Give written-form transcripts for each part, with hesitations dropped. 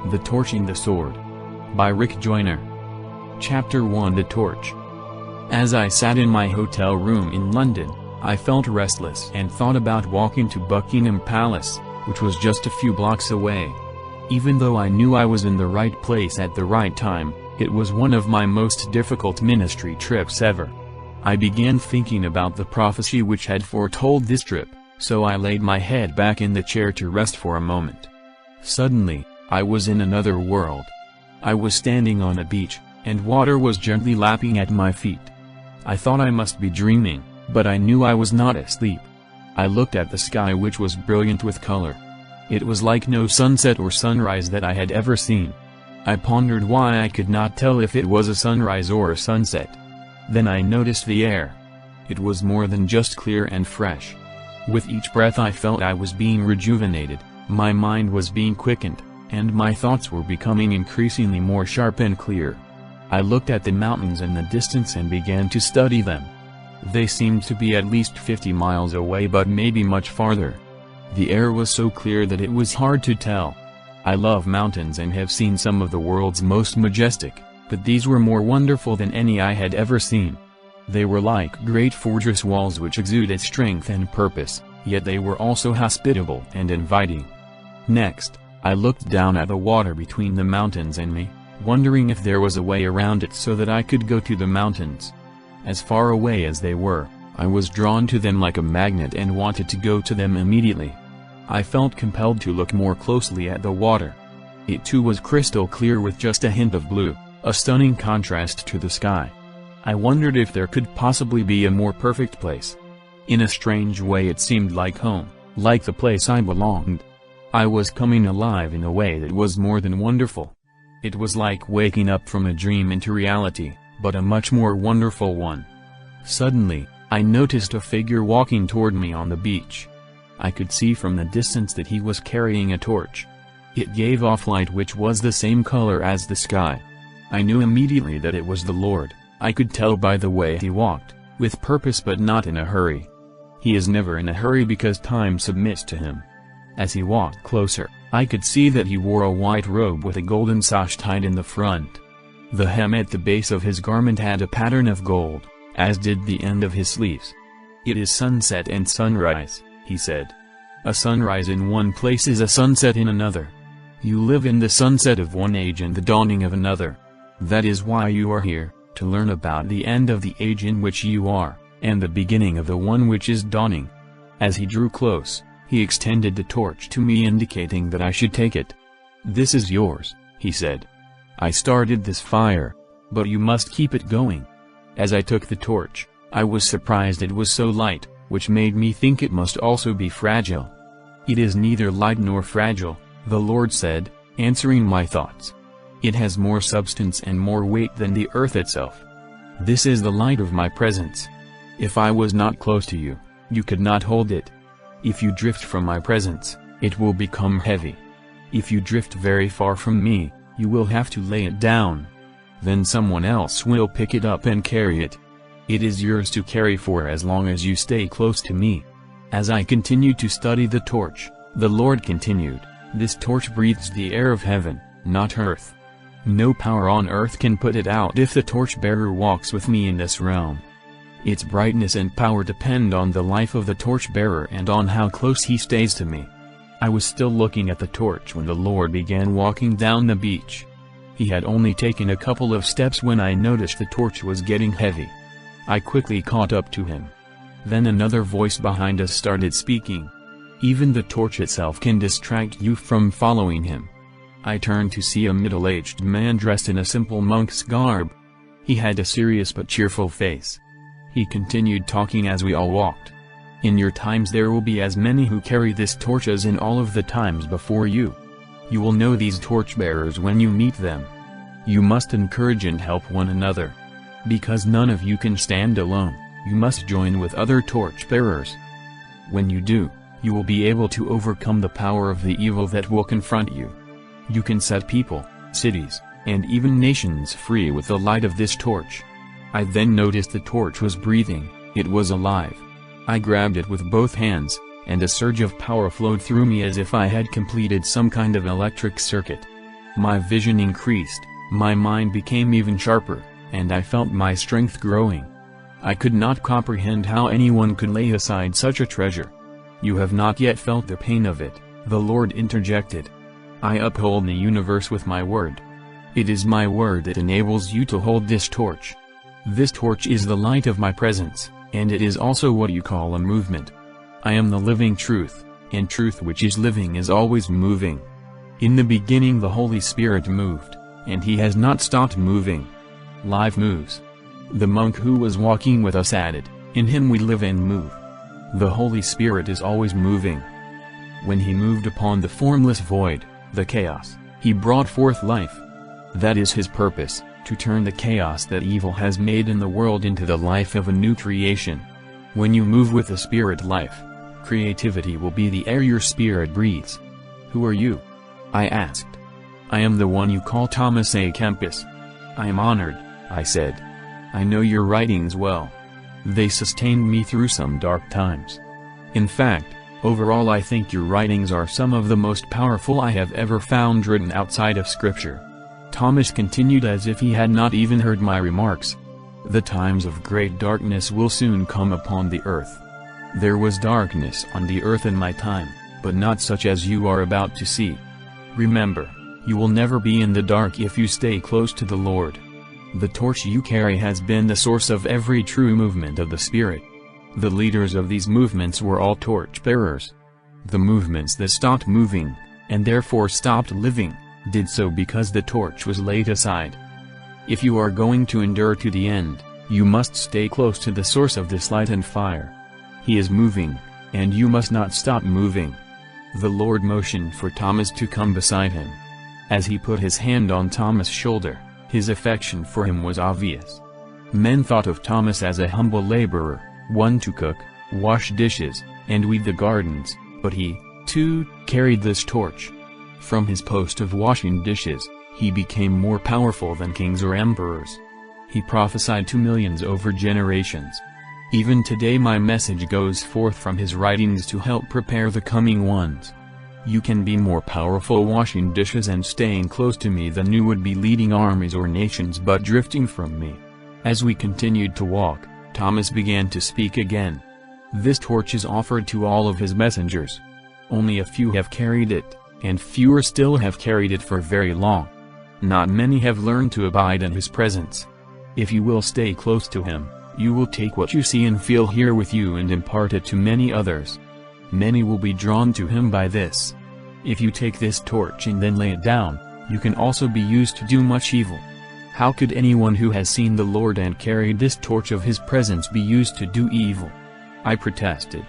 The Torch and the Sword. By Joyner. Chapter 1. The Torch. As I sat in my hotel room in London, I felt restless and thought about walking to Buckingham Palace, which was just a few blocks away. Even though I knew I was in the right place at the right time, it was one of my most difficult ministry trips ever. I began thinking about the prophecy which had foretold this trip, so I laid my head back in the chair to rest for a moment. Suddenly, I was in another world. I was standing on a beach, and water was gently lapping at my feet. I thought I must be dreaming, but I knew I was not asleep. I looked at the sky, which was brilliant with color. It was like no sunset or sunrise that I had ever seen. I pondered why I could not tell if it was a sunrise or a sunset. Then I noticed the air. It was more than just clear and fresh. With each breath I felt I was being rejuvenated, my mind was being quickened, and my thoughts were becoming increasingly more sharp and clear. I looked at the mountains in the distance and began to study them. They seemed to be at least 50 miles away, but maybe much farther. The air was so clear that it was hard to tell. I love mountains and have seen some of the world's most majestic, but these were more wonderful than any I had ever seen. They were like great fortress walls which exuded strength and purpose, yet they were also hospitable and inviting. Next, I looked down at the water between the mountains and me, wondering if there was a way around it so that I could go to the mountains. As far away as they were, I was drawn to them like a magnet and wanted to go to them immediately. I felt compelled to look more closely at the water. It too was crystal clear with just a hint of blue, a stunning contrast to the sky. I wondered if there could possibly be a more perfect place. In a strange way it seemed like home, like the place I belonged. I was coming alive in a way that was more than wonderful. It was like waking up from a dream into reality, but a much more wonderful one. Suddenly, I noticed a figure walking toward me on the beach. I could see from the distance that he was carrying a torch. It gave off light which was the same color as the sky. I knew immediately that it was the Lord. I could tell by the way he walked, with purpose but not in a hurry. He is never in a hurry because time submits to him. As he walked closer, I could see that he wore a white robe with a golden sash tied in the front. The hem at the base of his garment had a pattern of gold, as did the end of his sleeves. "It is sunset and sunrise," he said. "A sunrise in one place is a sunset in another. You live in the sunset of one age and the dawning of another. That is why you are here, to learn about the end of the age in which you are, and the beginning of the one which is dawning." As he drew close, he extended the torch to me, indicating that I should take it. "This is yours," he said. "I started this fire, but you must keep it going." As I took the torch, I was surprised it was so light, which made me think it must also be fragile. "It is neither light nor fragile," the Lord said, answering my thoughts. "It has more substance and more weight than the earth itself. This is the light of my presence. If I was not close to you, you could not hold it. If you drift from my presence, it will become heavy. If you drift very far from me, you will have to lay it down. Then someone else will pick it up and carry it. It is yours to carry for as long as you stay close to me." As I continued to study the torch, the Lord continued, "This torch breathes the air of heaven, not earth. No power on earth can put it out if the torchbearer walks with me in this realm. Its brightness and power depend on the life of the torchbearer and on how close he stays to me." I was still looking at the torch when the Lord began walking down the beach. He had only taken a couple of steps when I noticed the torch was getting heavy. I quickly caught up to him. Then another voice behind us started speaking. "Even the torch itself can distract you from following him." I turned to see a middle-aged man dressed in a simple monk's garb. He had a serious but cheerful face. He continued talking as we all walked. "In your times there will be as many who carry this torch as in all of the times before you. You will know these torchbearers when you meet them. You must encourage and help one another. Because none of you can stand alone, you must join with other torchbearers. When you do, you will be able to overcome the power of the evil that will confront you. You can set people, cities, and even nations free with the light of this torch." I then noticed the torch was breathing, it was alive. I grabbed it with both hands, and a surge of power flowed through me as if I had completed some kind of electric circuit. My vision increased, my mind became even sharper, and I felt my strength growing. I could not comprehend how anyone could lay aside such a treasure. You have not yet felt the pain of it, the Lord interjected. I uphold the universe with my word. It is my word that enables you to hold this torch. This torch is the light of my presence, and it is also what you call a movement. I am the living truth, and truth which is living is always moving. In the beginning the Holy Spirit moved, and he has not stopped moving. Life moves. The monk who was walking with us added, in him we live and move. The Holy Spirit is always moving. When he moved upon the formless void, the chaos, he brought forth life. That is his purpose, to turn the chaos that evil has made in the world into the life of a new creation. When you move with the Spirit life, creativity will be the air your spirit breathes. Who are you? I asked. I am the one you call Thomas A. Kempis. I am honored, I said. I know your writings well. They sustained me through some dark times. In fact, overall I think your writings are some of the most powerful I have ever found written outside of Scripture. Thomas continued as if he had not even heard my remarks. The times of great darkness will soon come upon the earth. There was darkness on the earth in my time, but not such as you are about to see. Remember, you will never be in the dark if you stay close to the Lord. The torch you carry has been the source of every true movement of the Spirit. The leaders of these movements were all torch-bearers. The movements that stopped moving, and therefore stopped living, did so because the torch was laid aside. If you are going to endure to the end, you must stay close to the source of this light and fire. He is moving, and you must not stop moving. The Lord motioned for Thomas to come beside him. As he put his hand on Thomas' shoulder, his affection for him was obvious. Men thought of Thomas as a humble laborer, one to cook, wash dishes, and weed the gardens, but he, too, carried this torch. From his post of washing dishes, he became more powerful than kings or emperors. He prophesied to millions over generations. Even today my message goes forth from his writings to help prepare the coming ones. You can be more powerful washing dishes and staying close to me than you would be leading armies or nations but drifting from me. As we continued to walk, Thomas began to speak again. This torch is offered to all of his messengers. Only a few have carried it, and fewer still have carried it for very long. Not many have learned to abide in his presence. If you will stay close to him, you will take what you see and feel here with you and impart it to many others. Many will be drawn to him by this. If you take this torch and then lay it down, you can also be used to do much evil. How could anyone who has seen the Lord and carried this torch of his presence be used to do evil? I protested.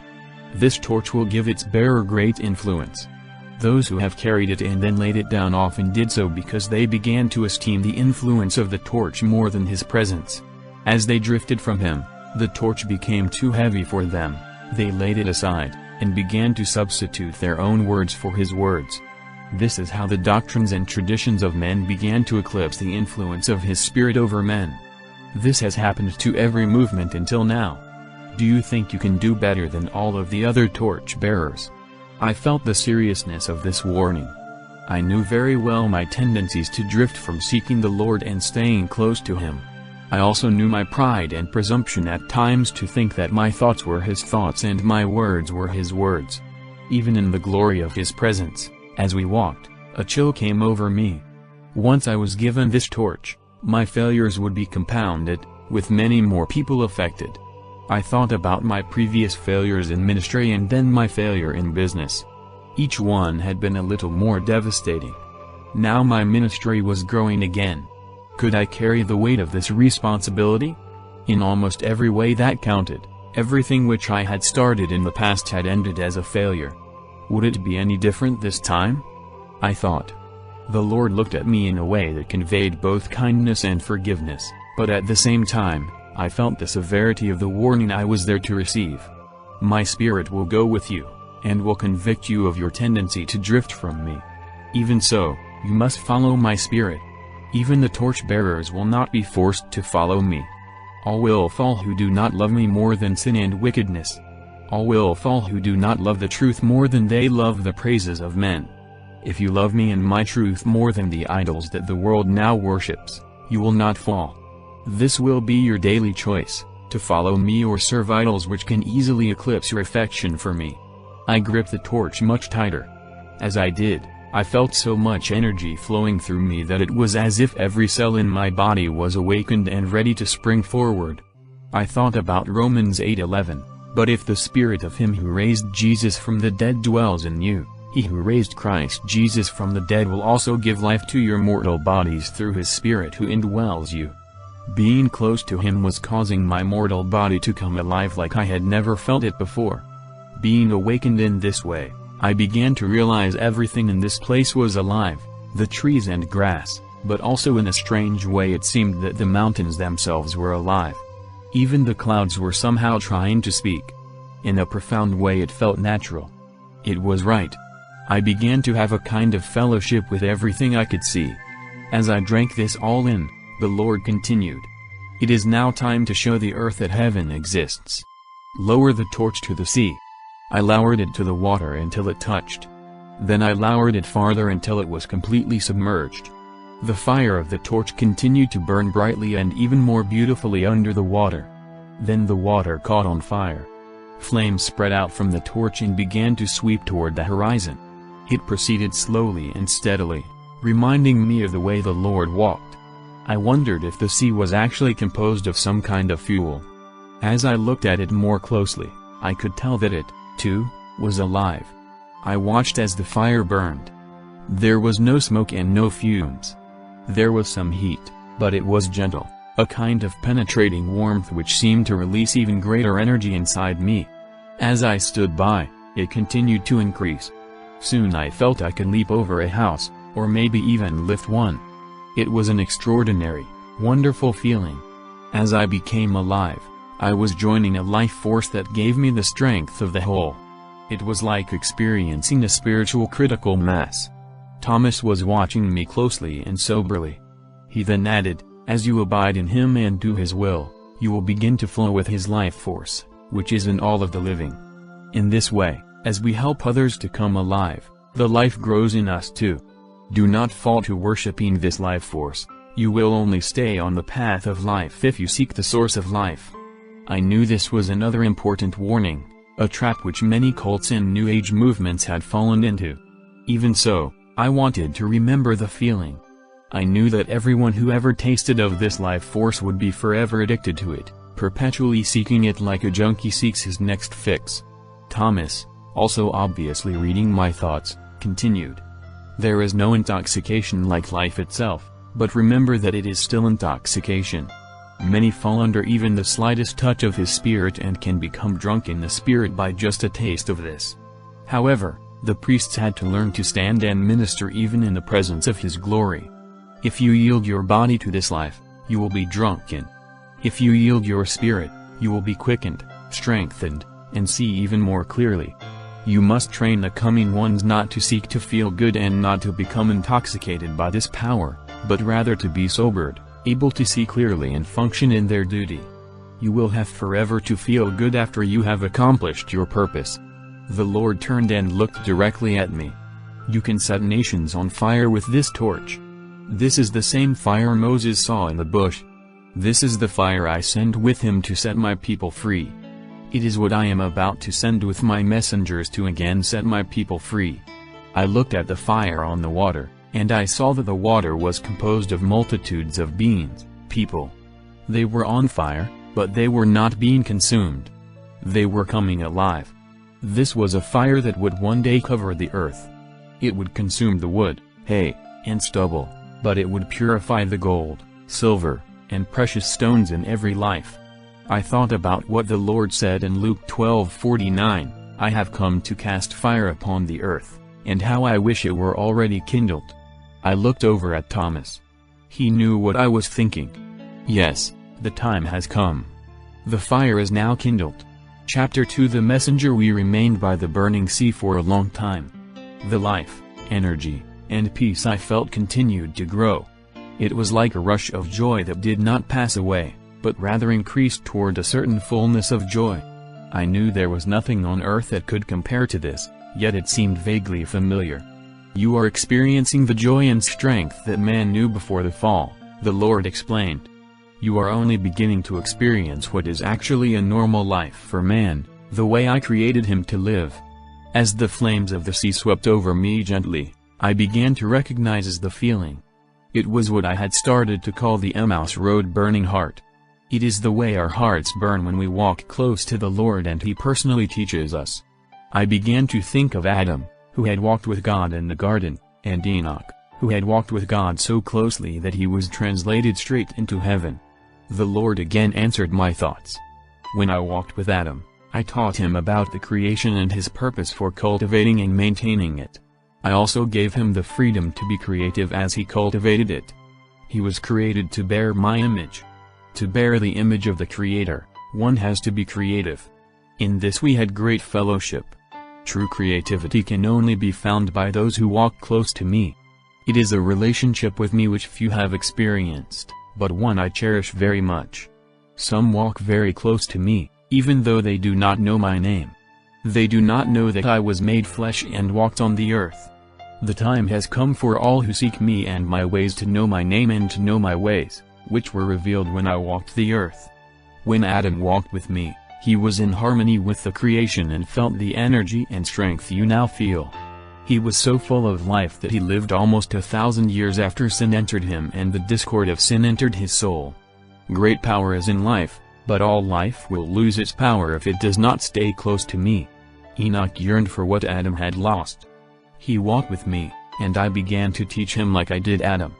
This torch will give its bearer great influence. Those who have carried it and then laid it down often did so because they began to esteem the influence of the torch more than his presence. As they drifted from him, the torch became too heavy for them. They laid it aside, and began to substitute their own words for his words. This is how the doctrines and traditions of men began to eclipse the influence of his Spirit over men. This has happened to every movement until now. Do you think you can do better than all of the other torch-bearers? I felt the seriousness of this warning. I knew very well my tendencies to drift from seeking the Lord and staying close to him. I also knew my pride and presumption at times to think that my thoughts were his thoughts and my words were his words. Even in the glory of his presence, as we walked, a chill came over me. Once I was given this torch, my failures would be compounded, with many more people affected. I thought about my previous failures in ministry and then my failure in business. Each one had been a little more devastating. Now my ministry was growing again. Could I carry the weight of this responsibility? In almost every way that counted, everything which I had started in the past had ended as a failure. Would it be any different this time? I thought. The Lord looked at me in a way that conveyed both kindness and forgiveness, but at the same time, I felt the severity of the warning I was there to receive. My Spirit will go with you, and will convict you of your tendency to drift from me. Even so, you must follow my Spirit. Even the torch-bearers will not be forced to follow me. All will fall who do not love me more than sin and wickedness. All will fall who do not love the truth more than they love the praises of men. If you love me and my truth more than the idols that the world now worships, you will not fall. This will be your daily choice, to follow me or serve idols which can easily eclipse your affection for me. I gripped the torch much tighter. As I did, I felt so much energy flowing through me that it was as if every cell in my body was awakened and ready to spring forward. I thought about Romans 8:11, but if the spirit of him who raised Jesus from the dead dwells in you, he who raised Christ Jesus from the dead will also give life to your mortal bodies through his Spirit who indwells you. Being close to him was causing my mortal body to come alive like I had never felt it before. Being awakened in this way, I began to realize everything in this place was alive, the trees and grass, but also in a strange way it seemed that the mountains themselves were alive. Even the clouds were somehow trying to speak. In a profound way it felt natural. It was right. I began to have a kind of fellowship with everything I could see. As I drank this all in, the Lord continued. It is now time to show the earth that heaven exists. Lower the torch to the sea. I lowered it to the water until it touched. Then I lowered it farther until it was completely submerged. The fire of the torch continued to burn brightly and even more beautifully under the water. Then the water caught on fire. Flames spread out from the torch and began to sweep toward the horizon. It proceeded slowly and steadily, reminding me of the way the Lord walked. I wondered if the sea was actually composed of some kind of fuel. As I looked at it more closely, I could tell that it, too, was alive. I watched as the fire burned. There was no smoke and no fumes. There was some heat, but it was gentle, a kind of penetrating warmth which seemed to release even greater energy inside me. As I stood by, it continued to increase. Soon I felt I could leap over a house, or maybe even lift one. It was an extraordinary, wonderful feeling. As I became alive, I was joining a life force that gave me the strength of the whole. It was like experiencing a spiritual critical mass. Thomas was watching me closely and soberly. He then added, as you abide in him and do his will, you will begin to flow with his life force, which is in all of the living. In this way, as we help others to come alive, the life grows in us too. Do not fall to worshipping this life force. You will only stay on the path of life if you seek the source of life. I knew this was another important warning, a trap which many cults and New Age movements had fallen into. Even so, I wanted to remember the feeling. I knew that everyone who ever tasted of this life force would be forever addicted to it, perpetually seeking it like a junkie seeks his next fix. Thomas, also obviously reading my thoughts, continued. There is no intoxication like life itself, but remember that it is still intoxication. Many fall under even the slightest touch of his spirit and can become drunk in the spirit by just a taste of this. However, the priests had to learn to stand and minister even in the presence of his glory. If you yield your body to this life, you will be drunken. If you yield your spirit, you will be quickened, strengthened, and see even more clearly. You must train the coming ones not to seek to feel good and not to become intoxicated by this power, but rather to be sobered, able to see clearly and function in their duty. You will have forever to feel good after you have accomplished your purpose. The Lord turned and looked directly at me. You can set nations on fire with this torch. This is the same fire Moses saw in the bush. This is the fire I send with him to set my people free. It is what I am about to send with my messengers to again set my people free. I looked at the fire on the water, and I saw that the water was composed of multitudes of beings, people. They were on fire, but they were not being consumed. They were coming alive. This was a fire that would one day cover the earth. It would consume the wood, hay, and stubble, but it would purify the gold, silver, and precious stones in every life. I thought about what the Lord said in Luke 12:49, I have come to cast fire upon the earth, and how I wish it were already kindled. I looked over at Thomas. He knew what I was thinking. Yes, the time has come. The fire is now kindled. Chapter 2 The messenger We remained by the burning sea for a long time. The life, energy, and peace I felt continued to grow. It was like a rush of joy that did not pass away, but rather increased toward a certain fullness of joy. I knew there was nothing on earth that could compare to this, yet it seemed vaguely familiar. You are experiencing the joy and strength that man knew before the fall, the Lord explained. You are only beginning to experience what is actually a normal life for man, the way I created him to live. As the flames of the sea swept over me gently, I began to recognize the feeling. It was what I had started to call the Emmaus Road burning heart. It is the way our hearts burn when we walk close to the Lord and He personally teaches us. I began to think of Adam, who had walked with God in the garden, and Enoch, who had walked with God so closely that he was translated straight into heaven. The Lord again answered my thoughts. When I walked with Adam, I taught him about the creation and his purpose for cultivating and maintaining it. I also gave him the freedom to be creative as he cultivated it. He was created to bear my image. To bear the image of the Creator, one has to be creative. In this we had great fellowship. True creativity can only be found by those who walk close to me. It is a relationship with me which few have experienced, but one I cherish very much. Some walk very close to me, even though they do not know my name. They do not know that I was made flesh and walked on the earth. The time has come for all who seek me and my ways to know my name and to know my ways, which were revealed when I walked the earth. When Adam walked with me, he was in harmony with the creation and felt the energy and strength you now feel. He was so full of life that he lived almost 1,000 years after sin entered him and the discord of sin entered his soul. Great power is in life, but all life will lose its power if it does not stay close to me. Enoch yearned for what Adam had lost. He walked with me, and I began to teach him like I did Adam.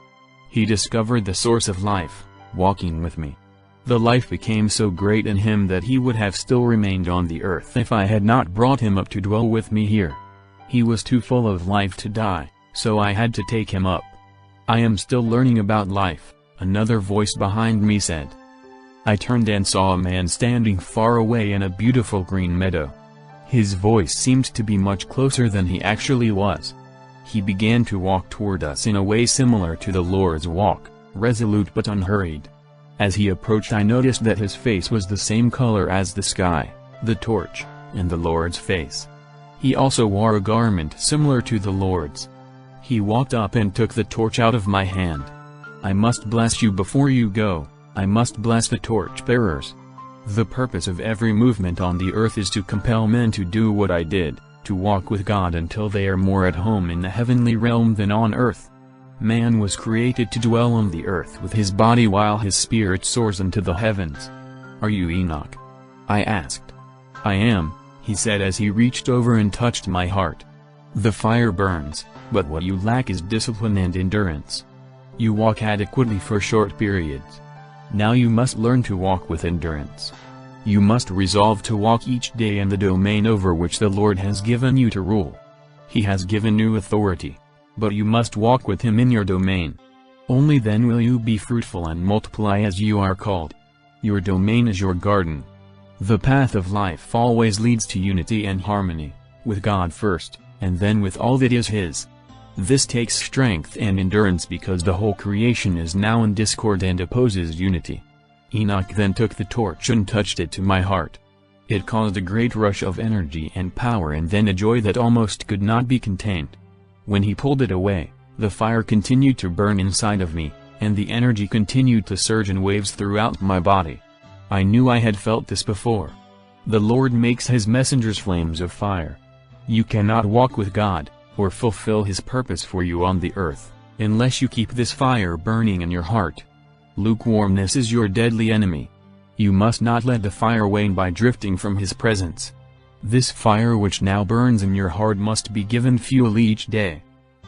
He discovered the source of life, walking with me. The life became so great in him that he would have still remained on the earth if I had not brought him up to dwell with me here. He was too full of life to die, so I had to take him up. I am still learning about life, another voice behind me said. I turned and saw a man standing far away in a beautiful green meadow. His voice seemed to be much closer than he actually was. He began to walk toward us in a way similar to the Lord's walk, resolute but unhurried. As he approached I noticed that his face was the same color as the sky, the torch, and the Lord's face. He also wore a garment similar to the Lord's. He walked up and took the torch out of my hand. I must bless you before you go, I must bless the torch-bearers. The purpose of every movement on the earth is to compel men to do what I did, to walk with God until they are more at home in the heavenly realm than on earth. Man was created to dwell on the earth with his body while his spirit soars into the heavens. Are you Enoch? I asked. I am, he said as he reached over and touched my heart. The fire burns, but what you lack is discipline and endurance. You walk adequately for short periods. Now you must learn to walk with endurance. You must resolve to walk each day in the domain over which the Lord has given you to rule. He has given you authority, but you must walk with Him in your domain. Only then will you be fruitful and multiply as you are called. Your domain is your garden. The path of life always leads to unity and harmony, with God first, and then with all that is His. This takes strength and endurance because the whole creation is now in discord and opposes unity. Enoch then took the torch and touched it to my heart. It caused a great rush of energy and power and then a joy that almost could not be contained. When he pulled it away, the fire continued to burn inside of me, and the energy continued to surge in waves throughout my body. I knew I had felt this before. The Lord makes His messengers flames of fire. You cannot walk with God, or fulfill His purpose for you on the earth, unless you keep this fire burning in your heart. Lukewarmness is your deadly enemy. You must not let the fire wane by drifting from His presence. This fire which now burns in your heart must be given fuel each day.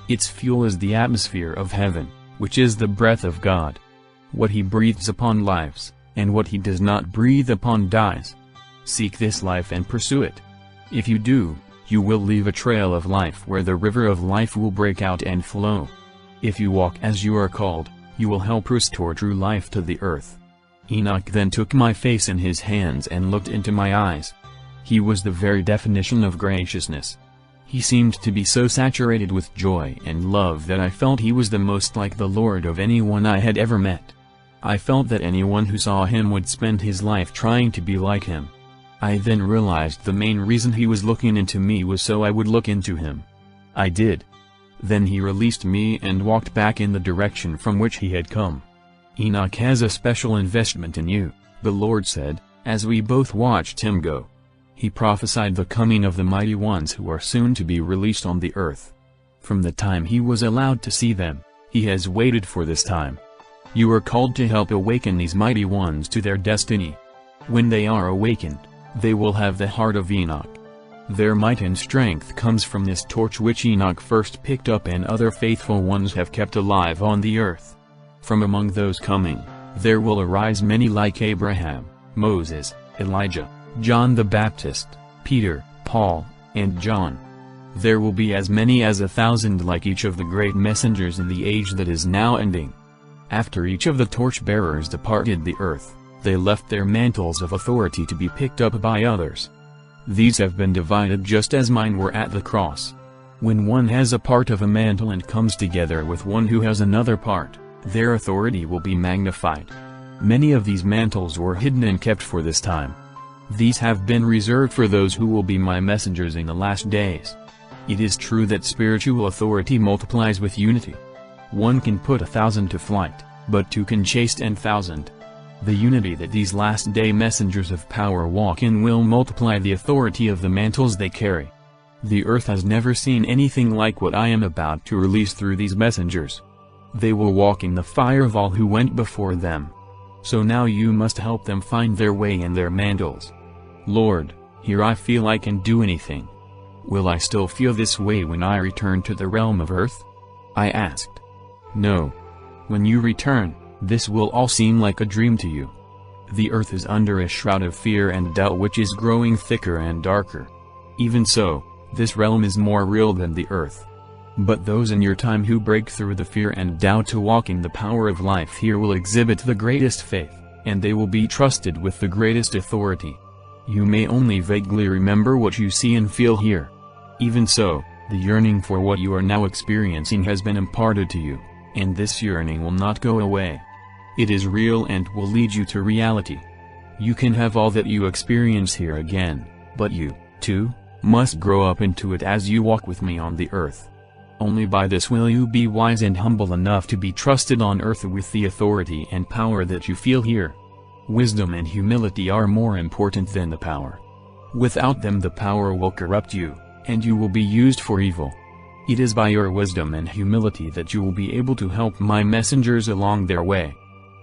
Its fuel is the atmosphere of heaven, which is the breath of God. What He breathes upon lives, and what He does not breathe upon dies. Seek this life and pursue it. If you do, you will leave a trail of life where the river of life will break out and flow. If you walk as you are called, you will help restore true life to the earth. Enoch then took my face in his hands and looked into my eyes. He was the very definition of graciousness. He seemed to be so saturated with joy and love that I felt he was the most like the Lord of anyone I had ever met. I felt that anyone who saw him would spend his life trying to be like him. I then realized the main reason he was looking into me was so I would look into him. I did. Then he released me and walked back in the direction from which he had come. "Enoch has a special investment in you," the Lord said, as we both watched him go. He prophesied the coming of the mighty ones who are soon to be released on the earth. From the time he was allowed to see them, he has waited for this time. You are called to help awaken these mighty ones to their destiny. When they are awakened, they will have the heart of Enoch. Their might and strength comes from this torch which Enoch first picked up and other faithful ones have kept alive on the earth. From among those coming, there will arise many like Abraham, Moses, Elijah, John the Baptist, Peter, Paul, and John. There will be as many as 1,000 like each of the great messengers in the age that is now ending. After each of the torch-bearers departed the earth, they left their mantles of authority to be picked up by others. These have been divided just as mine were at the cross. When one has a part of a mantle and comes together with one who has another part, their authority will be magnified. Many of these mantles were hidden and kept for this time. These have been reserved for those who will be my messengers in the last days. It is true that spiritual authority multiplies with unity. One can put 1,000 to flight, but two can chase 10,000. The unity that these last-day messengers of power walk in will multiply the authority of the mantles they carry. The earth has never seen anything like what I am about to release through these messengers. They will walk in the fire of all who went before them. So now you must help them find their way in their mantles. Lord, here I feel I can do anything. Will I still feel this way when I return to the realm of earth? I asked. No. When you return, this will all seem like a dream to you. The earth is under a shroud of fear and doubt which is growing thicker and darker. Even so, this realm is more real than the earth. But those in your time who break through the fear and doubt to walk in the power of life here will exhibit the greatest faith, and they will be trusted with the greatest authority. You may only vaguely remember what you see and feel here. Even so, the yearning for what you are now experiencing has been imparted to you, and this yearning will not go away. It is real and will lead you to reality. You can have all that you experience here again, but you, too, must grow up into it as you walk with me on the earth. Only by this will you be wise and humble enough to be trusted on earth with the authority and power that you feel here. Wisdom and humility are more important than the power. Without them the power will corrupt you, and you will be used for evil. It is by your wisdom and humility that you will be able to help my messengers along their way.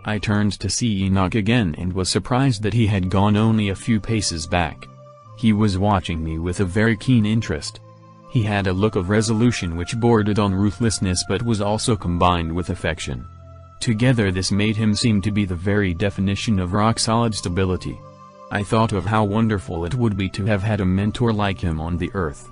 I turned to see Enoch again and was surprised that he had gone only a few paces back. He was watching me with a very keen interest. He had a look of resolution which bordered on ruthlessness but was also combined with affection. Together this made him seem to be the very definition of rock-solid stability. I thought of how wonderful it would be to have had a mentor like him on the earth.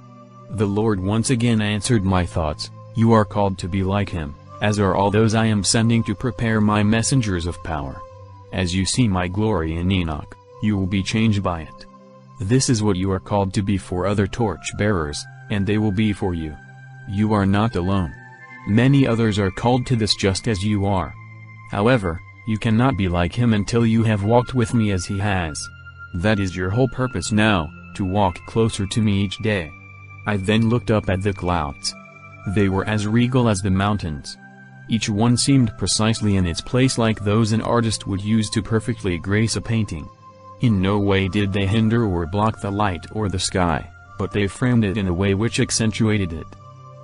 The Lord once again answered my thoughts. You are called to be like him, as are all those I am sending to prepare my messengers of power. As you see my glory in Enoch, you will be changed by it. This is what you are called to be for other torch-bearers, and they will be for you. You are not alone. Many others are called to this just as you are. However, you cannot be like him until you have walked with me as he has. That is your whole purpose now, to walk closer to me each day. I then looked up at the clouds. They were as regal as the mountains. Each one seemed precisely in its place like those an artist would use to perfectly grace a painting. In no way did they hinder or block the light or the sky, but they framed it in a way which accentuated it.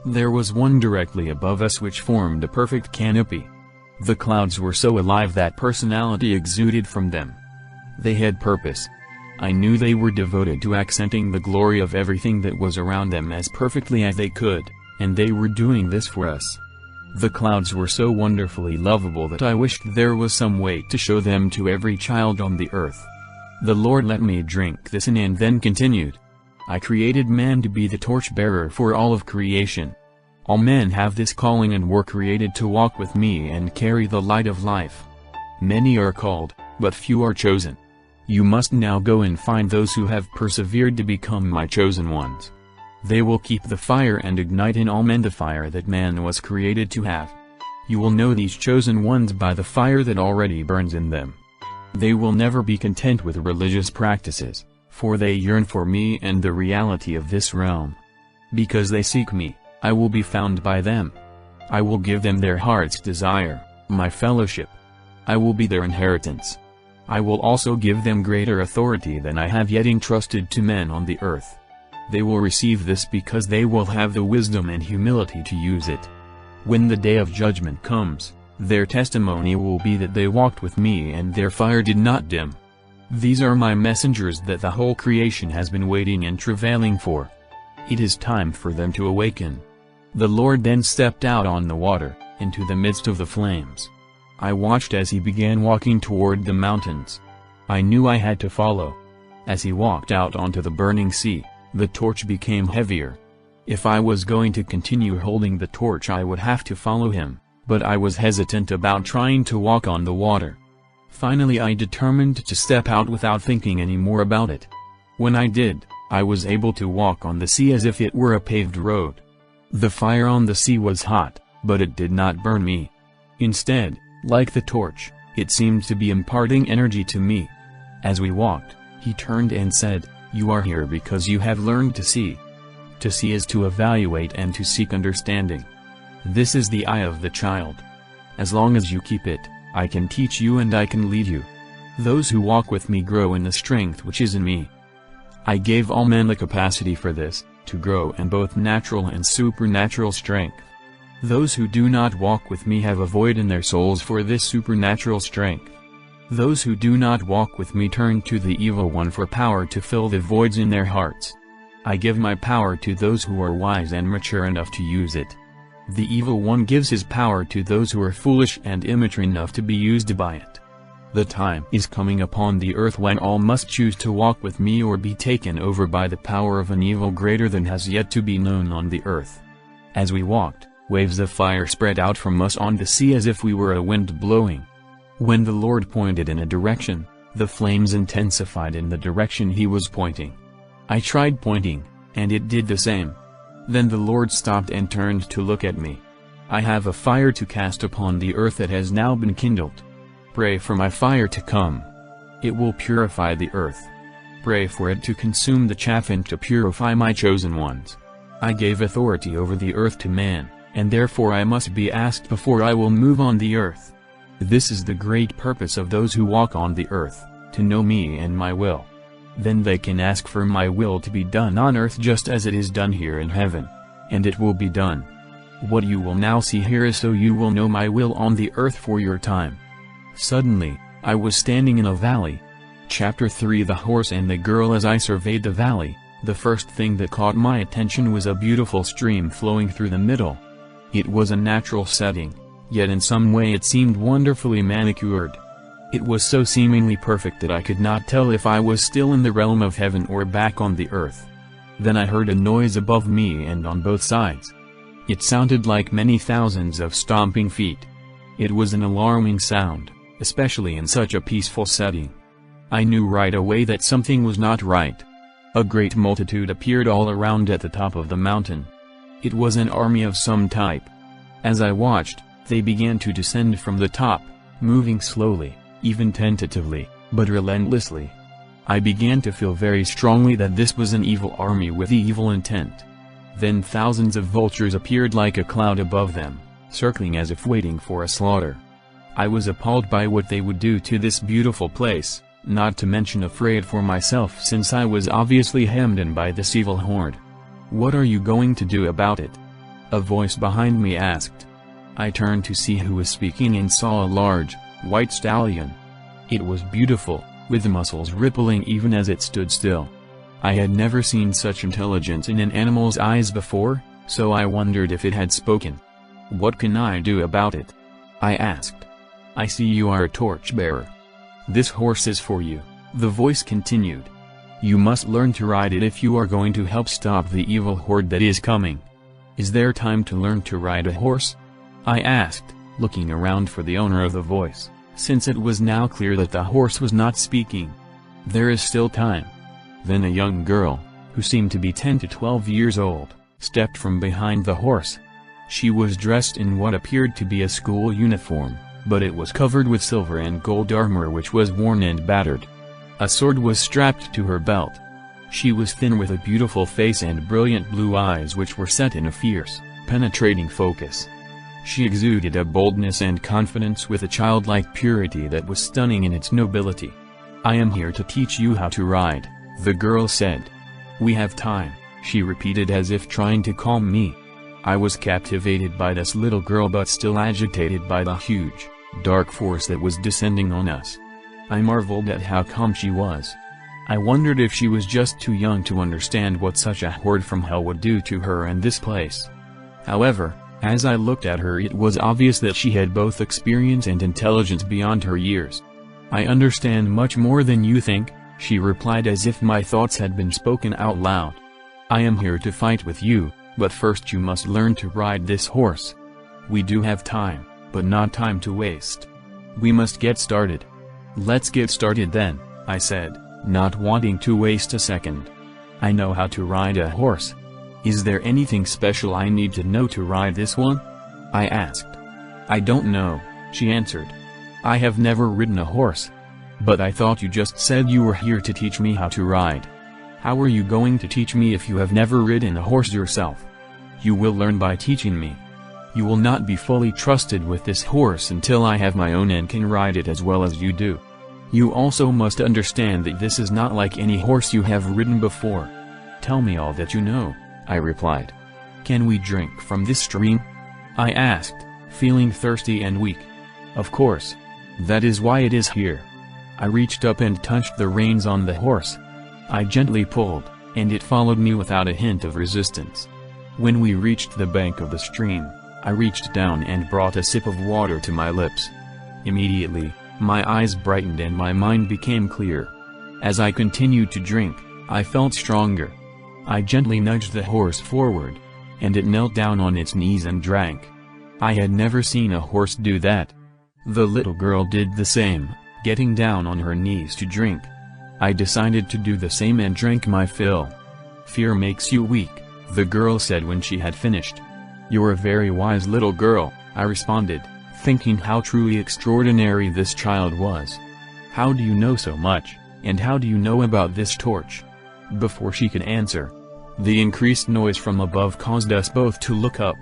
There was one directly above us which formed a perfect canopy. The clouds were so alive that personality exuded from them. They had purpose. I knew they were devoted to accenting the glory of everything that was around them as perfectly as they could, and they were doing this for us. The clouds were so wonderfully lovable that I wished there was some way to show them to every child on the earth. The Lord let me drink this in and then continued. I created man to be the torch-bearer for all of creation. All men have this calling and were created to walk with me and carry the light of life. Many are called, but few are chosen. You must now go and find those who have persevered to become my chosen ones. They will keep the fire and ignite in all men the fire that man was created to have. You will know these chosen ones by the fire that already burns in them. They will never be content with religious practices, for they yearn for me and the reality of this realm. Because they seek me, I will be found by them. I will give them their heart's desire, my fellowship. I will be their inheritance. I will also give them greater authority than I have yet entrusted to men on the earth. They will receive this because they will have the wisdom and humility to use it. When the day of judgment comes, their testimony will be that they walked with me and their fire did not dim. These are my messengers that the whole creation has been waiting and travailing for. It is time for them to awaken. The Lord then stepped out on the water, into the midst of the flames. I watched as he began walking toward the mountains. I knew I had to follow. As he walked out onto the burning sea, the torch became heavier. If I was going to continue holding the torch I would have to follow him, but I was hesitant about trying to walk on the water. Finally I determined to step out without thinking any more about it. When I did, I was able to walk on the sea as if it were a paved road. The fire on the sea was hot, but it did not burn me. Instead, like the torch, it seemed to be imparting energy to me. As we walked, he turned and said, "You are here because you have learned to see." To see is to evaluate and to seek understanding. This is the eye of the child. As long as you keep it, I can teach you and I can lead you. Those who walk with me grow in the strength which is in me. I gave all men the capacity for this, to grow in both natural and supernatural strength. Those who do not walk with me have a void in their souls for this supernatural strength. Those who do not walk with me turn to the evil one for power to fill the voids in their hearts. I give my power to those who are wise and mature enough to use it. The evil one gives his power to those who are foolish and immature enough to be used by it. The time is coming upon the earth when all must choose to walk with me or be taken over by the power of an evil greater than has yet to be known on the earth. As we walked, waves of fire spread out from us on the sea as if we were a wind blowing. When the Lord pointed in a direction, the flames intensified in the direction he was pointing. I tried pointing, and it did the same. Then the Lord stopped and turned to look at me. I have a fire to cast upon the earth that has now been kindled. Pray for my fire to come. It will purify the earth. Pray for it to consume the chaff and to purify my chosen ones. I gave authority over the earth to man, and therefore I must be asked before I will move on the earth. This is the great purpose of those who walk on the earth, to know me and my will. Then they can ask for my will to be done on earth just as it is done here in heaven. And it will be done. What you will now see here is so you will know my will on the earth for your time. Suddenly, I was standing in a valley. Chapter 3 The horse and the girl. As I surveyed the valley, the first thing that caught my attention was a beautiful stream flowing through the middle. It was a natural setting, yet in some way it seemed wonderfully manicured. It was so seemingly perfect that I could not tell if I was still in the realm of heaven or back on the earth. Then I heard a noise above me and on both sides. It sounded like many thousands of stomping feet. It was an alarming sound, especially in such a peaceful setting. I knew right away that something was not right. A great multitude appeared all around at the top of the mountain. It was an army of some type. As I watched, they began to descend from the top, moving slowly, even tentatively, but relentlessly. I began to feel very strongly that this was an evil army with evil intent. Then thousands of vultures appeared like a cloud above them, circling as if waiting for a slaughter. I was appalled by what they would do to this beautiful place, not to mention afraid for myself since I was obviously hemmed in by this evil horde. "What are you going to do about it?" a voice behind me asked. I turned to see who was speaking and saw a large, white stallion. It was beautiful, with the muscles rippling even as it stood still. I had never seen such intelligence in an animal's eyes before, so I wondered if it had spoken. "What can I do about it?" I asked. "I see you are a torchbearer. This horse is for you," the voice continued. "You must learn to ride it if you are going to help stop the evil horde that is coming." "Is there time to learn to ride a horse?" I asked, looking around for the owner of the voice, since it was now clear that the horse was not speaking. "There is still time." Then a young girl, who seemed to be 10 to 12 years old, stepped from behind the horse. She was dressed in what appeared to be a school uniform, but it was covered with silver and gold armor which was worn and battered. A sword was strapped to her belt. She was thin with a beautiful face and brilliant blue eyes which were set in a fierce, penetrating focus. She exuded a boldness and confidence with a childlike purity that was stunning in its nobility. "I am here to teach you how to ride," the girl said. "We have time," she repeated as if trying to calm me. I was captivated by this little girl but still agitated by the huge, dark force that was descending on us. I marveled at how calm she was. I wondered if she was just too young to understand what such a horde from hell would do to her and this place. However, as I looked at her, it was obvious that she had both experience and intelligence beyond her years. "I understand much more than you think," she replied as if my thoughts had been spoken out loud. "I am here to fight with you, but first you must learn to ride this horse. We do have time, but not time to waste. We must get started." "Let's get started then," I said, not wanting to waste a second. "I know how to ride a horse. Is there anything special I need to know to ride this one?" I asked. "I don't know," she answered. "I have never ridden a horse. But I thought you just said you were here to teach me how to ride. How are you going to teach me if you have never ridden a horse yourself?" "You will learn by teaching me. You will not be fully trusted with this horse until I have my own and can ride it as well as you do. You also must understand that this is not like any horse you have ridden before. Tell me all that you know," I replied. "Can we drink from this stream?" I asked, feeling thirsty and weak. "Of course. That is why it is here." I reached up and touched the reins on the horse. I gently pulled, and it followed me without a hint of resistance. When we reached the bank of the stream, I reached down and brought a sip of water to my lips. Immediately, my eyes brightened and my mind became clear. As I continued to drink, I felt stronger. I gently nudged the horse forward, and it knelt down on its knees and drank. I had never seen a horse do that. The little girl did the same, getting down on her knees to drink. I decided to do the same and drank my fill. "Fear makes you weak," the girl said when she had finished. "You're a very wise little girl," I responded, thinking how truly extraordinary this child was. "How do you know so much, and how do you know about this torch?" Before she could answer, the increased noise from above caused us both to look up.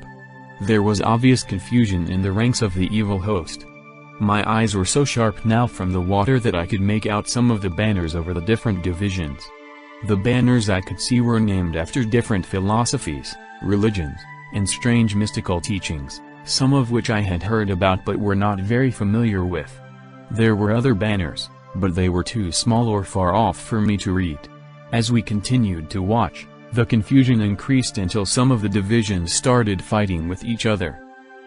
There was obvious confusion in the ranks of the evil host. My eyes were so sharp now from the water that I could make out some of the banners over the different divisions. The banners I could see were named after different philosophies, religions, and strange mystical teachings, some of which I had heard about but were not very familiar with. There were other banners, but they were too small or far off for me to read. As we continued to watch, the confusion increased until some of the divisions started fighting with each other.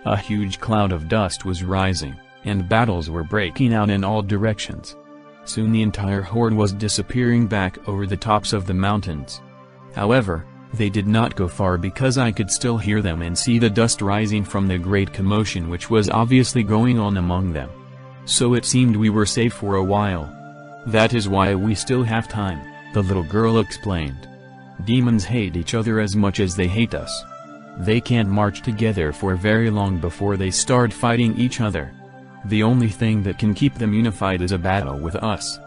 A huge cloud of dust was rising, and battles were breaking out in all directions. Soon the entire horde was disappearing back over the tops of the mountains. However, they did not go far because I could still hear them and see the dust rising from the great commotion which was obviously going on among them. So it seemed we were safe for a while. "That is why we still have time," the little girl explained. "Demons hate each other as much as they hate us. They can't march together for very long before they start fighting each other. The only thing that can keep them unified is a battle with us.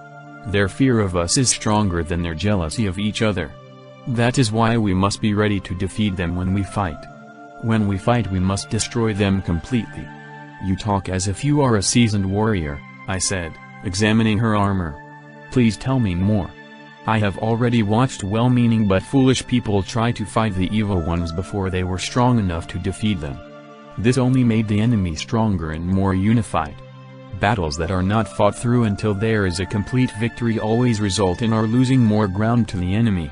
Their fear of us is stronger than their jealousy of each other. That is why we must be ready to defeat them when we fight. When we fight we must destroy them completely." "You talk as if you are a seasoned warrior," I said, examining her armor. "Please tell me more. I have already watched well-meaning but foolish people try to fight the evil ones before they were strong enough to defeat them. This only made the enemy stronger and more unified. Battles that are not fought through until there is a complete victory always result in our losing more ground to the enemy.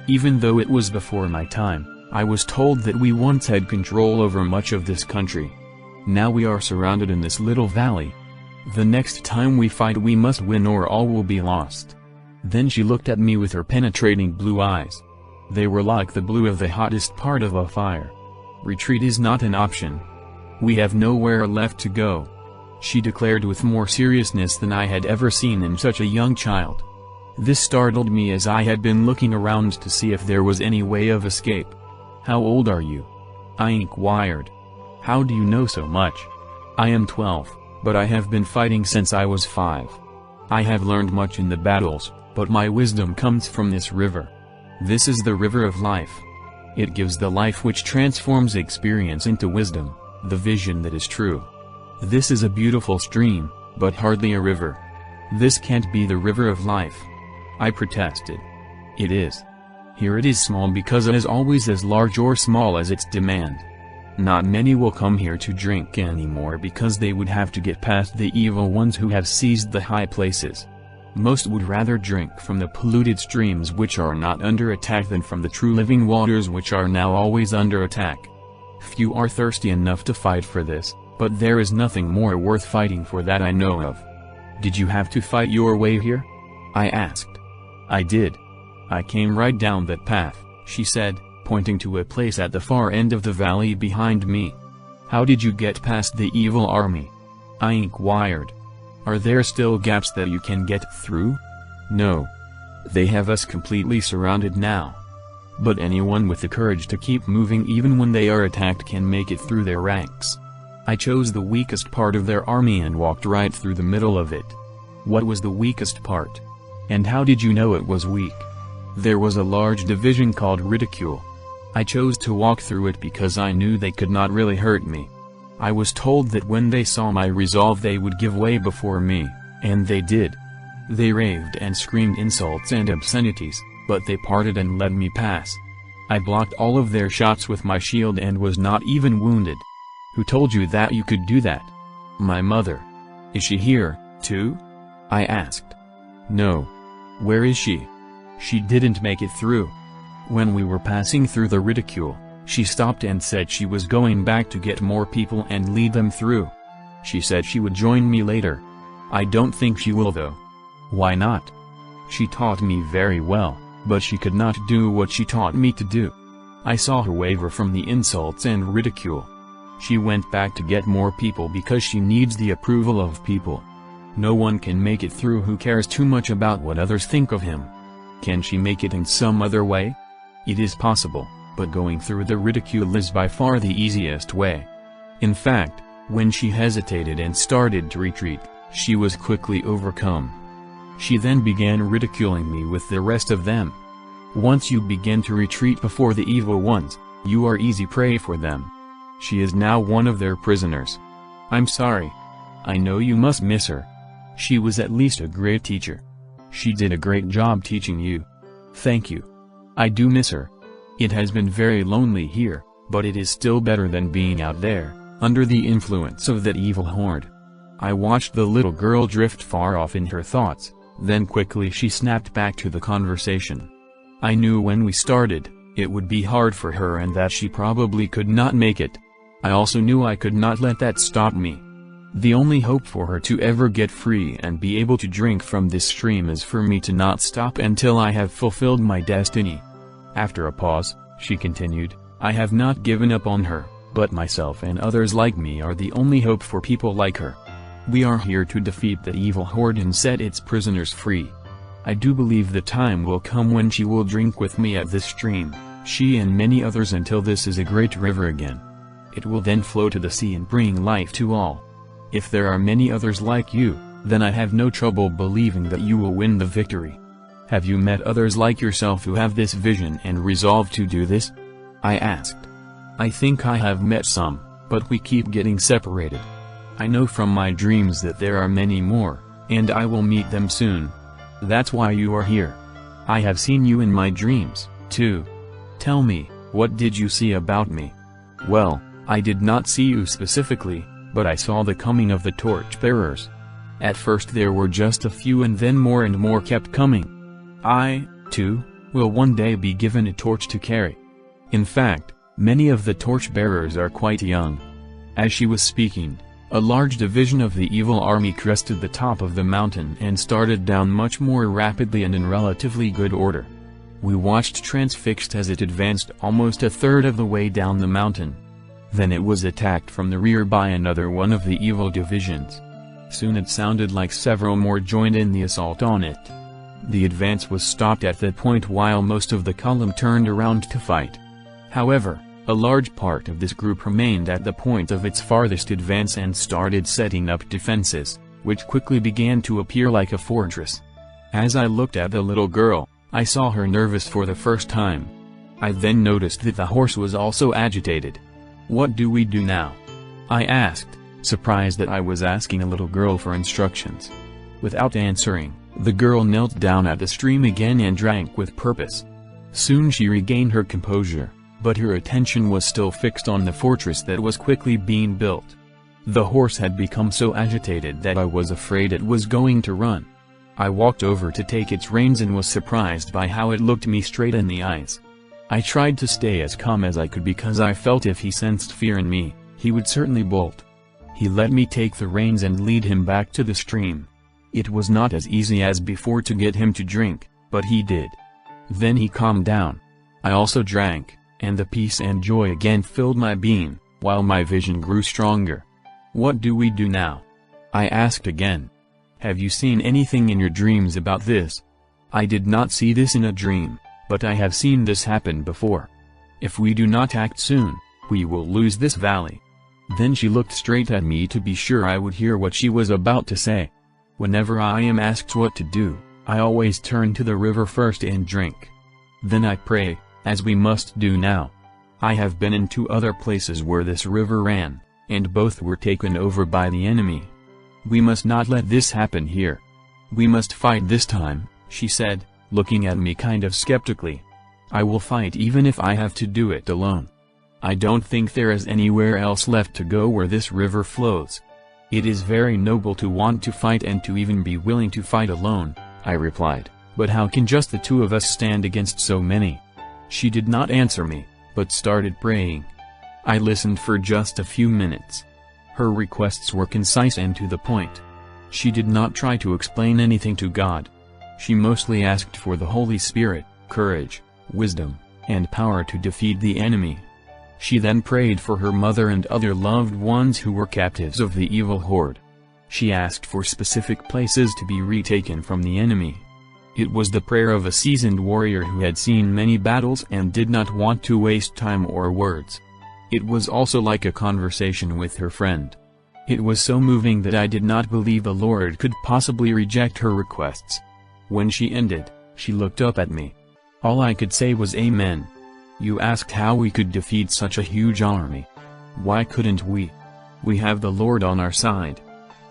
Even though it was before my time, I was told that we once had control over much of this country. Now we are surrounded in this little valley. The next time we fight we must win or all will be lost." Then she looked at me with her penetrating blue eyes. They were like the blue of the hottest part of a fire. "Retreat is not an option. We have nowhere left to go," she declared with more seriousness than I had ever seen in such a young child. This startled me as I had been looking around to see if there was any way of escape. "How old are you?" I inquired. "How do you know so much?" "I am 12, but I have been fighting since I was 5. I have learned much in the battles, but my wisdom comes from this river. This is the river of life. It gives the life which transforms experience into wisdom, the vision that is true. This is a beautiful stream, but hardly a river. This can't be the river of life. I protested. It is. Here it is small because it is always as large or small as its demand. Not many will come here to drink anymore because they would have to get past the evil ones who have seized the high places. Most would rather drink from the polluted streams which are not under attack than from the true living waters which are now always under attack. Few are thirsty enough to fight for this, but there is nothing more worth fighting for that I know of. Did you have to fight your way here? I asked. I did. I came right down that path, she said, pointing to a place at the far end of the valley behind me. How did you get past the evil army? I inquired. Are there still gaps that you can get through? No. They have us completely surrounded now. But anyone with the courage to keep moving even when they are attacked can make it through their ranks. I chose the weakest part of their army and walked right through the middle of it. What was the weakest part? And how did you know it was weak? There was a large division called ridicule. I chose to walk through it because I knew they could not really hurt me. I was told that when they saw my resolve they would give way before me, and they did. They raved and screamed insults and obscenities, but they parted and let me pass. I blocked all of their shots with my shield and was not even wounded. Who told you that you could do that? My mother. Is she here, too? I asked. No. Where is she? She didn't make it through. When we were passing through the ridicule, she stopped and said she was going back to get more people and lead them through. She said she would join me later. I don't think she will though. Why not? She taught me very well, but she could not do what she taught me to do. I saw her waver from the insults and ridicule. She went back to get more people because she needs the approval of people. No one can make it through who cares too much about what others think of him. Can she make it in some other way? It is possible, but going through the ridicule is by far the easiest way. In fact, when she hesitated and started to retreat, she was quickly overcome. She then began ridiculing me with the rest of them. Once you begin to retreat before the evil ones, you are easy prey for them. She is now one of their prisoners. I'm sorry. I know you must miss her. She was at least a great teacher. She did a great job teaching you. Thank you. I do miss her. It has been very lonely here, but it is still better than being out there, under the influence of that evil horde. I watched the little girl drift far off in her thoughts, then quickly she snapped back to the conversation. I knew when we started, it would be hard for her and that she probably could not make it. I also knew I could not let that stop me. The only hope for her to ever get free and be able to drink from this stream is for me to not stop until I have fulfilled my destiny. After a pause, she continued, I have not given up on her, but myself and others like me are the only hope for people like her. We are here to defeat the evil horde and set its prisoners free. I do believe the time will come when she will drink with me at this stream, she and many others, until this is a great river again. It will then flow to the sea and bring life to all. If there are many others like you, then I have no trouble believing that you will win the victory. Have you met others like yourself who have this vision and resolve to do this? I asked. I think I have met some, but we keep getting separated. I know from my dreams that there are many more, and I will meet them soon. That's why you are here. I have seen you in my dreams, too. Tell me, what did you see about me? Well, I did not see you specifically, but I saw the coming of the torch-bearers. At first there were just a few and then more and more kept coming. I, too, will one day be given a torch to carry. In fact, many of the torch-bearers are quite young. As she was speaking, a large division of the evil army crested the top of the mountain and started down much more rapidly and in relatively good order. We watched transfixed as it advanced almost a third of the way down the mountain. Then it was attacked from the rear by another one of the evil divisions. Soon it sounded like several more joined in the assault on it. The advance was stopped at that point while most of the column turned around to fight. However, a large part of this group remained at the point of its farthest advance and started setting up defenses, which quickly began to appear like a fortress. As I looked at the little girl, I saw her nervous for the first time. I then noticed that the horse was also agitated. "What do we do now?" I asked, surprised that I was asking a little girl for instructions. Without answering, the girl knelt down at the stream again and drank with purpose. Soon she regained her composure, but her attention was still fixed on the fortress that was quickly being built. The horse had become so agitated that I was afraid it was going to run. I walked over to take its reins and was surprised by how it looked me straight in the eyes. I tried to stay as calm as I could because I felt if he sensed fear in me, he would certainly bolt. He let me take the reins and lead him back to the stream. It was not as easy as before to get him to drink, but he did. Then he calmed down. I also drank, and the peace and joy again filled my being, while my vision grew stronger. "What do we do now?" I asked again. "Have you seen anything in your dreams about this?" "I did not see this in a dream, but I have seen this happen before. If we do not act soon, we will lose this valley." Then she looked straight at me to be sure I would hear what she was about to say. Whenever I am asked what to do, I always turn to the river first and drink. Then I pray, as we must do now. I have been in 2 other places where this river ran, and both were taken over by the enemy. We must not let this happen here. We must fight this time, she said, looking at me kind of skeptically. I will fight even if I have to do it alone. I don't think there is anywhere else left to go where this river flows. It is very noble to want to fight and to even be willing to fight alone, I replied, but how can just the 2 of us stand against so many? She did not answer me, but started praying. I listened for just a few minutes. Her requests were concise and to the point. She did not try to explain anything to God. She mostly asked for the Holy Spirit, courage, wisdom, and power to defeat the enemy. She then prayed for her mother and other loved ones who were captives of the evil horde. She asked for specific places to be retaken from the enemy. It was the prayer of a seasoned warrior who had seen many battles and did not want to waste time or words. It was also like a conversation with her friend. It was so moving that I did not believe the Lord could possibly reject her requests. When she ended, she looked up at me. All I could say was Amen. You asked how we could defeat such a huge army. Why couldn't we? We have the Lord on our side.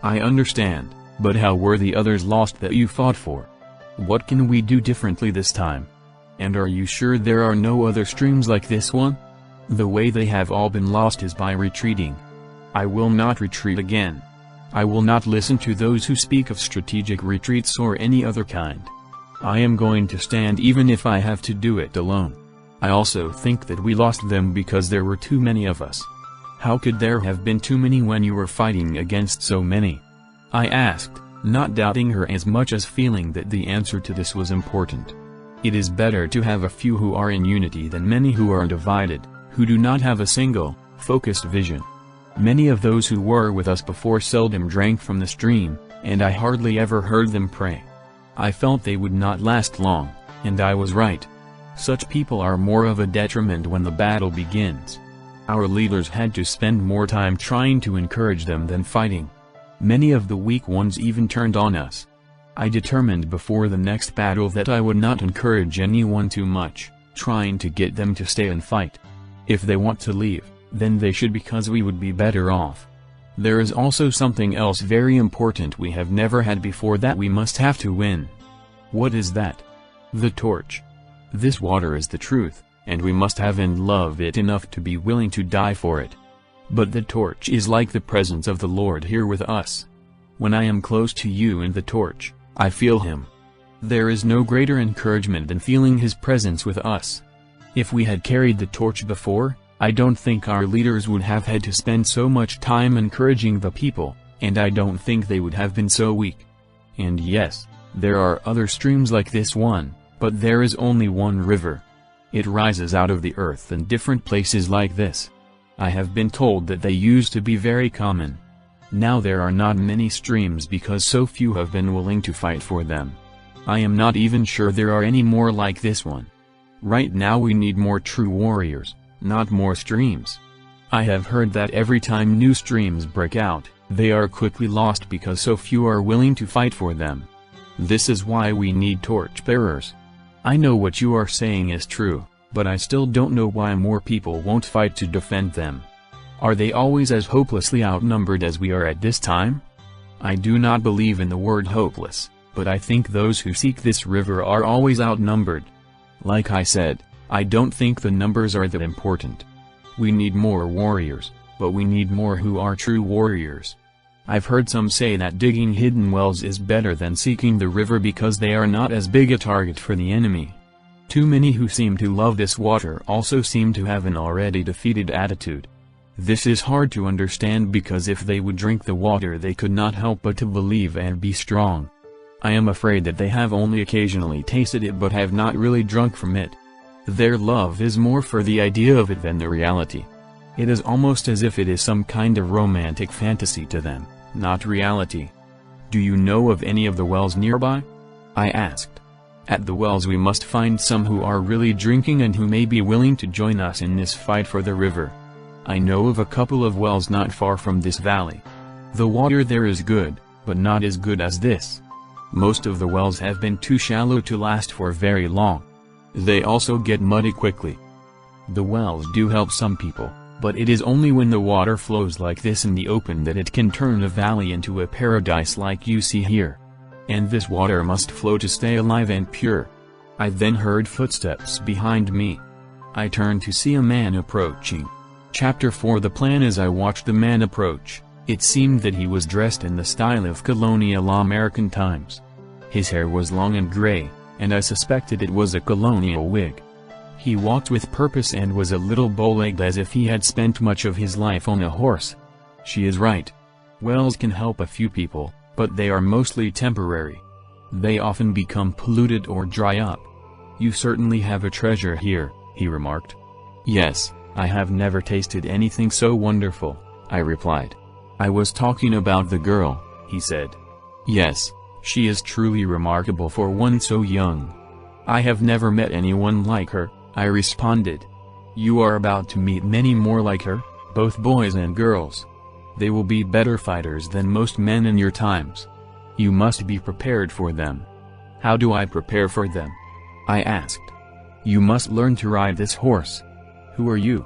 I understand, but how were the others lost that you fought for? What can we do differently this time? And are you sure there are no other streams like this one? The way they have all been lost is by retreating. I will not retreat again. I will not listen to those who speak of strategic retreats or any other kind. I am going to stand even if I have to do it alone. I also think that we lost them because there were too many of us. How could there have been too many when you were fighting against so many? I asked, not doubting her as much as feeling that the answer to this was important. It is better to have a few who are in unity than many who are divided, who do not have a single, focused vision. Many of those who were with us before seldom drank from the stream, and I hardly ever heard them pray. I felt they would not last long, and I was right. Such people are more of a detriment when the battle begins. Our leaders had to spend more time trying to encourage them than fighting. Many of the weak ones even turned on us. I determined before the next battle that I would not encourage anyone too much, trying to get them to stay and fight. If they want to leave, then they should, because we would be better off. There is also something else very important we have never had before that we must have to win. What is that? The torch. This water is the truth, and we must have and love it enough to be willing to die for it. But the torch is like the presence of the Lord here with us. When I am close to you in the torch, I feel Him. There is no greater encouragement than feeling His presence with us. If we had carried the torch before, I don't think our leaders would have had to spend so much time encouraging the people, and I don't think they would have been so weak. And yes, there are other streams like this one, but there is only one river. It rises out of the earth in different places like this. I have been told that they used to be very common. Now there are not many streams because so few have been willing to fight for them. I am not even sure there are any more like this one. Right now we need more true warriors, not more streams. I have heard that every time new streams break out, they are quickly lost because so few are willing to fight for them. This is why we need torch bearers. I know what you are saying is true, but I still don't know why more people won't fight to defend them. Are they always as hopelessly outnumbered as we are at this time? I do not believe in the word hopeless, but I think those who seek this river are always outnumbered. Like I said, I don't think the numbers are that important. We need more warriors, but we need more who are true warriors. I've heard some say that digging hidden wells is better than seeking the river because they are not as big a target for the enemy. Too many who seem to love this water also seem to have an already defeated attitude. This is hard to understand because if they would drink the water they could not help but to believe and be strong. I am afraid that they have only occasionally tasted it but have not really drunk from it. Their love is more for the idea of it than the reality. It is almost as if it is some kind of romantic fantasy to them, not reality. Do you know of any of the wells nearby? I asked. At the wells we must find some who are really drinking and who may be willing to join us in this fight for the river. I know of a couple of wells not far from this valley. The water there is good, but not as good as this. Most of the wells have been too shallow to last for very long. They also get muddy quickly. The wells do help some people, but it is only when the water flows like this in the open that it can turn a valley into a paradise like you see here. And this water must flow to stay alive and pure. I then heard footsteps behind me. I turned to see a man approaching. Chapter 4. The plan. As I watched the man approach, it seemed that he was dressed in the style of colonial American times. His hair was long and gray, and I suspected it was a colonial wig. He walked with purpose and was a little bow-legged as if he had spent much of his life on a horse. She is right. Wells can help a few people, but they are mostly temporary. They often become polluted or dry up. You certainly have a treasure here, he remarked. Yes, I have never tasted anything so wonderful, I replied. I was talking about the girl, he said. Yes, she is truly remarkable for one so young. I have never met anyone like her, I responded. You are about to meet many more like her, both boys and girls. They will be better fighters than most men in your times. You must be prepared for them. How do I prepare for them? I asked. You must learn to ride this horse. Who are you?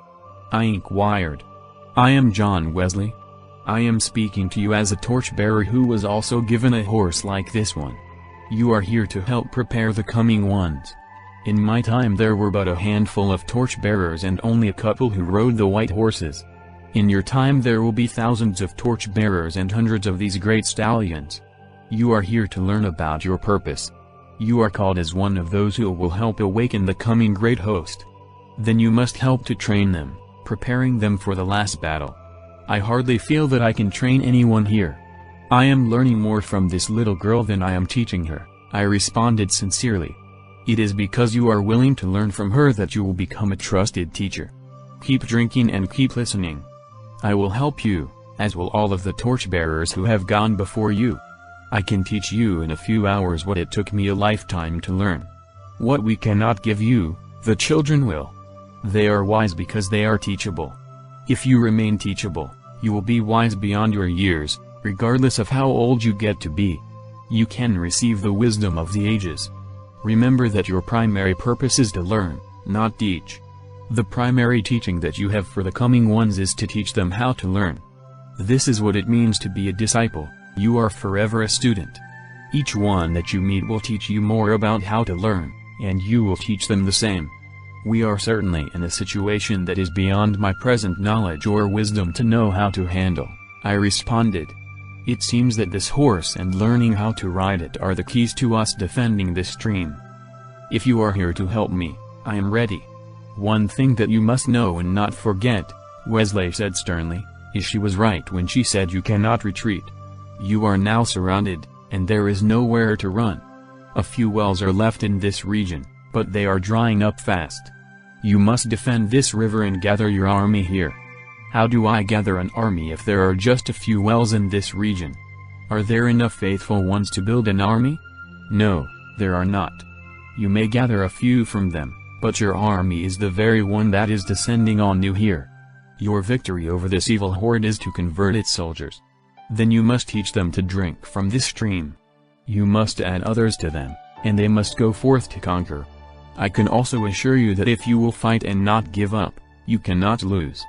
I inquired. I am John Wesley. I am speaking to you as a torchbearer who was also given a horse like this one. You are here to help prepare the coming ones. In my time there were but a handful of torchbearers and only a couple who rode the white horses. In your time there will be thousands of torchbearers and hundreds of these great stallions. You are here to learn about your purpose. You are called as one of those who will help awaken the coming great host. Then you must help to train them, preparing them for the last battle. I hardly feel that I can train anyone here. I am learning more from this little girl than I am teaching her, I responded sincerely. It is because you are willing to learn from her that you will become a trusted teacher. Keep drinking and keep listening. I will help you, as will all of the torchbearers who have gone before you. I can teach you in a few hours what it took me a lifetime to learn. What we cannot give you, the children will. They are wise because they are teachable. If you remain teachable, you will be wise beyond your years, regardless of how old you get to be. You can receive the wisdom of the ages. Remember that your primary purpose is to learn, not teach. The primary teaching that you have for the coming ones is to teach them how to learn. This is what it means to be a disciple. You are forever a student. Each one that you meet will teach you more about how to learn, and you will teach them the same. We are certainly in a situation that is beyond my present knowledge or wisdom to know how to handle, I responded. It seems that this horse and learning how to ride it are the keys to us defending this stream. If you are here to help me, I am ready. One thing that you must know and not forget, Wesley said sternly, is she was right when she said you cannot retreat. You are now surrounded, and there is nowhere to run. A few wells are left in this region, but they are drying up fast. You must defend this river and gather your army here. How do I gather an army if there are just a few wells in this region? Are there enough faithful ones to build an army? No, there are not. You may gather a few from them, but your army is the very one that is descending on you here. Your victory over this evil horde is to convert its soldiers. Then you must teach them to drink from this stream. You must add others to them, and they must go forth to conquer. I can also assure you that if you will fight and not give up, you cannot lose."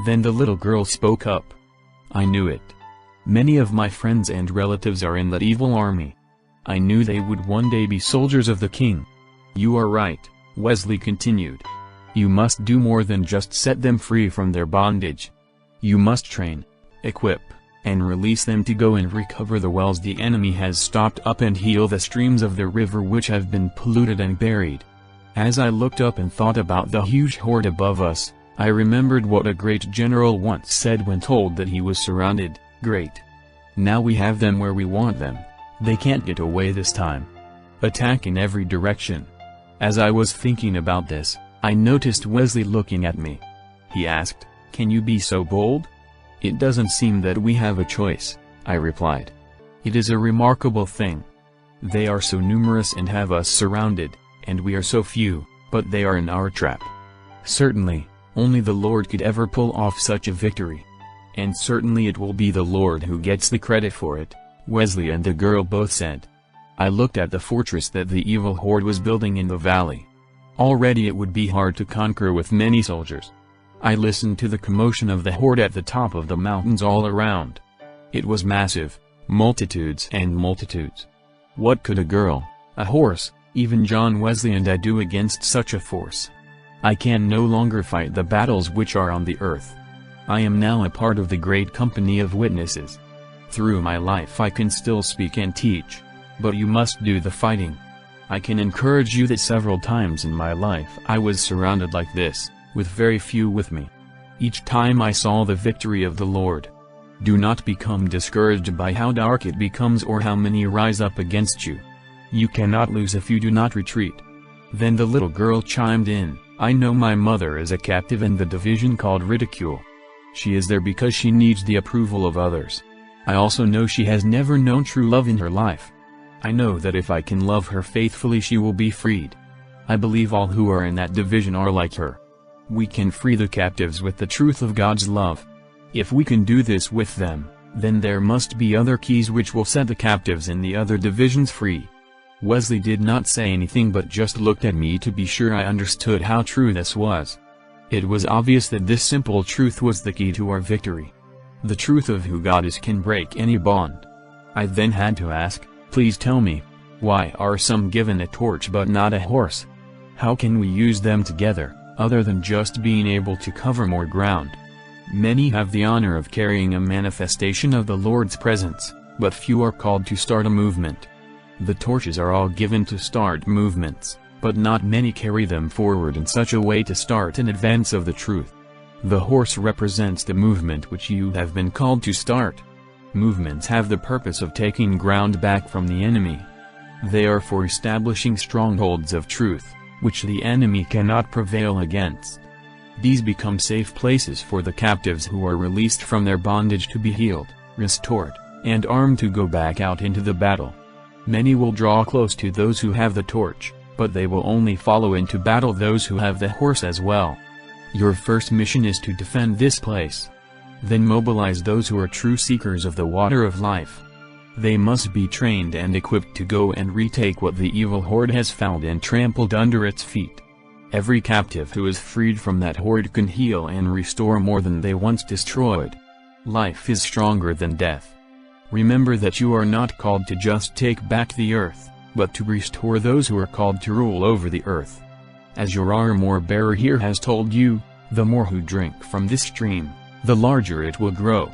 Then the little girl spoke up. "I knew it. Many of my friends and relatives are in that evil army. I knew they would one day be soldiers of the king." "You are right," Wesley continued. "You must do more than just set them free from their bondage. You must train, equip, and release them to go and recover the wells the enemy has stopped up and heal the streams of the river which have been polluted and buried." As I looked up and thought about the huge horde above us, I remembered what a great general once said when told that he was surrounded. "Great. Now we have them where we want them. They can't get away this time." Attack in every direction. As I was thinking about this, I noticed Wesley looking at me. He asked, "Can you be so bold?" "It doesn't seem that we have a choice," I replied. "It is a remarkable thing. They are so numerous and have us surrounded, and we are so few, but they are in our trap. Certainly, only the Lord could ever pull off such a victory. And certainly it will be the Lord who gets the credit for it," Wesley and the girl both said. I looked at the fortress that the evil horde was building in the valley. Already it would be hard to conquer with many soldiers. I listened to the commotion of the horde at the top of the mountains all around. It was massive, multitudes and multitudes. What could a girl, a horse, even John Wesley and I do against such a force? I can no longer fight the battles which are on the earth. I am now a part of the great company of witnesses. Through my life I can still speak and teach. But you must do the fighting. I can encourage you that several times in my life I was surrounded like this, with very few with me. Each time I saw the victory of the Lord. Do not become discouraged by how dark it becomes or how many rise up against you. You cannot lose if you do not retreat." Then the little girl chimed in, "I know my mother is a captive in the division called ridicule. She is there because she needs the approval of others. I also know she has never known true love in her life. I know that if I can love her faithfully she will be freed. I believe all who are in that division are like her. We can free the captives with the truth of God's love. If we can do this with them, then there must be other keys which will set the captives in the other divisions free." Wesley did not say anything but just looked at me to be sure I understood how true this was. It was obvious that this simple truth was the key to our victory. The truth of who God is can break any bond. I then had to ask, "Please tell me, why are some given a torch but not a horse? How can we use them together, other than just being able to cover more ground? Many have the honor of carrying a manifestation of the Lord's presence, but few are called to start a movement. The torches are all given to start movements, but not many carry them forward in such a way to start an advance of the truth. The horse represents the movement which you have been called to start. Movements have the purpose of taking ground back from the enemy. They are for establishing strongholds of truth, which the enemy cannot prevail against. These become safe places for the captives who are released from their bondage to be healed, restored, and armed to go back out into the battle. Many will draw close to those who have the torch, but they will only follow into battle those who have the horse as well. Your first mission is to defend this place. Then mobilize those who are true seekers of the water of life. They must be trained and equipped to go and retake what the evil horde has found and trampled under its feet. Every captive who is freed from that horde can heal and restore more than they once destroyed. Life is stronger than death. Remember that you are not called to just take back the earth, but to restore those who are called to rule over the earth. As your armor bearer here has told you, the more who drink from this stream, the larger it will grow.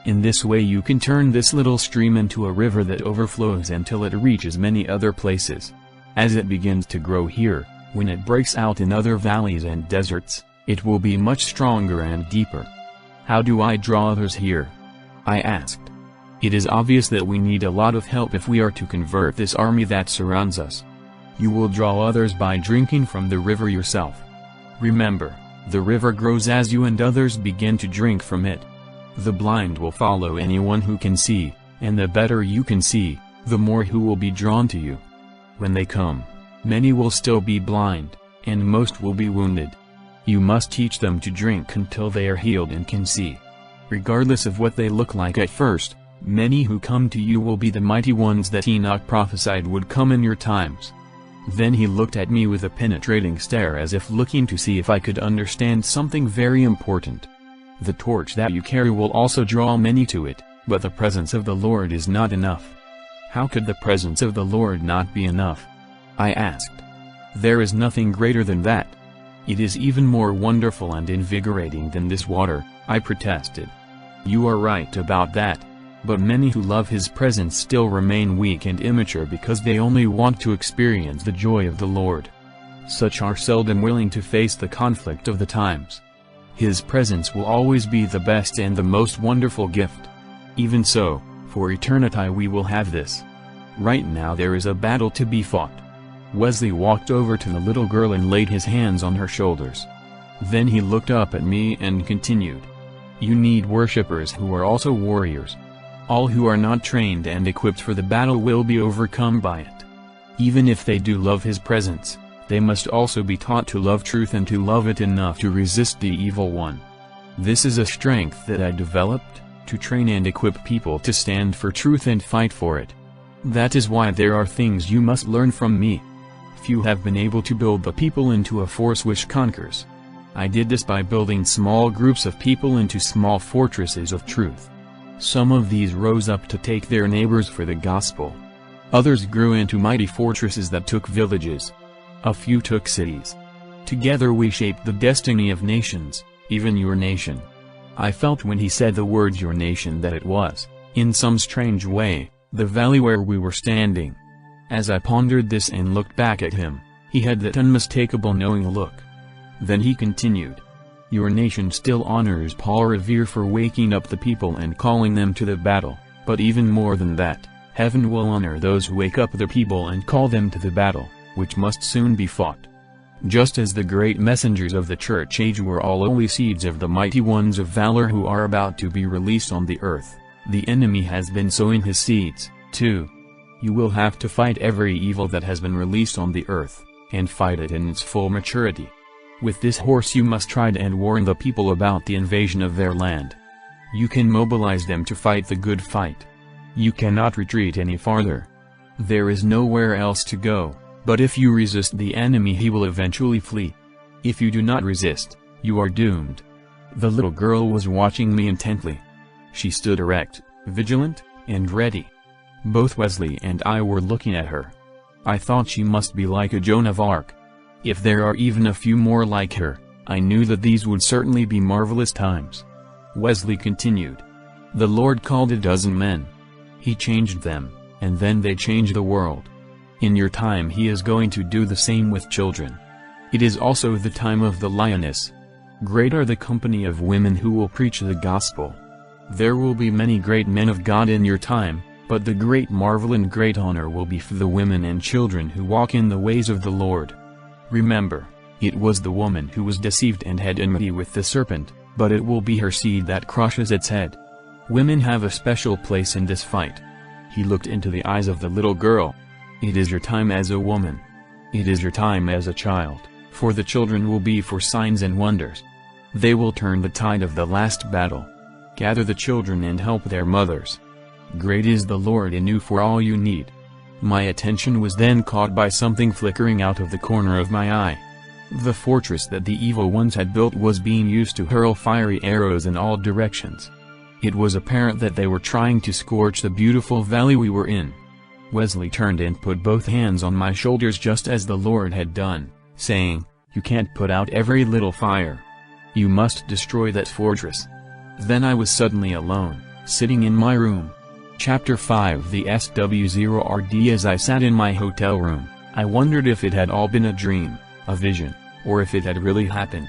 In this way you can turn this little stream into a river that overflows until it reaches many other places. As it begins to grow here, when it breaks out in other valleys and deserts, it will be much stronger and deeper. How do I draw others here? I asked. It is obvious that we need a lot of help if we are to convert this army that surrounds us. You will draw others by drinking from the river yourself. Remember, the river grows as you and others begin to drink from it. The blind will follow anyone who can see, and the better you can see, the more who will be drawn to you. When they come, many will still be blind, and most will be wounded. You must teach them to drink until they are healed and can see. Regardless of what they look like at first, many who come to you will be the mighty ones that Enoch prophesied would come in your times. Then he looked at me with a penetrating stare as if looking to see if I could understand something very important. "The torch that you carry will also draw many to it, but the presence of the Lord is not enough." "How could the presence of the Lord not be enough?" I asked. "There is nothing greater than that. It is even more wonderful and invigorating than this water," I protested. "You are right about that. But many who love His presence still remain weak and immature because they only want to experience the joy of the Lord. Such are seldom willing to face the conflict of the times. His presence will always be the best and the most wonderful gift. Even so, for eternity we will have this. Right now there is a battle to be fought." Wesley walked over to the little girl and laid his hands on her shoulders. Then he looked up at me and continued, "You need worshippers who are also warriors. All who are not trained and equipped for the battle will be overcome by it. Even if they do love His presence, they must also be taught to love truth and to love it enough to resist the evil one. This is a strength that I developed, to train and equip people to stand for truth and fight for it. That is why there are things you must learn from me. Few have been able to build the people into a force which conquers. I did this by building small groups of people into small fortresses of truth. Some of these rose up to take their neighbors for the gospel. Others grew into mighty fortresses that took villages. A few took cities. Together we shaped the destiny of nations, even your nation." I felt when he said the words "your nation" that it was, in some strange way, the valley where we were standing. As I pondered this and looked back at him, he had that unmistakable knowing look. Then he continued, "Your nation still honors Paul Revere for waking up the people and calling them to the battle, but even more than that, heaven will honor those who wake up the people and call them to the battle, which must soon be fought. Just as the great messengers of the church age were all only seeds of the mighty ones of valor who are about to be released on the earth, the enemy has been sowing his seeds, too. You will have to fight every evil that has been released on the earth, and fight it in its full maturity. With this horse you must try and warn the people about the invasion of their land. You can mobilize them to fight the good fight. You cannot retreat any farther. There is nowhere else to go, but if you resist the enemy he will eventually flee. If you do not resist, you are doomed." The little girl was watching me intently. She stood erect, vigilant, and ready. Both Wesley and I were looking at her. I thought she must be like a Joan of Arc. If there are even a few more like her, I knew that these would certainly be marvelous times. Wesley continued, "The Lord called 12 men. He changed them, and then they changed the world. In your time He is going to do the same with children. It is also the time of the lioness. Great are the company of women who will preach the gospel. There will be many great men of God in your time, but the great marvel and great honor will be for the women and children who walk in the ways of the Lord. Remember, it was the woman who was deceived and had enmity with the serpent, but it will be her seed that crushes its head. Women have a special place in this fight." He looked into the eyes of the little girl. "It is your time as a woman. It is your time as a child, for the children will be for signs and wonders. They will turn the tide of the last battle. Gather the children and help their mothers. Great is the Lord in you for all you need." My attention was then caught by something flickering out of the corner of my eye. The fortress that the evil ones had built was being used to hurl fiery arrows in all directions. It was apparent that they were trying to scorch the beautiful valley we were in. Wesley turned and put both hands on my shoulders just as the Lord had done, saying, "You can't put out every little fire. You must destroy that fortress." Then I was suddenly alone, sitting in my room. Chapter 5 The SW0RD As I sat in my hotel room, I wondered if it had all been a dream, a vision, or if it had really happened.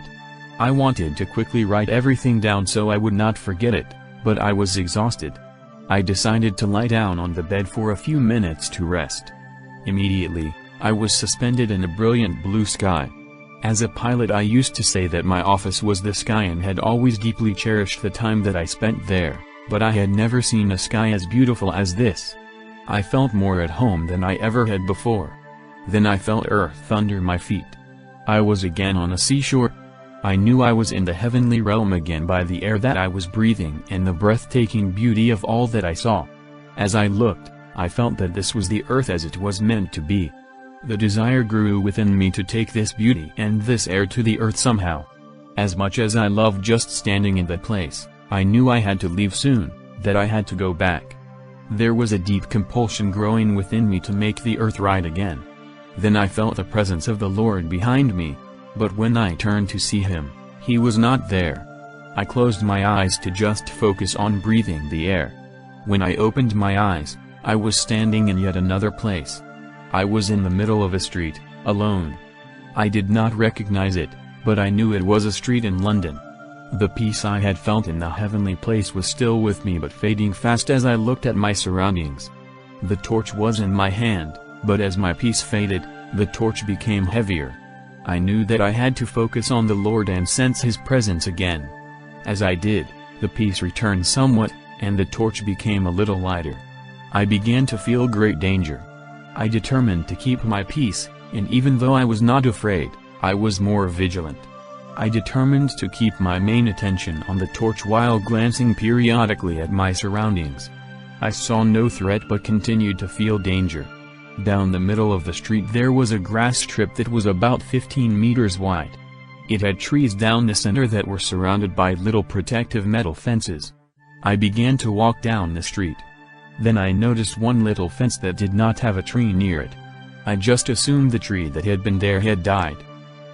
I wanted to quickly write everything down so I would not forget it, but I was exhausted. I decided to lie down on the bed for a few minutes to rest. Immediately, I was suspended in a brilliant blue sky. As a pilot I used to say that my office was the sky and had always deeply cherished the time that I spent there. But I had never seen a sky as beautiful as this. I felt more at home than I ever had before. Then I felt earth under my feet. I was again on a seashore. I knew I was in the heavenly realm again by the air that I was breathing and the breathtaking beauty of all that I saw. As I looked, I felt that this was the earth as it was meant to be. The desire grew within me to take this beauty and this air to the earth somehow. As much as I loved just standing in that place, I knew I had to leave soon, that I had to go back. There was a deep compulsion growing within me to make the earth right again. Then I felt the presence of the Lord behind me, but when I turned to see him, he was not there. I closed my eyes to just focus on breathing the air. When I opened my eyes, I was standing in yet another place. I was in the middle of a street, alone. I did not recognize it, but I knew it was a street in London. The peace I had felt in the heavenly place was still with me but fading fast as I looked at my surroundings. The torch was in my hand, but as my peace faded, the torch became heavier. I knew that I had to focus on the Lord and sense his presence again. As I did, the peace returned somewhat, and the torch became a little lighter. I began to feel great danger. I determined to keep my peace, and even though I was not afraid, I was more vigilant. I determined to keep my main attention on the torch while glancing periodically at my surroundings. I saw no threat but continued to feel danger. Down the middle of the street there was a grass strip that was about 15 meters wide. It had trees down the center that were surrounded by little protective metal fences. I began to walk down the street. Then I noticed one little fence that did not have a tree near it. I just assumed the tree that had been there had died.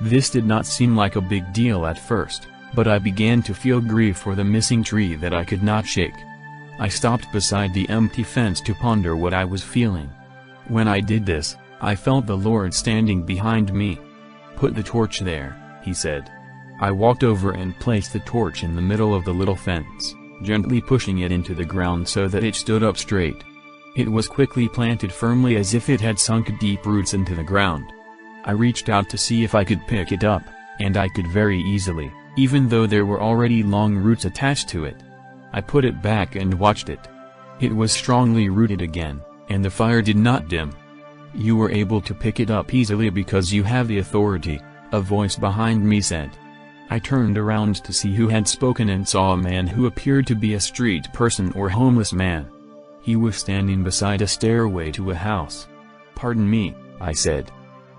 This did not seem like a big deal at first, but I began to feel grief for the missing tree that I could not shake. I stopped beside the empty fence to ponder what I was feeling. When I did this, I felt the Lord standing behind me. "Put the torch there," he said. I walked over and placed the torch in the middle of the little fence, gently pushing it into the ground so that it stood up straight. It was quickly planted firmly as if it had sunk deep roots into the ground. I reached out to see if I could pick it up, and I could very easily, even though there were already long roots attached to it. I put it back and watched it. It was strongly rooted again, and the fire did not dim. "You were able to pick it up easily because you have the authority," a voice behind me said. I turned around to see who had spoken and saw a man who appeared to be a street person or homeless man. He was standing beside a stairway to a house. "Pardon me," I said.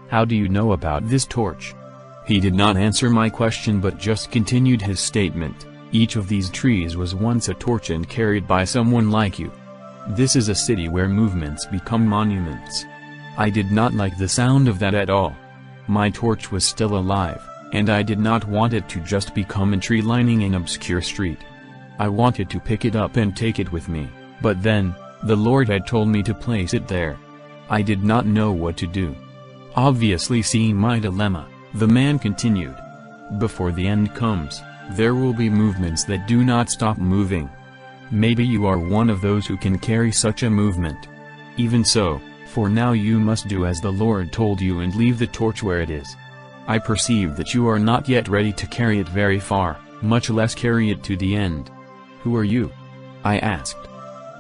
"How do you know about this torch?" He did not answer my question but just continued his statement. "Each of these trees was once a torch and carried by someone like you. This is a city where movements become monuments." I did not like the sound of that at all. My torch was still alive, and I did not want it to just become a tree lining an obscure street. I wanted to pick it up and take it with me, but then, the Lord had told me to place it there. I did not know what to do. Obviously seeing my dilemma, the man continued. "Before the end comes, there will be movements that do not stop moving. Maybe you are one of those who can carry such a movement. Even so, for now you must do as the Lord told you and leave the torch where it is. I perceive that you are not yet ready to carry it very far, much less carry it to the end." "Who are you?" I asked.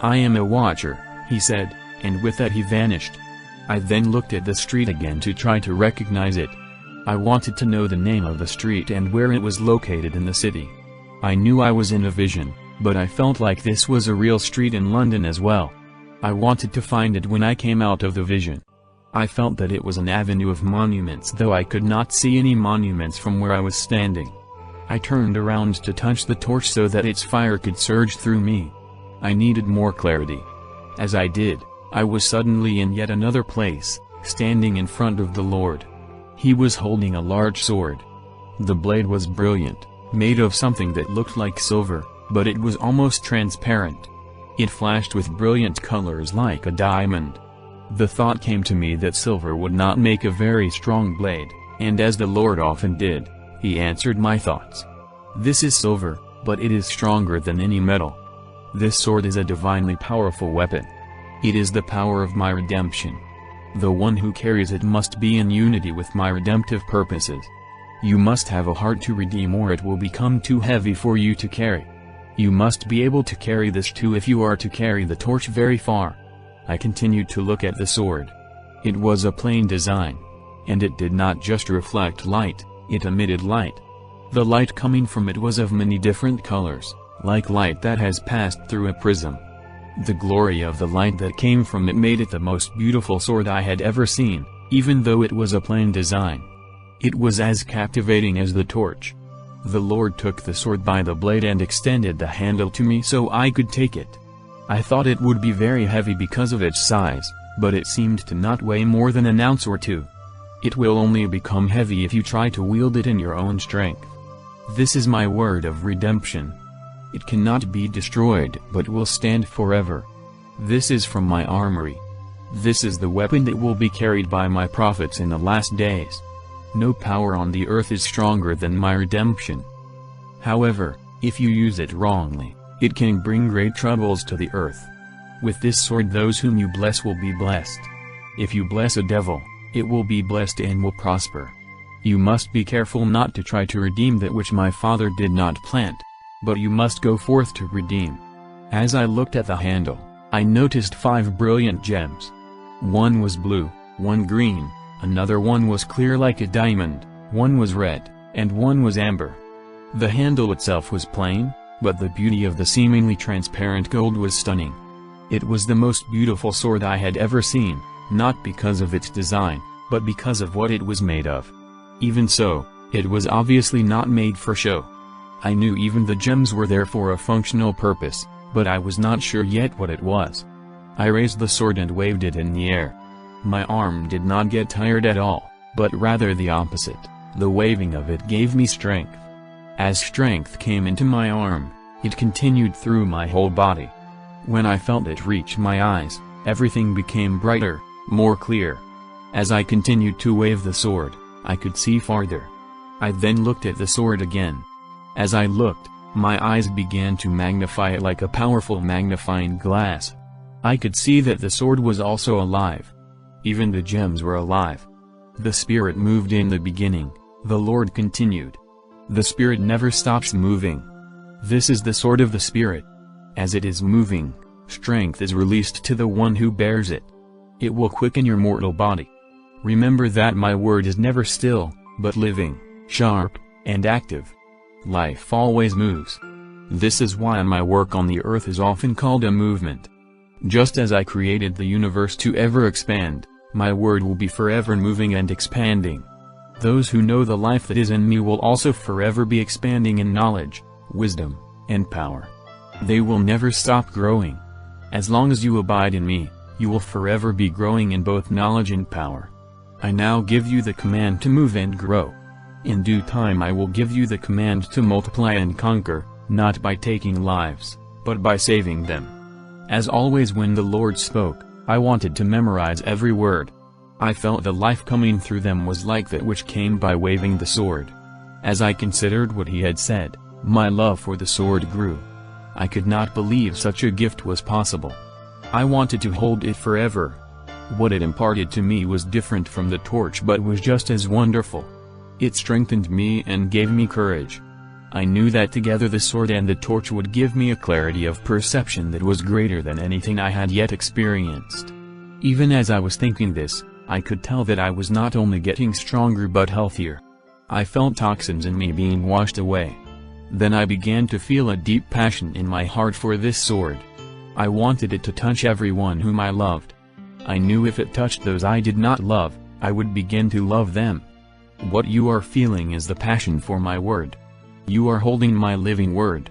"I am a watcher," he said, and with that he vanished. I then looked at the street again to try to recognize it. I wanted to know the name of the street and where it was located in the city. I knew I was in a vision, but I felt like this was a real street in London as well. I wanted to find it when I came out of the vision. I felt that it was an avenue of monuments though I could not see any monuments from where I was standing. I turned around to touch the torch so that its fire could surge through me. I needed more clarity. As I did, I was suddenly in yet another place, standing in front of the Lord. He was holding a large sword. The blade was brilliant, made of something that looked like silver, but it was almost transparent. It flashed with brilliant colors like a diamond. The thought came to me that silver would not make a very strong blade, and as the Lord often did, he answered my thoughts. "This is silver, but it is stronger than any metal. This sword is a divinely powerful weapon. It is the power of my redemption. The one who carries it must be in unity with my redemptive purposes. You must have a heart to redeem or it will become too heavy for you to carry. You must be able to carry this too if you are to carry the torch very far." I continued to look at the sword. It was a plain design. And it did not just reflect light, it emitted light. The light coming from it was of many different colors, like light that has passed through a prism. The glory of the light that came from it made it the most beautiful sword I had ever seen. even though it was a plain design. It was as captivating as the torch. The Lord took the sword by the blade and extended the handle to me so I could take it. I thought it would be very heavy because of its size, but it seemed to not weigh more than an ounce or two. It will only become heavy if you try to wield it in your own strength. This is my word of redemption. It cannot be destroyed but will stand forever. This is from my armory. This is the weapon that will be carried by my prophets in the last days. No power on the earth is stronger than my redemption. However, if you use it wrongly, it can bring great troubles to the earth. With this sword those whom you bless will be blessed. If you bless a devil, it will be blessed and will prosper. You must be careful not to try to redeem that which my Father did not plant, but you must go forth to redeem. As I looked at the handle, I noticed 5 brilliant gems. One was blue, one green, another one was clear like a diamond, one was red, and one was amber. The handle itself was plain, but the beauty of the seemingly transparent gold was stunning. It was the most beautiful sword I had ever seen, not because of its design, but because of what it was made of. Even so, it was obviously not made for show. I knew even the gems were there for a functional purpose, but I was not sure yet what it was. I raised the sword and waved it in the air. My arm did not get tired at all, but rather the opposite. The waving of it gave me strength. As strength came into my arm, it continued through my whole body. When I felt it reach my eyes, everything became brighter, more clear. As I continued to wave the sword, I could see farther. I then looked at the sword again. As I looked, my eyes began to magnify it like a powerful magnifying glass. I could see that the sword was also alive. Even the gems were alive. The Spirit moved in the beginning, the Lord continued. The Spirit never stops moving. This is the sword of the Spirit. As it is moving, strength is released to the one who bears it. It will quicken your mortal body. Remember that my word is never still, but living, sharp, and active. Life always moves. This is why my work on the earth is often called a movement. Just as I created the universe to ever expand, my word will be forever moving and expanding. Those who know the life that is in me will also forever be expanding in knowledge, wisdom, and power. They will never stop growing. As long as you abide in me, you will forever be growing in both knowledge and power. I now give you the command to move and grow. In due time I will give you the command to multiply and conquer, not by taking lives, but by saving them. As always when the Lord spoke, I wanted to memorize every word. I felt the life coming through them was like that which came by waving the sword. As I considered what he had said, my love for the sword grew. I could not believe such a gift was possible. I wanted to hold it forever. What it imparted to me was different from the torch but was just as wonderful. It strengthened me and gave me courage. I knew that together the sword and the torch would give me a clarity of perception that was greater than anything I had yet experienced. Even as I was thinking this, I could tell that I was not only getting stronger but healthier. I felt toxins in me being washed away. Then I began to feel a deep passion in my heart for this sword. I wanted it to touch everyone whom I loved. I knew if it touched those I did not love, I would begin to love them. What you are feeling is the passion for my word. You are holding my living word.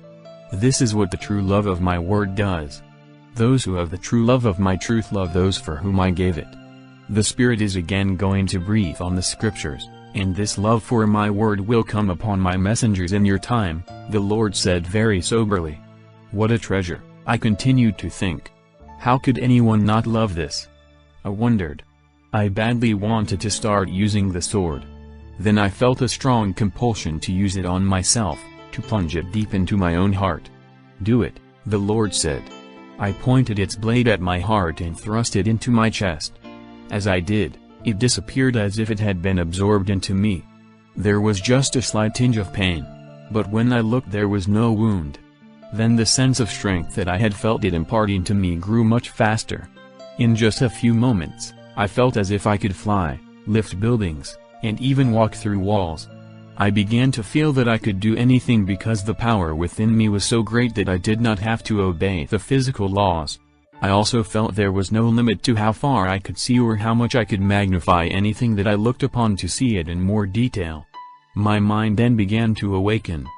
This is what the true love of my word does. Those who have the true love of my truth love those for whom I gave it. The Spirit is again going to breathe on the scriptures, and this love for my word will come upon my messengers in your time, the Lord said very soberly. What a treasure, I continued to think. How could anyone not love this? I wondered. I badly wanted to start using the sword. Then I felt a strong compulsion to use it on myself, to plunge it deep into my own heart. Do it, the Lord said. I pointed its blade at my heart and thrust it into my chest. As I did, it disappeared as if it had been absorbed into me. There was just a slight tinge of pain, but when I looked there was no wound. Then the sense of strength that I had felt it imparting to me grew much faster. In just a few moments, I felt as if I could fly, lift buildings, and even walk through walls. I began to feel that I could do anything because the power within me was so great that I did not have to obey the physical laws. I also felt there was no limit to how far I could see or how much I could magnify anything that I looked upon to see it in more detail. My mind then began to awaken.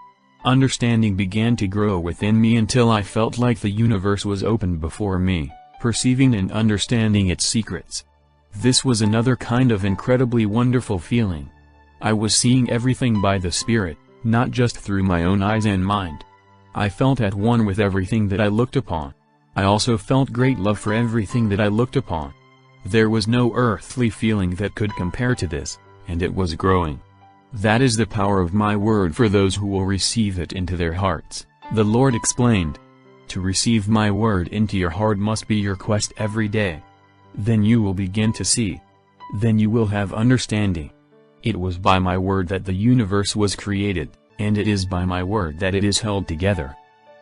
Understanding began to grow within me until I felt like the universe was open before me, perceiving and understanding its secrets. This was another kind of incredibly wonderful feeling. I was seeing everything by the Spirit, not just through my own eyes and mind. I felt at one with everything that I looked upon. I also felt great love for everything that I looked upon. There was no earthly feeling that could compare to this, and it was growing. That is the power of my word for those who will receive it into their hearts, the Lord explained. To receive my word into your heart must be your quest every day. Then you will begin to see. Then you will have understanding. It was by my word that the universe was created, and it is by my word that it is held together.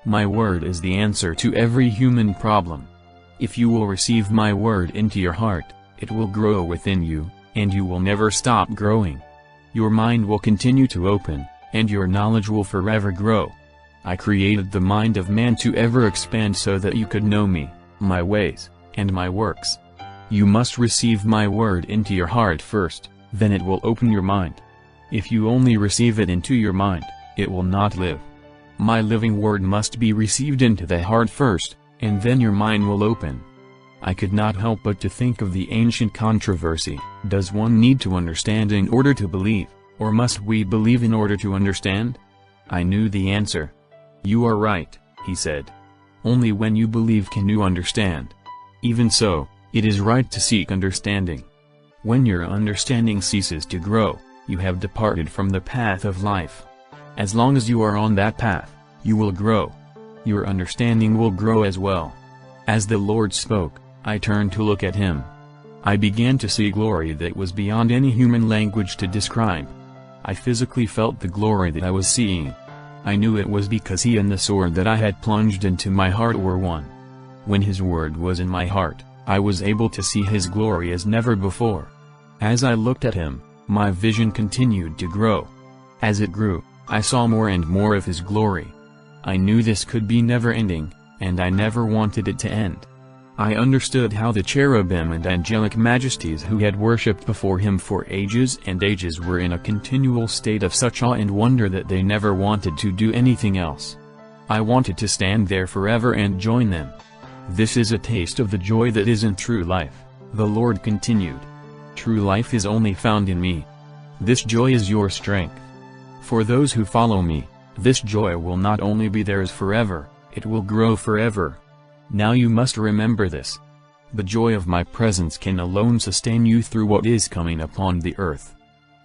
My word is the answer to every human problem. If you will receive my word into your heart, it will grow within you, and you will never stop growing. Your mind will continue to open, and your knowledge will forever grow. I created the mind of man to ever expand so that you could know me, my ways, and my works. You must receive my word into your heart first, then it will open your mind. If you only receive it into your mind, it will not live. My living word must be received into the heart first, and then your mind will open. I could not help but to think of the ancient controversy: does one need to understand in order to believe, or must we believe in order to understand? I knew the answer. You are right, he said. Only when you believe can you understand. Even so, it is right to seek understanding. When your understanding ceases to grow, you have departed from the path of life. As long as you are on that path, you will grow. Your understanding will grow as well. As the Lord spoke, I turned to look at him. I began to see glory that was beyond any human language to describe. I physically felt the glory that I was seeing. I knew it was because he and the sword that I had plunged into my heart were one. When his word was in my heart, I was able to see his glory as never before. As I looked at him, my vision continued to grow. As it grew, I saw more and more of his glory. I knew this could be never ending, and I never wanted it to end. I understood how the cherubim and angelic majesties who had worshipped before him for ages and ages were in a continual state of such awe and wonder that they never wanted to do anything else. I wanted to stand there forever and join them. This is a taste of the joy that is in true life, the Lord continued. True life is only found in me. This joy is your strength. For those who follow me, this joy will not only be theirs forever, it will grow forever. Now you must remember this. The joy of my presence can alone sustain you through what is coming upon the earth.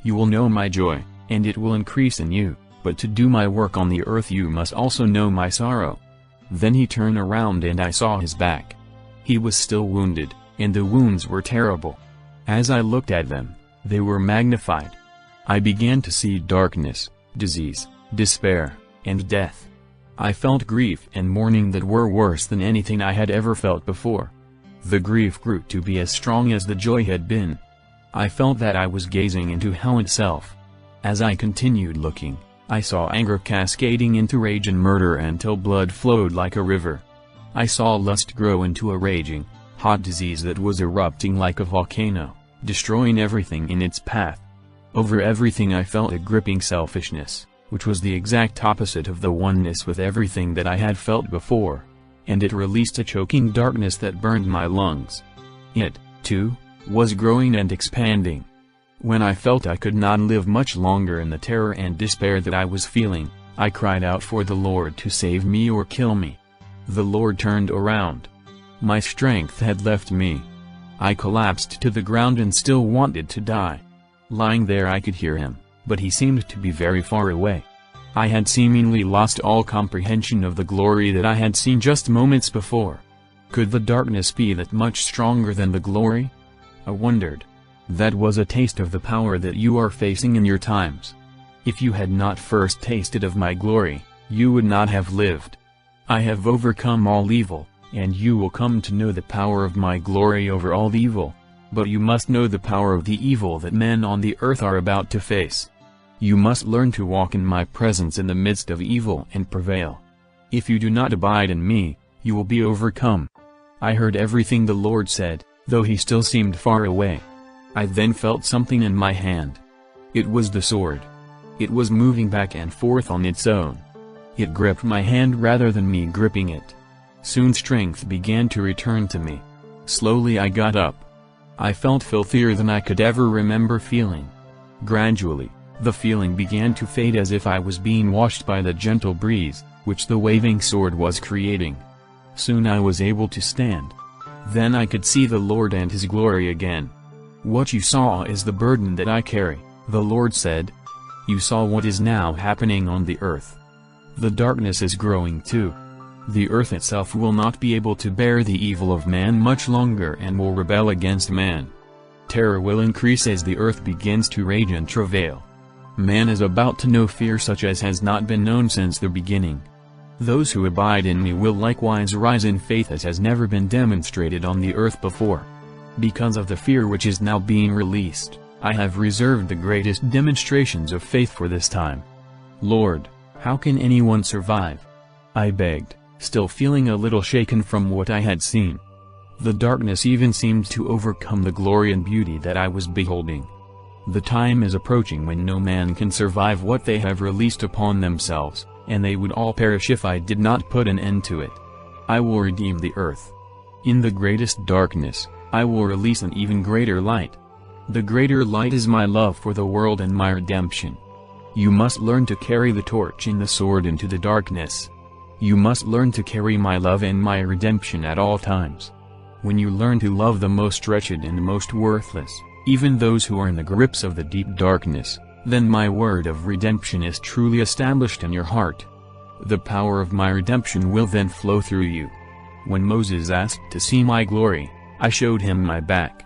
You will know my joy, and it will increase in you, but to do my work on the earth you must also know my sorrow. Then he turned around and I saw his back. He was still wounded, and the wounds were terrible. As I looked at them, they were magnified. I began to see darkness, disease, despair, and death. I felt grief and mourning that were worse than anything I had ever felt before. The grief grew to be as strong as the joy had been. I felt that I was gazing into hell itself. As I continued looking, I saw anger cascading into rage and murder until blood flowed like a river. I saw lust grow into a raging, hot disease that was erupting like a volcano, destroying everything in its path. Over everything I felt a gripping selfishness, which was the exact opposite of the oneness with everything that I had felt before. And it released a choking darkness that burned my lungs. It, too, was growing and expanding. When I felt I could not live much longer in the terror and despair that I was feeling, I cried out for the Lord to save me or kill me. The Lord turned around. My strength had left me. I collapsed to the ground and still wanted to die. Lying there I could hear him, but he seemed to be very far away. I had seemingly lost all comprehension of the glory that I had seen just moments before. Could the darkness be that much stronger than the glory? I wondered. That was a taste of the power that you are facing in your times. If you had not first tasted of my glory, you would not have lived. I have overcome all evil, and you will come to know the power of my glory over all evil. But you must know the power of the evil that men on the earth are about to face. You must learn to walk in my presence in the midst of evil and prevail. If you do not abide in me, you will be overcome. I heard everything the Lord said, though he still seemed far away. I then felt something in my hand. It was the sword. It was moving back and forth on its own. It gripped my hand rather than me gripping it. Soon strength began to return to me. Slowly I got up. I felt filthier than I could ever remember feeling. Gradually, the feeling began to fade as if I was being washed by the gentle breeze, which the waving sword was creating. Soon I was able to stand. Then I could see the Lord and his glory again. "What you saw is the burden that I carry," the Lord said. "You saw what is now happening on the earth. The darkness is growing too. The earth itself will not be able to bear the evil of man much longer and will rebel against man. Terror will increase as the earth begins to rage and travail. Man is about to know fear such as has not been known since the beginning. Those who abide in me will likewise rise in faith as has never been demonstrated on the earth before. Because of the fear which is now being released, I have reserved the greatest demonstrations of faith for this time. Lord, how can anyone survive?" I begged, still feeling a little shaken from what I had seen. The darkness even seemed to overcome the glory and beauty that I was beholding. The time is approaching when no man can survive what they have released upon themselves, and they would all perish if I did not put an end to it. I will redeem the earth. In the greatest darkness, I will release an even greater light. The greater light is my love for the world and my redemption. You must learn to carry the torch and the sword into the darkness. You must learn to carry my love and my redemption at all times. When you learn to love the most wretched and most worthless, even those who are in the grips of the deep darkness, then my word of redemption is truly established in your heart. The power of my redemption will then flow through you. When Moses asked to see my glory, I showed him my back.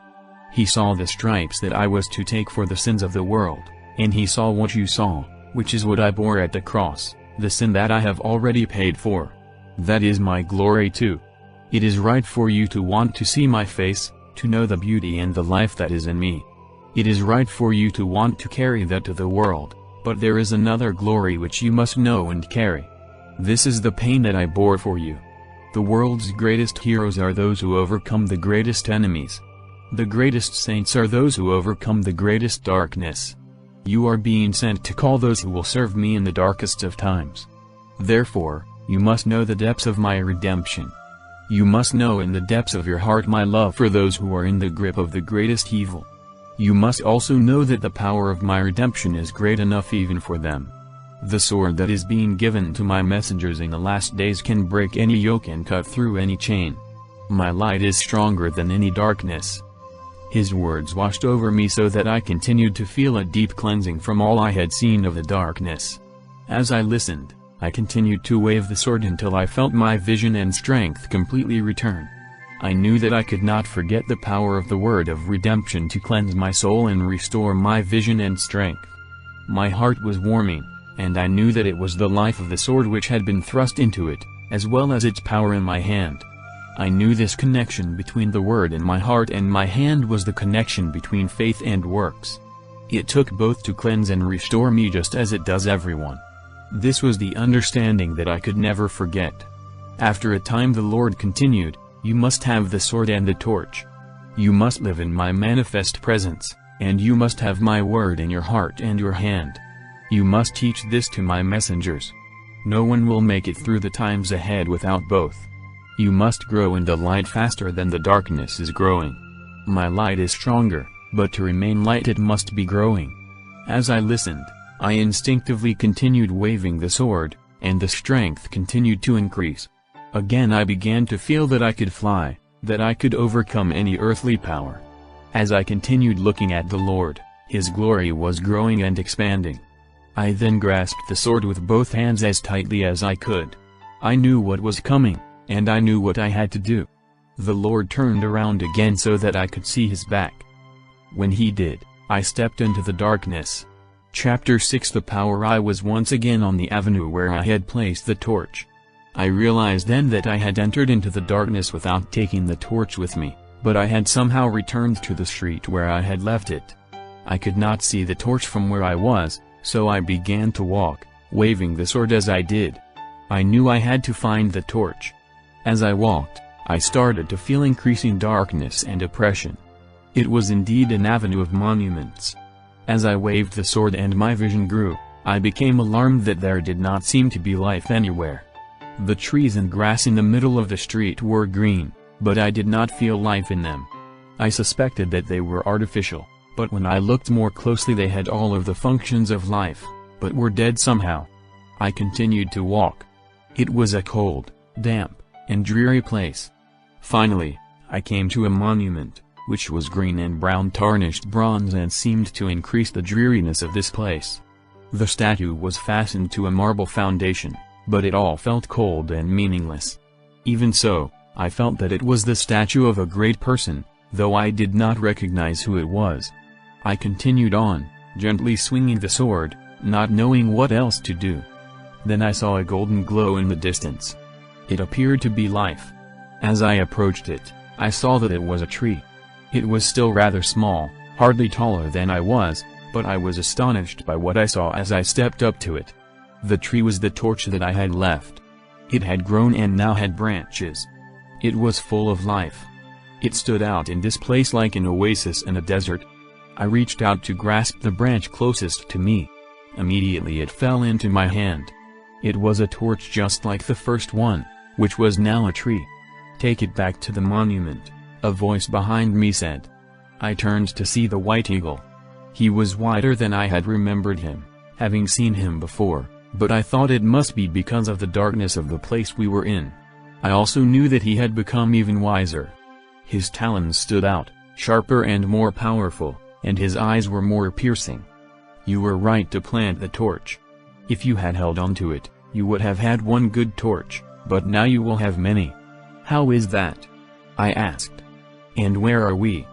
He saw the stripes that I was to take for the sins of the world, and he saw what you saw, which is what I bore at the cross, the sin that I have already paid for. That is my glory too. It is right for you to want to see my face, to know the beauty and the life that is in me. It is right for you to want to carry that to the world, but there is another glory which you must know and carry. This is the pain that I bore for you. The world's greatest heroes are those who overcome the greatest enemies. The greatest saints are those who overcome the greatest darkness. You are being sent to call those who will serve me in the darkest of times. Therefore, you must know the depths of my redemption. You must know in the depths of your heart my love for those who are in the grip of the greatest evil. You must also know that the power of my redemption is great enough even for them. The sword that is being given to my messengers in the last days can break any yoke and cut through any chain. My light is stronger than any darkness. His words washed over me so that I continued to feel a deep cleansing from all I had seen of the darkness. As I listened, I continued to wave the sword until I felt my vision and strength completely return. I knew that I could not forget the power of the word of redemption to cleanse my soul and restore my vision and strength. My heart was warming, and I knew that it was the life of the sword which had been thrust into it, as well as its power in my hand. I knew this connection between the word in my heart and my hand was the connection between faith and works. It took both to cleanse and restore me just as it does everyone. This was the understanding that I could never forget. After a time the Lord continued, "You must have the sword and the torch. You must live in my manifest presence, and you must have my word in your heart and your hand. You must teach this to my messengers. No one will make it through the times ahead without both. You must grow in the light faster than the darkness is growing. My light is stronger, but to remain light it must be growing." As I listened, I instinctively continued waving the sword, and the strength continued to increase. Again I began to feel that I could fly, that I could overcome any earthly power. As I continued looking at the Lord, His glory was growing and expanding. I then grasped the sword with both hands as tightly as I could. I knew what was coming, and I knew what I had to do. The Lord turned around again so that I could see His back. When He did, I stepped into the darkness. Chapter 6 The power I was once again on the avenue where I had placed the torch. I realized then that I had entered into the darkness without taking the torch with me, but I had somehow returned to the street where I had left it. I could not see the torch from where I was, so I began to walk, waving the sword as I did. I knew I had to find the torch. As I walked, I started to feel increasing darkness and oppression. It was indeed an avenue of monuments. As I waved the sword and my vision grew, I became alarmed that there did not seem to be life anywhere. The trees and grass in the middle of the street were green, but I did not feel life in them. I suspected that they were artificial, but when I looked more closely they had all of the functions of life, but were dead somehow. I continued to walk. It was a cold, damp, and dreary place. Finally, I came to a monument, which was green and brown tarnished bronze and seemed to increase the dreariness of this place. The statue was fastened to a marble foundation, but it all felt cold and meaningless. Even so, I felt that it was the statue of a great person, though I did not recognize who it was. I continued on, gently swinging the sword, not knowing what else to do. Then I saw a golden glow in the distance. It appeared to be life. As I approached it, I saw that it was a tree. It was still rather small, hardly taller than I was, but I was astonished by what I saw as I stepped up to it. The tree was the torch that I had left. It had grown and now had branches. It was full of life. It stood out in this place like an oasis in a desert. I reached out to grasp the branch closest to me. Immediately it fell into my hand. It was a torch just like the first one, which was now a tree. "Take it back to the monument," a voice behind me said. I turned to see the white eagle. He was whiter than I had remembered him, having seen him before, but I thought it must be because of the darkness of the place we were in. I also knew that he had become even wiser. His talons stood out, sharper and more powerful, and his eyes were more piercing. "You were right to plant the torch. If you had held on to it, you would have had one good torch, but now you will have many." "How is that?" I asked. "And where are we?"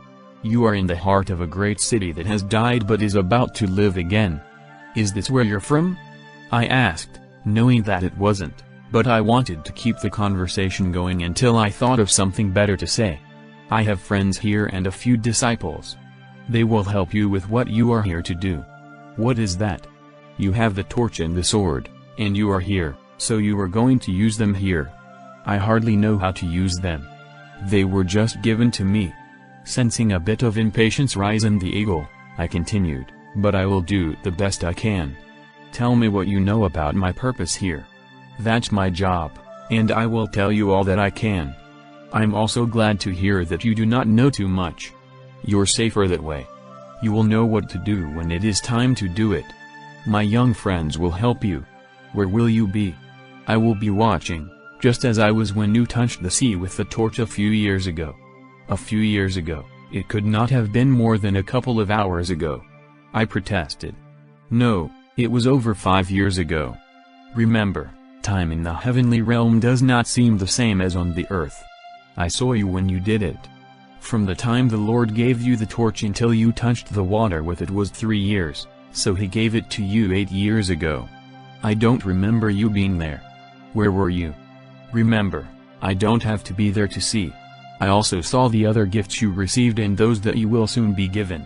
"You are in the heart of a great city that has died but is about to live again." "Is this where you're from?" I asked, knowing that it wasn't, but I wanted to keep the conversation going until I thought of something better to say. "I have friends here and a few disciples. They will help you with what you are here to do." "What is that?" "You have the torch and the sword, and you are here, so you are going to use them here." "I hardly know how to use them. They were just given to me." Sensing a bit of impatience rise in the eagle, I continued, "But I will do the best I can. Tell me what you know about my purpose here." "That's my job, and I will tell you all that I can. I'm also glad to hear that you do not know too much. You're safer that way. You will know what to do when it is time to do it. My young friends will help you." "Where will you be?" "I will be watching, just as I was when you touched the sea with the torch a few years ago." "A few years ago, it could not have been more than a couple of hours ago," I protested. "No, it was over 5 years ago. Remember, time in the heavenly realm does not seem the same as on the earth. I saw you when you did it. From the time the Lord gave you the torch until you touched the water with it was 3 years, so he gave it to you 8 years ago. I don't remember you being there. Where were you?" "Remember, I don't have to be there to see. I also saw the other gifts you received and those that you will soon be given.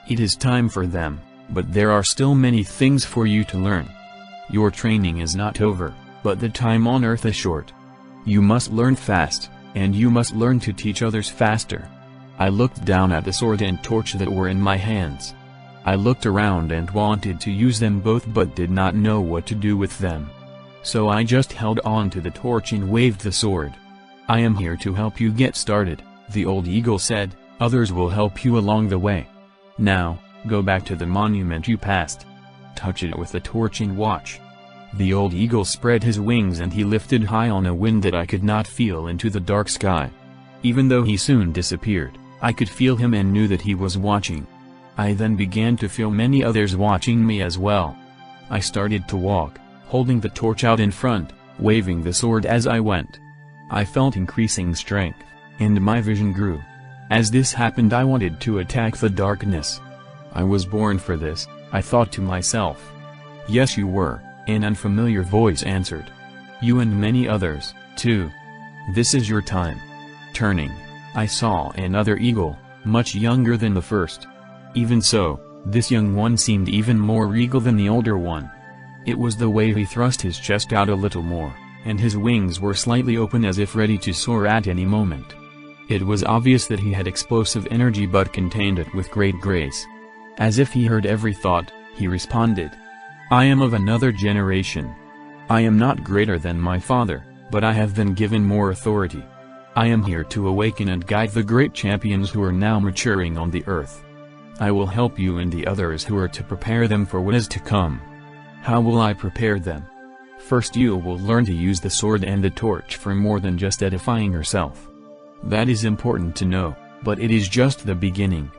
It is time for them, but there are still many things for you to learn. Your training is not over, but the time on earth is short. You must learn fast, and you must learn to teach others faster." I looked down at the sword and torch that were in my hands. I looked around and wanted to use them both but did not know what to do with them. So I just held on to the torch and waved the sword. "I am here to help you get started," the old eagle said. "Others will help you along the way. Now, go back to the monument you passed. Touch it with the torch and watch." The old eagle spread his wings and he lifted high on a wind that I could not feel into the dark sky. Even though he soon disappeared, I could feel him and knew that he was watching. I then began to feel many others watching me as well. I started to walk, holding the torch out in front, waving the sword as I went. I felt increasing strength, and my vision grew. As this happened, I wanted to attack the darkness. I was born for this, I thought to myself. "Yes, you were," an unfamiliar voice answered. "You and many others, too. This is your time." Turning, I saw another eagle, much younger than the first. Even so, this young one seemed even more regal than the older one. It was the way he thrust his chest out a little more, and his wings were slightly open as if ready to soar at any moment. It was obvious that he had explosive energy but contained it with great grace. As if he heard every thought, he responded, "I am of another generation. I am not greater than my father, but I have been given more authority. I am here to awaken and guide the great champions who are now maturing on the earth. I will help you and the others who are to prepare them for what is to come." How will I prepare them? First, you will learn to use the sword and the torch for more than just edifying yourself. That is important to know, but it is just the beginning.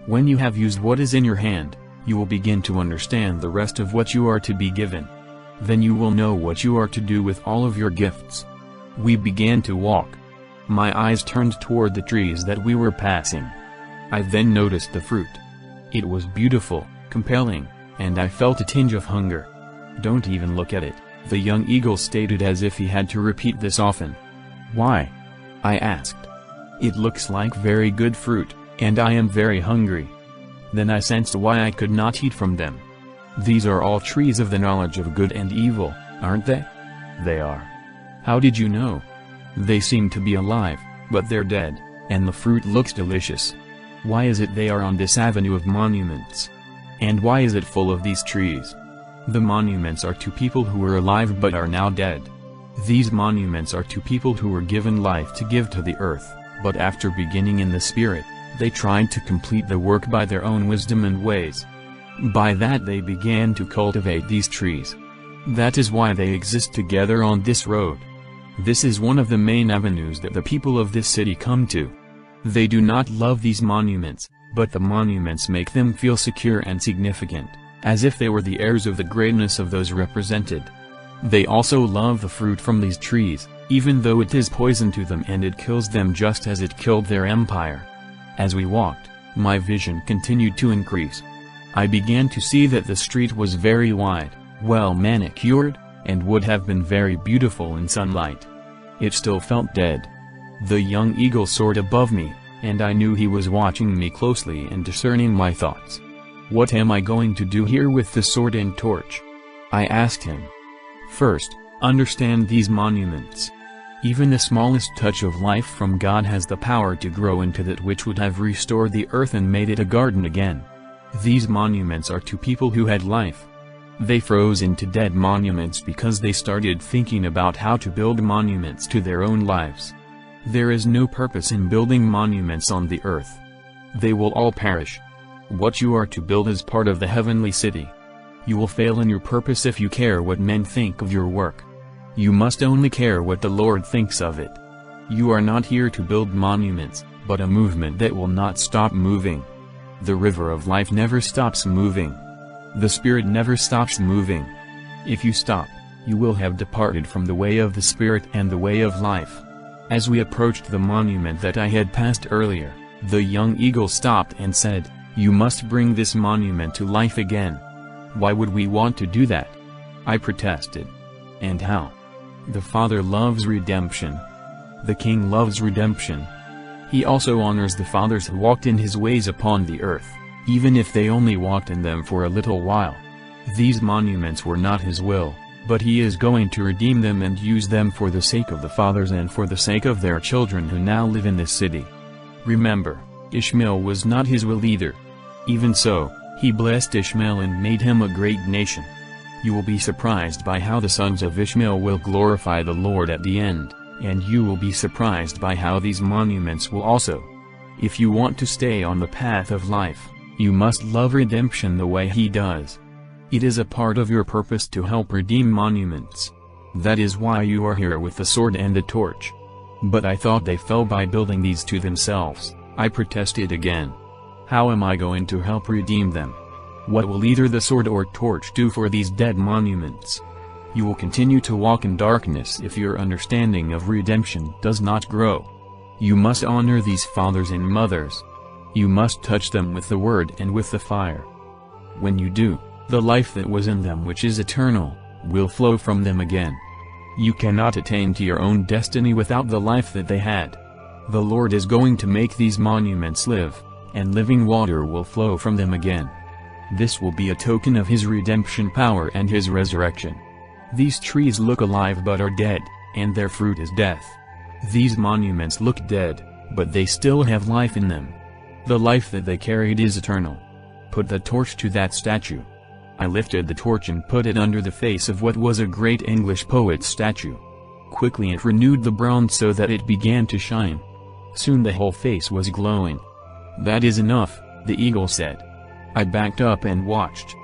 When you have used what is in your hand, you will begin to understand the rest of what you are to be given. Then you will know what you are to do with all of your gifts. We began to walk. My eyes turned toward the trees that we were passing. I then noticed the fruit. It was beautiful, compelling, and I felt a tinge of hunger. "Don't even look at it," the young eagle stated as if he had to repeat this often. "Why?" I asked. "It looks like very good fruit, and I am very hungry." Then I sensed why I could not eat from them. "These are all trees of the knowledge of good and evil, aren't they?" "They are." "How did you know?" "They seem to be alive, but they're dead, and the fruit looks delicious." "Why is it they are on this avenue of monuments? And why is it full of these trees?" "The monuments are to people who were alive but are now dead. These monuments are to people who were given life to give to the earth, but after beginning in the spirit, they tried to complete the work by their own wisdom and ways. By that they began to cultivate these trees. That is why they exist together on this road. This is one of the main avenues that the people of this city come to. They do not love these monuments, but the monuments make them feel secure and significant, as if they were the heirs of the greatness of those represented. They also love the fruit from these trees, even though it is poison to them and it kills them just as it killed their empire. As we walked, my vision continued to increase. I began to see that the street was very wide, well manicured, and would have been very beautiful in sunlight. It still felt dead. The young eagle soared above me, and I knew he was watching me closely and discerning my thoughts. "What am I going to do here with the sword and torch?" I asked him. "First, understand these monuments. Even the smallest touch of life from God has the power to grow into that which would have restored the earth and made it a garden again. These monuments are to people who had life. They froze into dead monuments because they started thinking about how to build monuments to their own lives. There is no purpose in building monuments on the earth. They will all perish. What you are to build is part of the heavenly city. You will fail in your purpose if you care what men think of your work. You must only care what the Lord thinks of it. You are not here to build monuments, but a movement that will not stop moving. The river of life never stops moving. The Spirit never stops moving. If you stop, you will have departed from the way of the Spirit and the way of life. As we approached the monument that I had passed earlier, the young eagle stopped and said, "You must bring this monument to life again." "Why would we want to do that?" I protested. "And how?" "The Father loves redemption. The King loves redemption. He also honors the fathers who walked in his ways upon the earth, even if they only walked in them for a little while. These monuments were not his will, but he is going to redeem them and use them for the sake of the fathers and for the sake of their children who now live in this city." Remember, Ishmael was not his will either. Even so, he blessed Ishmael and made him a great nation. You will be surprised by how the sons of Ishmael will glorify the Lord at the end, and you will be surprised by how these monuments will also. If you want to stay on the path of life, you must love redemption the way he does. It is a part of your purpose to help redeem monuments. That is why you are here with the sword and the torch. "But I thought they fell by building these to themselves," I protested again. "How am I going to help redeem them? What will either the sword or torch do for these dead monuments? You will continue to walk in darkness if your understanding of redemption does not grow. You must honor these fathers and mothers. You must touch them with the word and with the fire. When you do, the life that was in them, which is eternal, will flow from them again. You cannot attain to your own destiny without the life that they had. The Lord is going to make these monuments live, and living water will flow from them again. This will be a token of his redemption power and his resurrection. These trees look alive but are dead, and their fruit is death. These monuments look dead, but they still have life in them. The life that they carried is eternal. Put the torch to that statue." I lifted the torch and put it under the face of what was a great English poet's statue. Quickly it renewed the bronze so that it began to shine. Soon the whole face was glowing. "That is enough," the eagle said. I backed up and watched.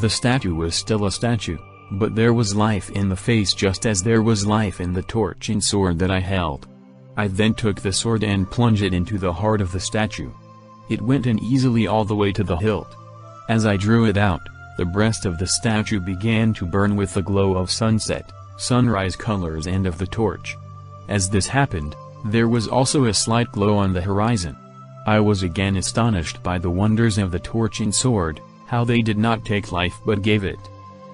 The statue was still a statue, but there was life in the face just as there was life in the torch and sword that I held. I then took the sword and plunged it into the heart of the statue. It went in easily all the way to the hilt. As I drew it out, the breast of the statue began to burn with the glow of sunset, sunrise colors and of the torch. As this happened, there was also a slight glow on the horizon. I was again astonished by the wonders of the torch and sword, how they did not take life but gave it.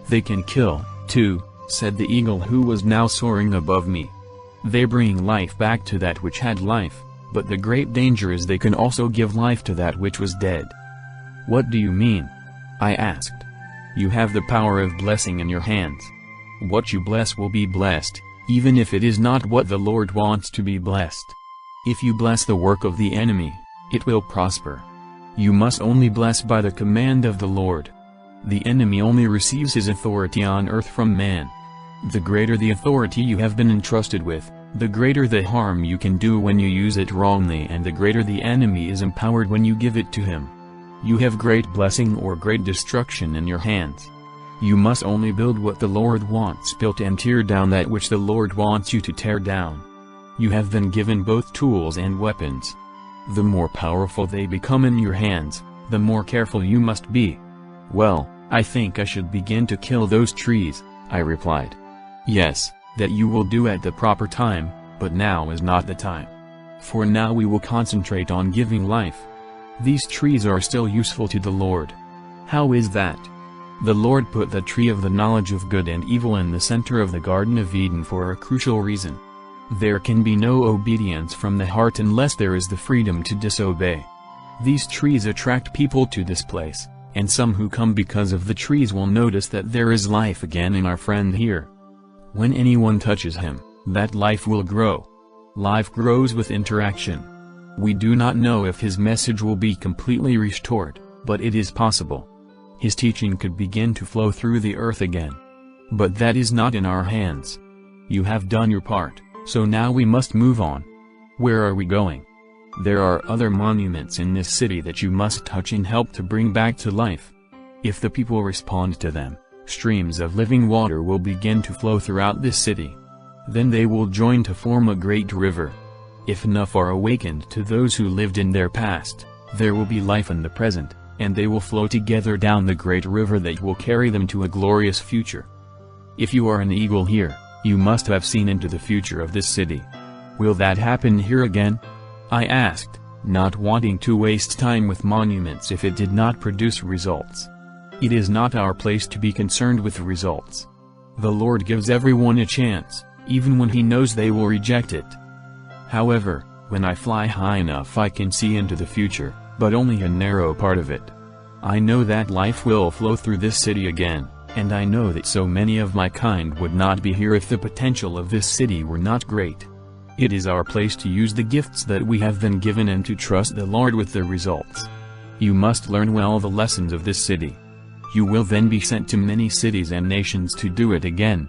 "They can kill, too," said the eagle who was now soaring above me. "They bring life back to that which had life, but the great danger is they can also give life to that which was dead." "What do you mean?" I asked. "You have the power of blessing in your hands. What you bless will be blessed, even if it is not what the Lord wants to be blessed. If you bless the work of the enemy, it will prosper. You must only bless by the command of the Lord. The enemy only receives his authority on earth from man. The greater the authority you have been entrusted with, the greater the harm you can do when you use it wrongly, and the greater the enemy is empowered when you give it to him. You have great blessing or great destruction in your hands. You must only build what the Lord wants built and tear down that which the Lord wants you to tear down. You have been given both tools and weapons. The more powerful they become in your hands, the more careful you must be." "Well, I think I should begin to kill those trees," I replied. "Yes, that you will do at the proper time, but now is not the time. For now we will concentrate on giving life. These trees are still useful to the Lord." "How is that?" "The Lord put the tree of the knowledge of good and evil in the center of the Garden of Eden for a crucial reason. There can be no obedience from the heart unless there is the freedom to disobey. These trees attract people to this place, and some who come because of the trees will notice that there is life again in our friend here. When anyone touches him, that life will grow. Life grows with interaction. We do not know if his message will be completely restored, but it is possible. His teaching could begin to flow through the earth again. But that is not in our hands. You have done your part, so now we must move on. Where are we going?" "There are other monuments in this city that you must touch and help to bring back to life. If the people respond to them, streams of living water will begin to flow throughout this city. Then they will join to form a great river. If enough are awakened to those who lived in their past, there will be life in the present, and they will flow together down the great river that will carry them to a glorious future. If you are an eagle here, you must have seen into the future of this city. Will that happen here again?" I asked, not wanting to waste time with monuments if it did not produce results. It is not our place to be concerned with results. The Lord gives everyone a chance, even when he knows they will reject it. However, when I fly high enough I can see into the future, but only a narrow part of it. I know that life will flow through this city again, and I know that so many of my kind would not be here if the potential of this city were not great. It is our place to use the gifts that we have been given and to trust the Lord with the results. You must learn well the lessons of this city. You will then be sent to many cities and nations to do it again.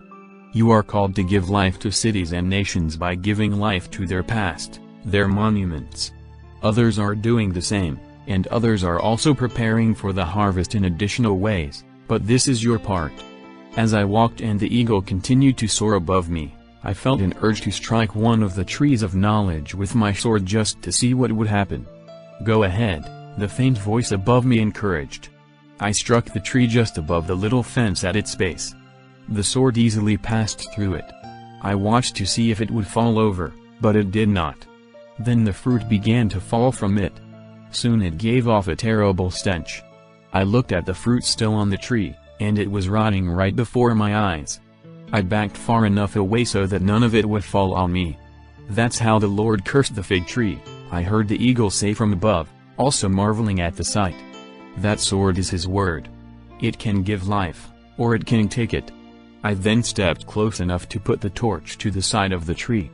You are called to give life to cities and nations by giving life to their past, their monuments. Others are doing the same, and others are also preparing for the harvest in additional ways, but this is your part. As I walked and the eagle continued to soar above me, I felt an urge to strike one of the trees of knowledge with my sword just to see what would happen. "Go ahead," the faint voice above me encouraged. I struck the tree just above the little fence at its base. The sword easily passed through it. I watched to see if it would fall over, but it did not. Then the fruit began to fall from it. Soon it gave off a terrible stench. I looked at the fruit still on the tree, and it was rotting right before my eyes. I backed far enough away so that none of it would fall on me. "That's how the Lord cursed the fig tree," I heard the eagle say from above, also marveling at the sight. "That sword is his word. It can give life, or it can take it. I then stepped close enough to put the torch to the side of the tree.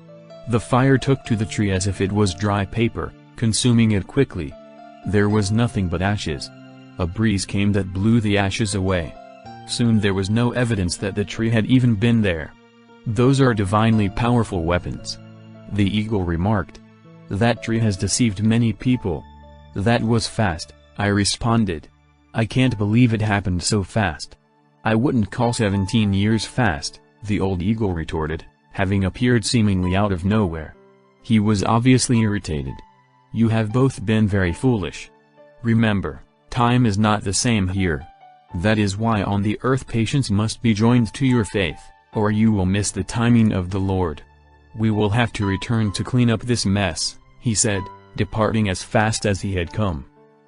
The fire took to the tree as if it was dry paper, consuming it quickly. There was nothing but ashes. A breeze came that blew the ashes away. Soon there was no evidence that the tree had even been there. "Those are divinely powerful weapons," the eagle remarked. "That tree has deceived many people." "That was fast," I responded. "I can't believe it happened so fast." "I wouldn't call 17 years fast," the old eagle retorted, having appeared seemingly out of nowhere. He was obviously irritated. "You have both been very foolish. Remember, time is not the same here. That is why on the earth patience must be joined to your faith, or you will miss the timing of the Lord. We will have to return to clean up this mess," he said, departing as fast as he had come.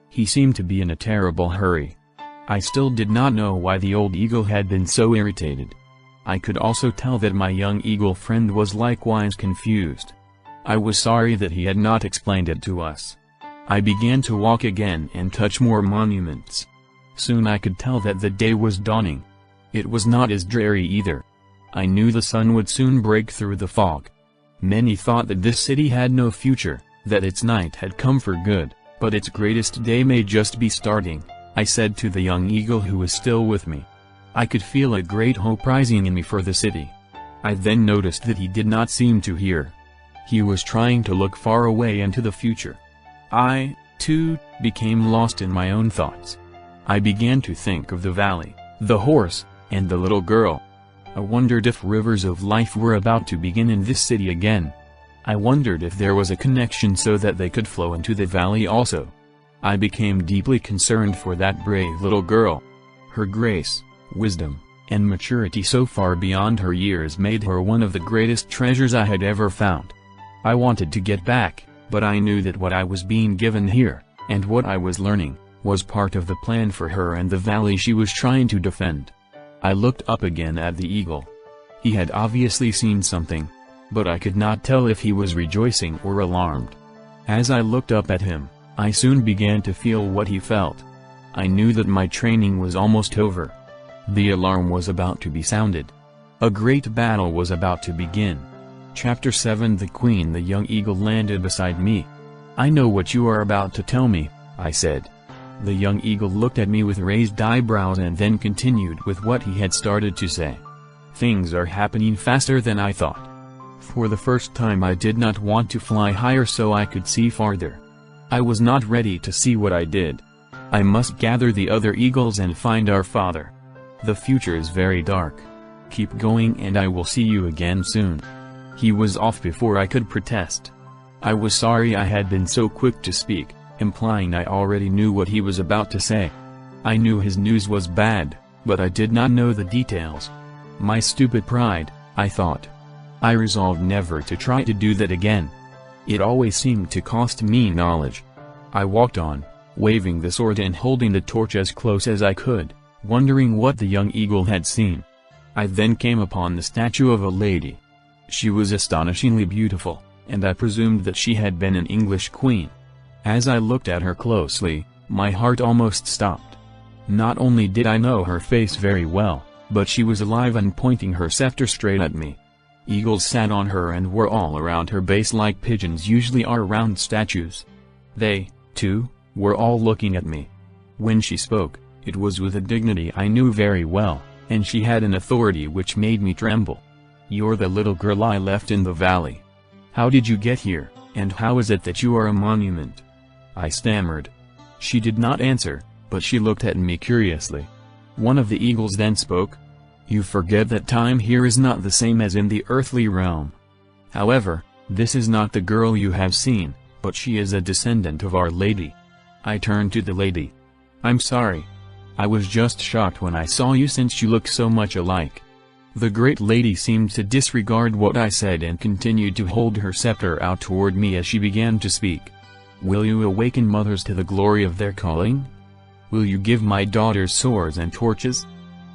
He seemed to be in a terrible hurry. I still did not know why the old eagle had been so irritated. I could also tell that my young eagle friend was likewise confused. I was sorry that he had not explained it to us. I began to walk again and touch more monuments. Soon I could tell that the day was dawning. It was not as dreary either. I knew the sun would soon break through the fog. Many thought that this city had no future, that its night had come for good, but its greatest day may just be starting, I said to the young eagle who was still with me. I could feel a great hope rising in me for the city. I then noticed that he did not seem to hear. He was trying to look far away into the future. I, too, became lost in my own thoughts. I began to think of the valley, the horse, and the little girl. I wondered if rivers of life were about to begin in this city again. I wondered if there was a connection so that they could flow into the valley also. I became deeply concerned for that brave little girl. Her grace, wisdom, and maturity so far beyond her years made her one of the greatest treasures I had ever found. I wanted to get back, but I knew that what I was being given here, and what I was learning, was part of the plan for her and the valley she was trying to defend. I looked up again at the eagle. He had obviously seen something, but I could not tell if he was rejoicing or alarmed. As I looked up at him, I soon began to feel what he felt. I knew that my training was almost over. The alarm was about to be sounded. A great battle was about to begin. Chapter 7 The Queen. The young eagle landed beside me. "I know what you are about to tell me," I said. The young eagle looked at me with raised eyebrows and then continued with what he had started to say. "Things are happening faster than I thought. For the first time I did not want to fly higher so I could see farther. I was not ready to see what I did. I must gather the other eagles and find our father. The future is very dark. Keep going and I will see you again soon." He was off before I could protest. I was sorry I had been so quick to speak, implying I already knew what he was about to say. I knew his news was bad, but I did not know the details. My stupid pride, I thought. I resolved never to try to do that again. It always seemed to cost me knowledge. I walked on, waving the sword and holding the torch as close as I could, wondering what the young eagle had seen. I then came upon the statue of a lady. She was astonishingly beautiful, and I presumed that she had been an English queen. As I looked at her closely, my heart almost stopped. Not only did I know her face very well, but she was alive and pointing her scepter straight at me. Eagles sat on her and were all around her base like pigeons usually are around statues. They, too, were all looking at me. When she spoke, it was with a dignity I knew very well, and she had an authority which made me tremble. "You're the little girl I left in the valley. How did you get here, and how is it that you are a monument?" I stammered. She did not answer, but she looked at me curiously. One of the eagles then spoke. "You forget that time here is not the same as in the earthly realm. However, this is not the girl you have seen, but she is a descendant of Our Lady." I turned to the lady. "I'm sorry. I was just shocked when I saw you since you look so much alike." The great lady seemed to disregard what I said and continued to hold her scepter out toward me as she began to speak. "Will you awaken mothers to the glory of their calling? Will you give my daughters swords and torches?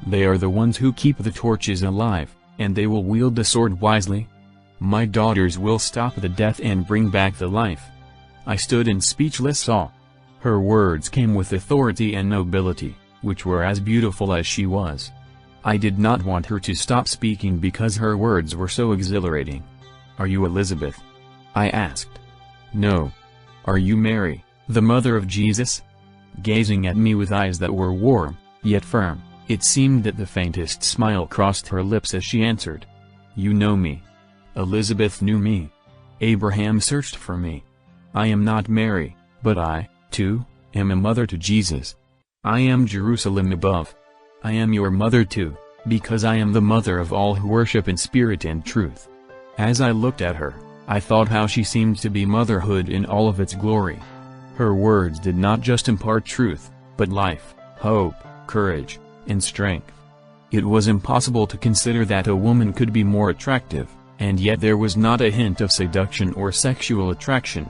They are the ones who keep the torches alive, and they will wield the sword wisely. My daughters will stop the death and bring back the life." I stood in speechless awe. Her words came with authority and nobility, which were as beautiful as she was. I did not want her to stop speaking because her words were so exhilarating. "Are you Elizabeth?" I asked. "No." "Are you Mary, the mother of Jesus?" Gazing at me with eyes that were warm, yet firm, it seemed that the faintest smile crossed her lips as she answered. "You know me." Elizabeth knew me. Abraham searched for me. I am not Mary, but I, too, am a mother to Jesus. I am Jerusalem above. I am your mother too, because I am the mother of all who worship in spirit and truth. As I looked at her, I thought how she seemed to be motherhood in all of its glory. Her words did not just impart truth, but life, hope, courage, and strength. It was impossible to consider that a woman could be more attractive, and yet there was not a hint of seduction or sexual attraction.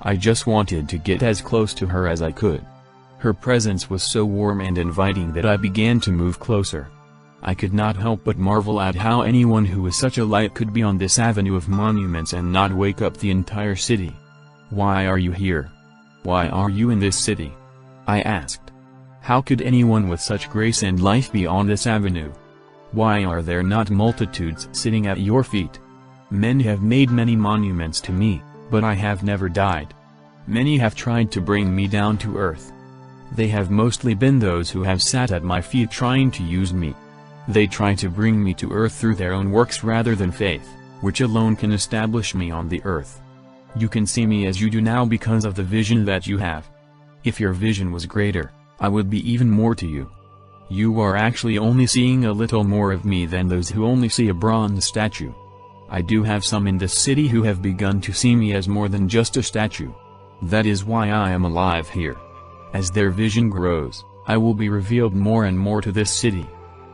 I just wanted to get as close to her as I could. Her presence was so warm and inviting that I began to move closer. I could not help but marvel at how anyone who was such a light could be on this avenue of monuments and not wake up the entire city. "Why are you here? Why are you in this city?" I asked. "How could anyone with such grace and life be on this avenue? Why are there not multitudes sitting at your feet? Men have made many monuments to me, but I have never died. Many have tried to bring me down to earth. They have mostly been those who have sat at my feet trying to use me. They try to bring me to earth through their own works rather than faith, which alone can establish me on the earth. You can see me as you do now because of the vision that you have. If your vision was greater, I would be even more to you. You are actually only seeing a little more of me than those who only see a bronze statue. I do have some in this city who have begun to see me as more than just a statue. That is why I am alive here. As their vision grows, I will be revealed more and more to this city.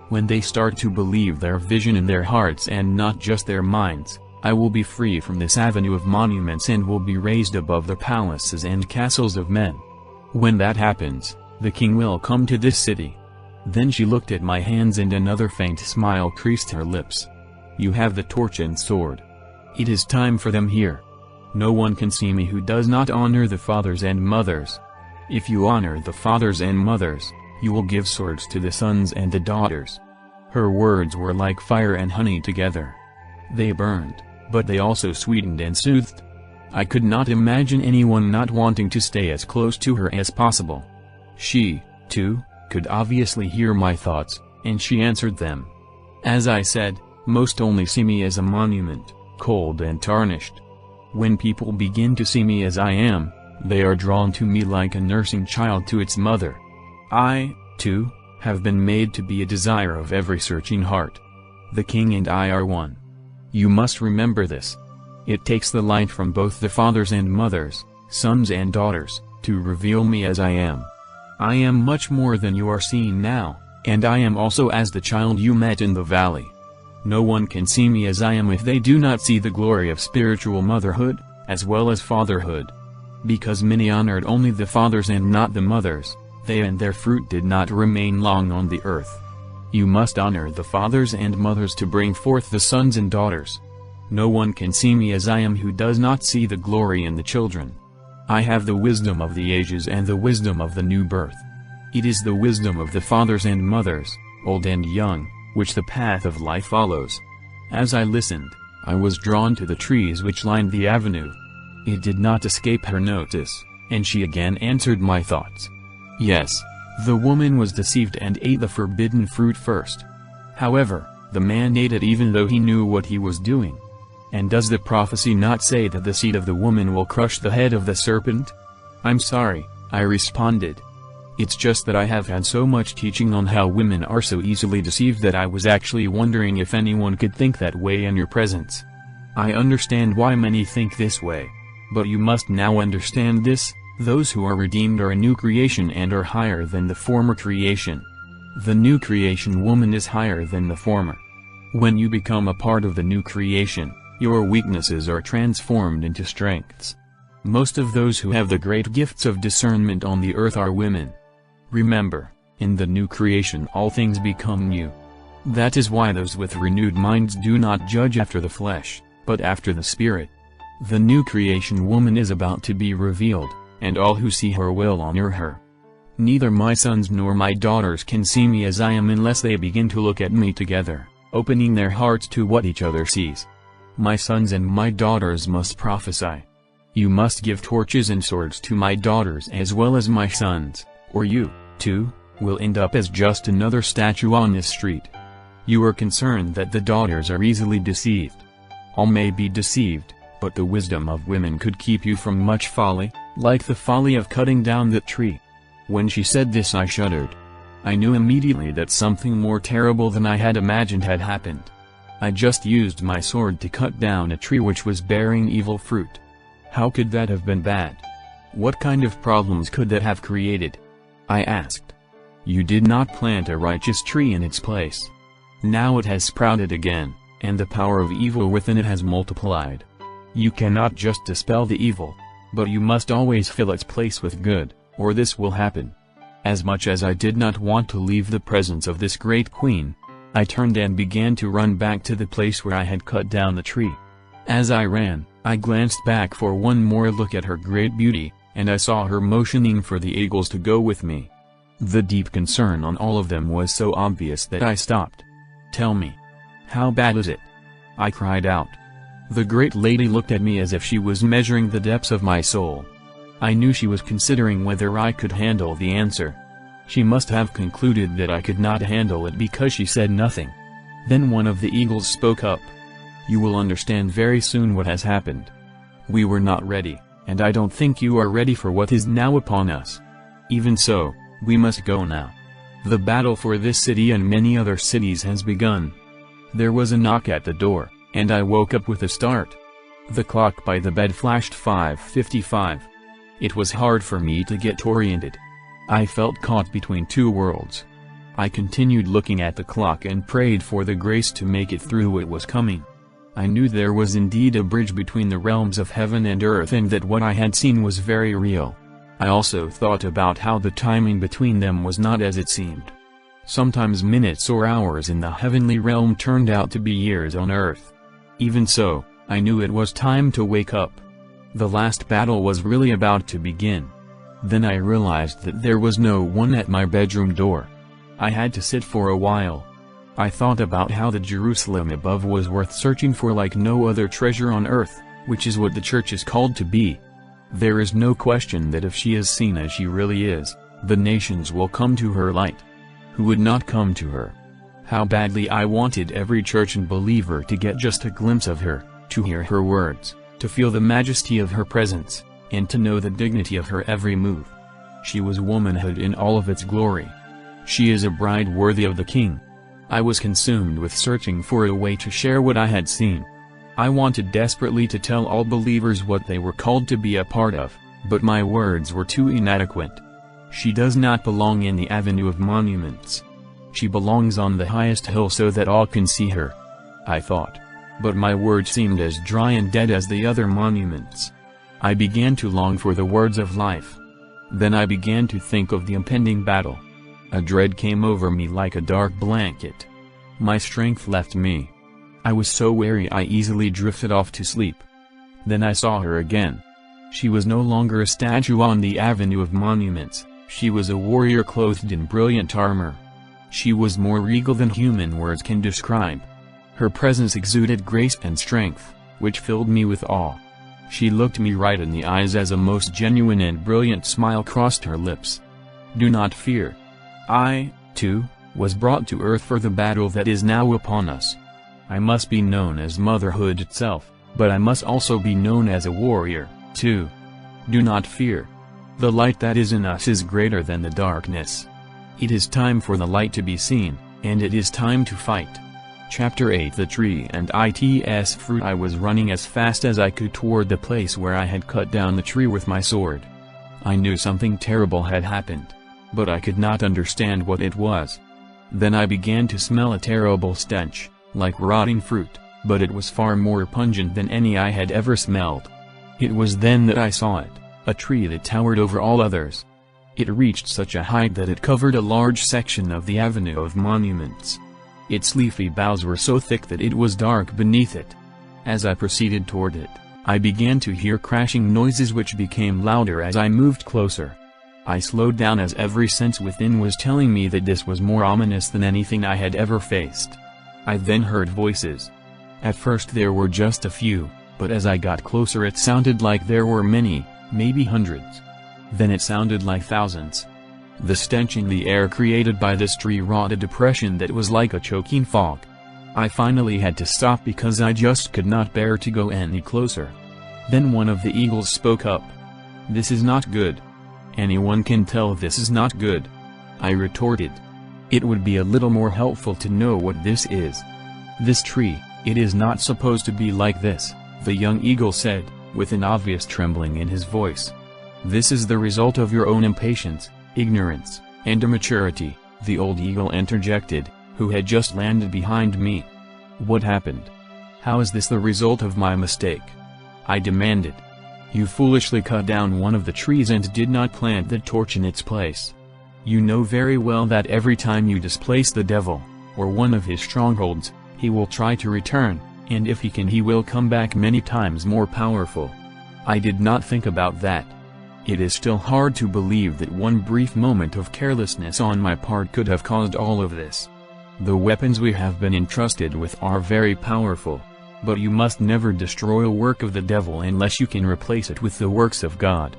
When they start to believe their vision in their hearts and not just their minds, I will be free from this avenue of monuments and will be raised above the palaces and castles of men. When that happens, the king will come to this city." Then she looked at my hands and another faint smile creased her lips. "You have the torch and sword. It is time for them here. No one can see me who does not honor the fathers and mothers. If you honor the fathers and mothers, you will give swords to the sons and the daughters." Her words were like fire and honey together. They burned, but they also sweetened and soothed. I could not imagine anyone not wanting to stay as close to her as possible. She, too, could obviously hear my thoughts, and she answered them. As I said, most only see me as a monument, cold and tarnished. When people begin to see me as I am, they are drawn to me like a nursing child to its mother. I, too, have been made to be a desire of every searching heart. The king and I are one. You must remember this. It takes the light from both the fathers and mothers, sons and daughters, to reveal me as I am. I am much more than you are seeing now, and I am also as the child you met in the valley. No one can see me as I am if they do not see the glory of spiritual motherhood, as well as fatherhood. Because many honored only the fathers and not the mothers, they and their fruit did not remain long on the earth. You must honor the fathers and mothers to bring forth the sons and daughters. No one can see me as I am who does not see the glory in the children. I have the wisdom of the ages and the wisdom of the new birth. It is the wisdom of the fathers and mothers, old and young, which the path of life follows. As I listened, I was drawn to the trees which lined the avenue. It did not escape her notice, and she again answered my thoughts. Yes, the woman was deceived and ate the forbidden fruit first. However, the man ate it even though he knew what he was doing. And does the prophecy not say that the seed of the woman will crush the head of the serpent? I'm sorry, I responded. It's just that I have had so much teaching on how women are so easily deceived that I was actually wondering if anyone could think that way in your presence. I understand why many think this way. But you must now understand this. Those who are redeemed are a new creation and are higher than the former creation. The new creation woman is higher than the former. When you become a part of the new creation, your weaknesses are transformed into strengths. Most of those who have the great gifts of discernment on the earth are women. Remember, in the new creation all things become new. That is why those with renewed minds do not judge after the flesh, but after the Spirit. The new creation woman is about to be revealed, and all who see her will honor her. Neither my sons nor my daughters can see me as I am unless they begin to look at me together, opening their hearts to what each other sees. My sons and my daughters must prophesy. You must give torches and swords to my daughters as well as my sons, or you, too, will end up as just another statue on this street. You are concerned that the daughters are easily deceived. All may be deceived, but the wisdom of women could keep you from much folly, like the folly of cutting down that tree. When she said this I shuddered. I knew immediately that something more terrible than I had imagined had happened. I just used my sword to cut down a tree which was bearing evil fruit. How could that have been bad? What kind of problems could that have created? I asked. You did not plant a righteous tree in its place. Now it has sprouted again, and the power of evil within it has multiplied. You cannot just dispel the evil, but you must always fill its place with good, or this will happen. As much as I did not want to leave the presence of this great queen, I turned and began to run back to the place where I had cut down the tree. As I ran, I glanced back for one more look at her great beauty, and I saw her motioning for the eagles to go with me. The deep concern on all of them was so obvious that I stopped. Tell me. How bad is it? I cried out. The great lady looked at me as if she was measuring the depths of my soul. I knew she was considering whether I could handle the answer. She must have concluded that I could not handle it because she said nothing. Then one of the eagles spoke up. You will understand very soon what has happened. We were not ready, and I don't think you are ready for what is now upon us. Even so, we must go now. The battle for this city and many other cities has begun. There was a knock at the door, and I woke up with a start. The clock by the bed flashed 5:55. It was hard for me to get oriented. I felt caught between two worlds. I continued looking at the clock and prayed for the grace to make it through what was coming. I knew there was indeed a bridge between the realms of heaven and earth and that what I had seen was very real. I also thought about how the timing between them was not as it seemed. Sometimes minutes or hours in the heavenly realm turned out to be years on earth. Even so, I knew it was time to wake up. The last battle was really about to begin. Then I realized that there was no one at my bedroom door. I had to sit for a while. I thought about how the Jerusalem above was worth searching for like no other treasure on earth, which is what the church is called to be. There is no question that if she is seen as she really is, the nations will come to her light. Who would not come to her? How badly I wanted every church and believer to get just a glimpse of her, to hear her words, to feel the majesty of her presence, and to know the dignity of her every move. She was womanhood in all of its glory. She is a bride worthy of the King. I was consumed with searching for a way to share what I had seen. I wanted desperately to tell all believers what they were called to be a part of, but my words were too inadequate. She does not belong in the avenue of monuments. She belongs on the highest hill so that all can see her, I thought. But my words seemed as dry and dead as the other monuments. I began to long for the words of life. Then I began to think of the impending battle. A dread came over me like a dark blanket. My strength left me. I was so weary I easily drifted off to sleep. Then I saw her again. She was no longer a statue on the avenue of monuments, she was a warrior clothed in brilliant armor. She was more regal than human words can describe. Her presence exuded grace and strength, which filled me with awe. She looked me right in the eyes as a most genuine and brilliant smile crossed her lips. Do not fear. I, too, was brought to earth for the battle that is now upon us. I must be known as motherhood itself, but I must also be known as a warrior, too. Do not fear. The light that is in us is greater than the darkness. It is time for the light to be seen, and it is time to fight. Chapter 8 The Tree and Its Fruit. I was running as fast as I could toward the place where I had cut down the tree with my sword. I knew something terrible had happened, but I could not understand what it was. Then I began to smell a terrible stench, like rotting fruit, but it was far more pungent than any I had ever smelled. It was then that I saw it, a tree that towered over all others. It reached such a height that it covered a large section of the avenue of monuments. Its leafy boughs were so thick that it was dark beneath it. As I proceeded toward it, I began to hear crashing noises which became louder as I moved closer. I slowed down as every sense within was telling me that this was more ominous than anything I had ever faced. I then heard voices. At first there were just a few, but as I got closer it sounded like there were many, maybe hundreds. Then it sounded like thousands. The stench in the air created by this tree wrought a depression that was like a choking fog. I finally had to stop because I just could not bear to go any closer. Then one of the eagles spoke up. "This is not good. Anyone can tell this is not good," I retorted. "It would be a little more helpful to know what this is." "This tree, it is not supposed to be like this," the young eagle said, with an obvious trembling in his voice. "This is the result of your own impatience, ignorance, and immaturity," the old eagle interjected, who had just landed behind me. "What happened? How is this the result of my mistake?" I demanded. "You foolishly cut down one of the trees and did not plant the torch in its place. You know very well that every time you displace the devil, or one of his strongholds, he will try to return, and if he can he will come back many times more powerful." I did not think about that. It is still hard to believe that one brief moment of carelessness on my part could have caused all of this. The weapons we have been entrusted with are very powerful. But you must never destroy a work of the devil unless you can replace it with the works of God.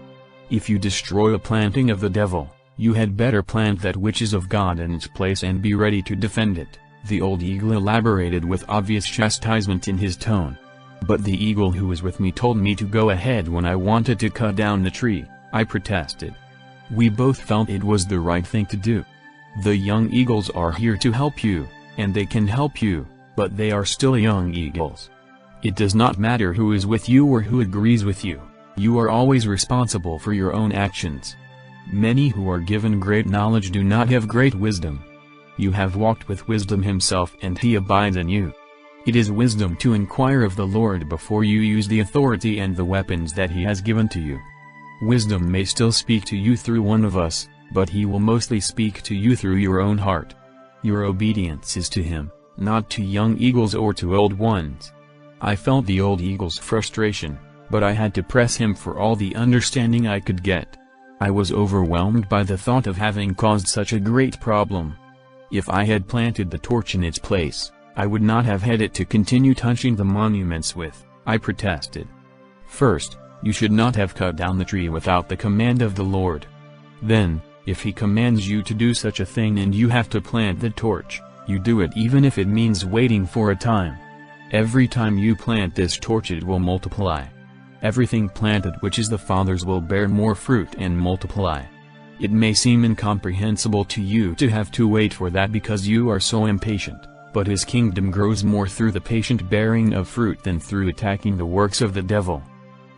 If you destroy a planting of the devil, you had better plant that which is of God in its place and be ready to defend it, the old eagle elaborated with obvious chastisement in his tone. But the eagle who was with me told me to go ahead when I wanted to cut down the tree, I protested. We both felt it was the right thing to do. The young eagles are here to help you, and they can help you. But they are still young eagles. It does not matter who is with you or who agrees with you, you are always responsible for your own actions. Many who are given great knowledge do not have great wisdom. You have walked with wisdom himself and he abides in you. It is wisdom to inquire of the Lord before you use the authority and the weapons that he has given to you. Wisdom may still speak to you through one of us, but he will mostly speak to you through your own heart. Your obedience is to him, not to young eagles or to old ones. I felt the old eagle's frustration, but I had to press him for all the understanding I could get. I was overwhelmed by the thought of having caused such a great problem. If I had planted the torch in its place, I would not have had it to continue touching the monuments with, I protested. First, you should not have cut down the tree without the command of the Lord. Then, if he commands you to do such a thing and you have to plant the torch, you do it even if it means waiting for a time. Every time you plant this torch it will multiply. Everything planted which is the Father's will bear more fruit and multiply. It may seem incomprehensible to you to have to wait for that because you are so impatient, but his kingdom grows more through the patient bearing of fruit than through attacking the works of the devil.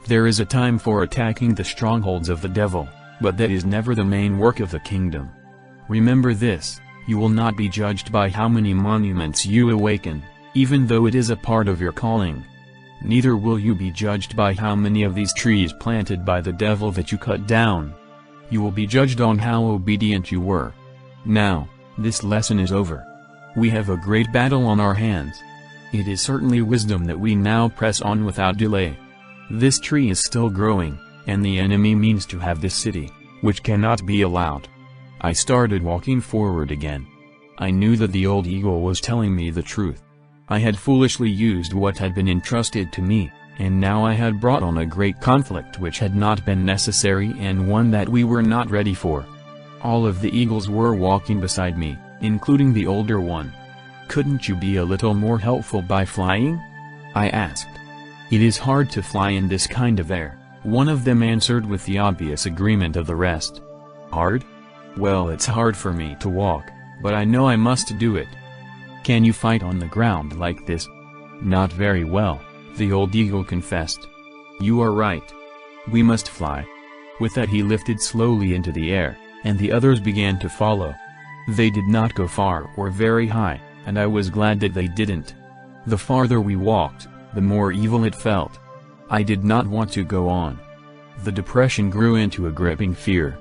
There is a time for attacking the strongholds of the devil, but that is never the main work of the kingdom. Remember this. You will not be judged by how many monuments you awaken, even though it is a part of your calling. Neither will you be judged by how many of these trees planted by the devil that you cut down. You will be judged on how obedient you were. Now, this lesson is over. We have a great battle on our hands. It is certainly wisdom that we now press on without delay. This tree is still growing, and the enemy means to have this city, which cannot be allowed. I started walking forward again. I knew that the old eagle was telling me the truth. I had foolishly used what had been entrusted to me, and now I had brought on a great conflict which had not been necessary and one that we were not ready for. All of the eagles were walking beside me, including the older one. "Couldn't you be a little more helpful by flying?" I asked. "It is hard to fly in this kind of air," one of them answered with the obvious agreement of the rest. "Hard? Well, it's hard for me to walk, but I know I must do it." "Can you fight on the ground like this?" "Not very well," the old eagle confessed. "You are right. We must fly." With that he lifted slowly into the air, and the others began to follow. They did not go far or very high, and I was glad that they didn't. The farther we walked, the more evil it felt. I did not want to go on. The depression grew into a gripping fear.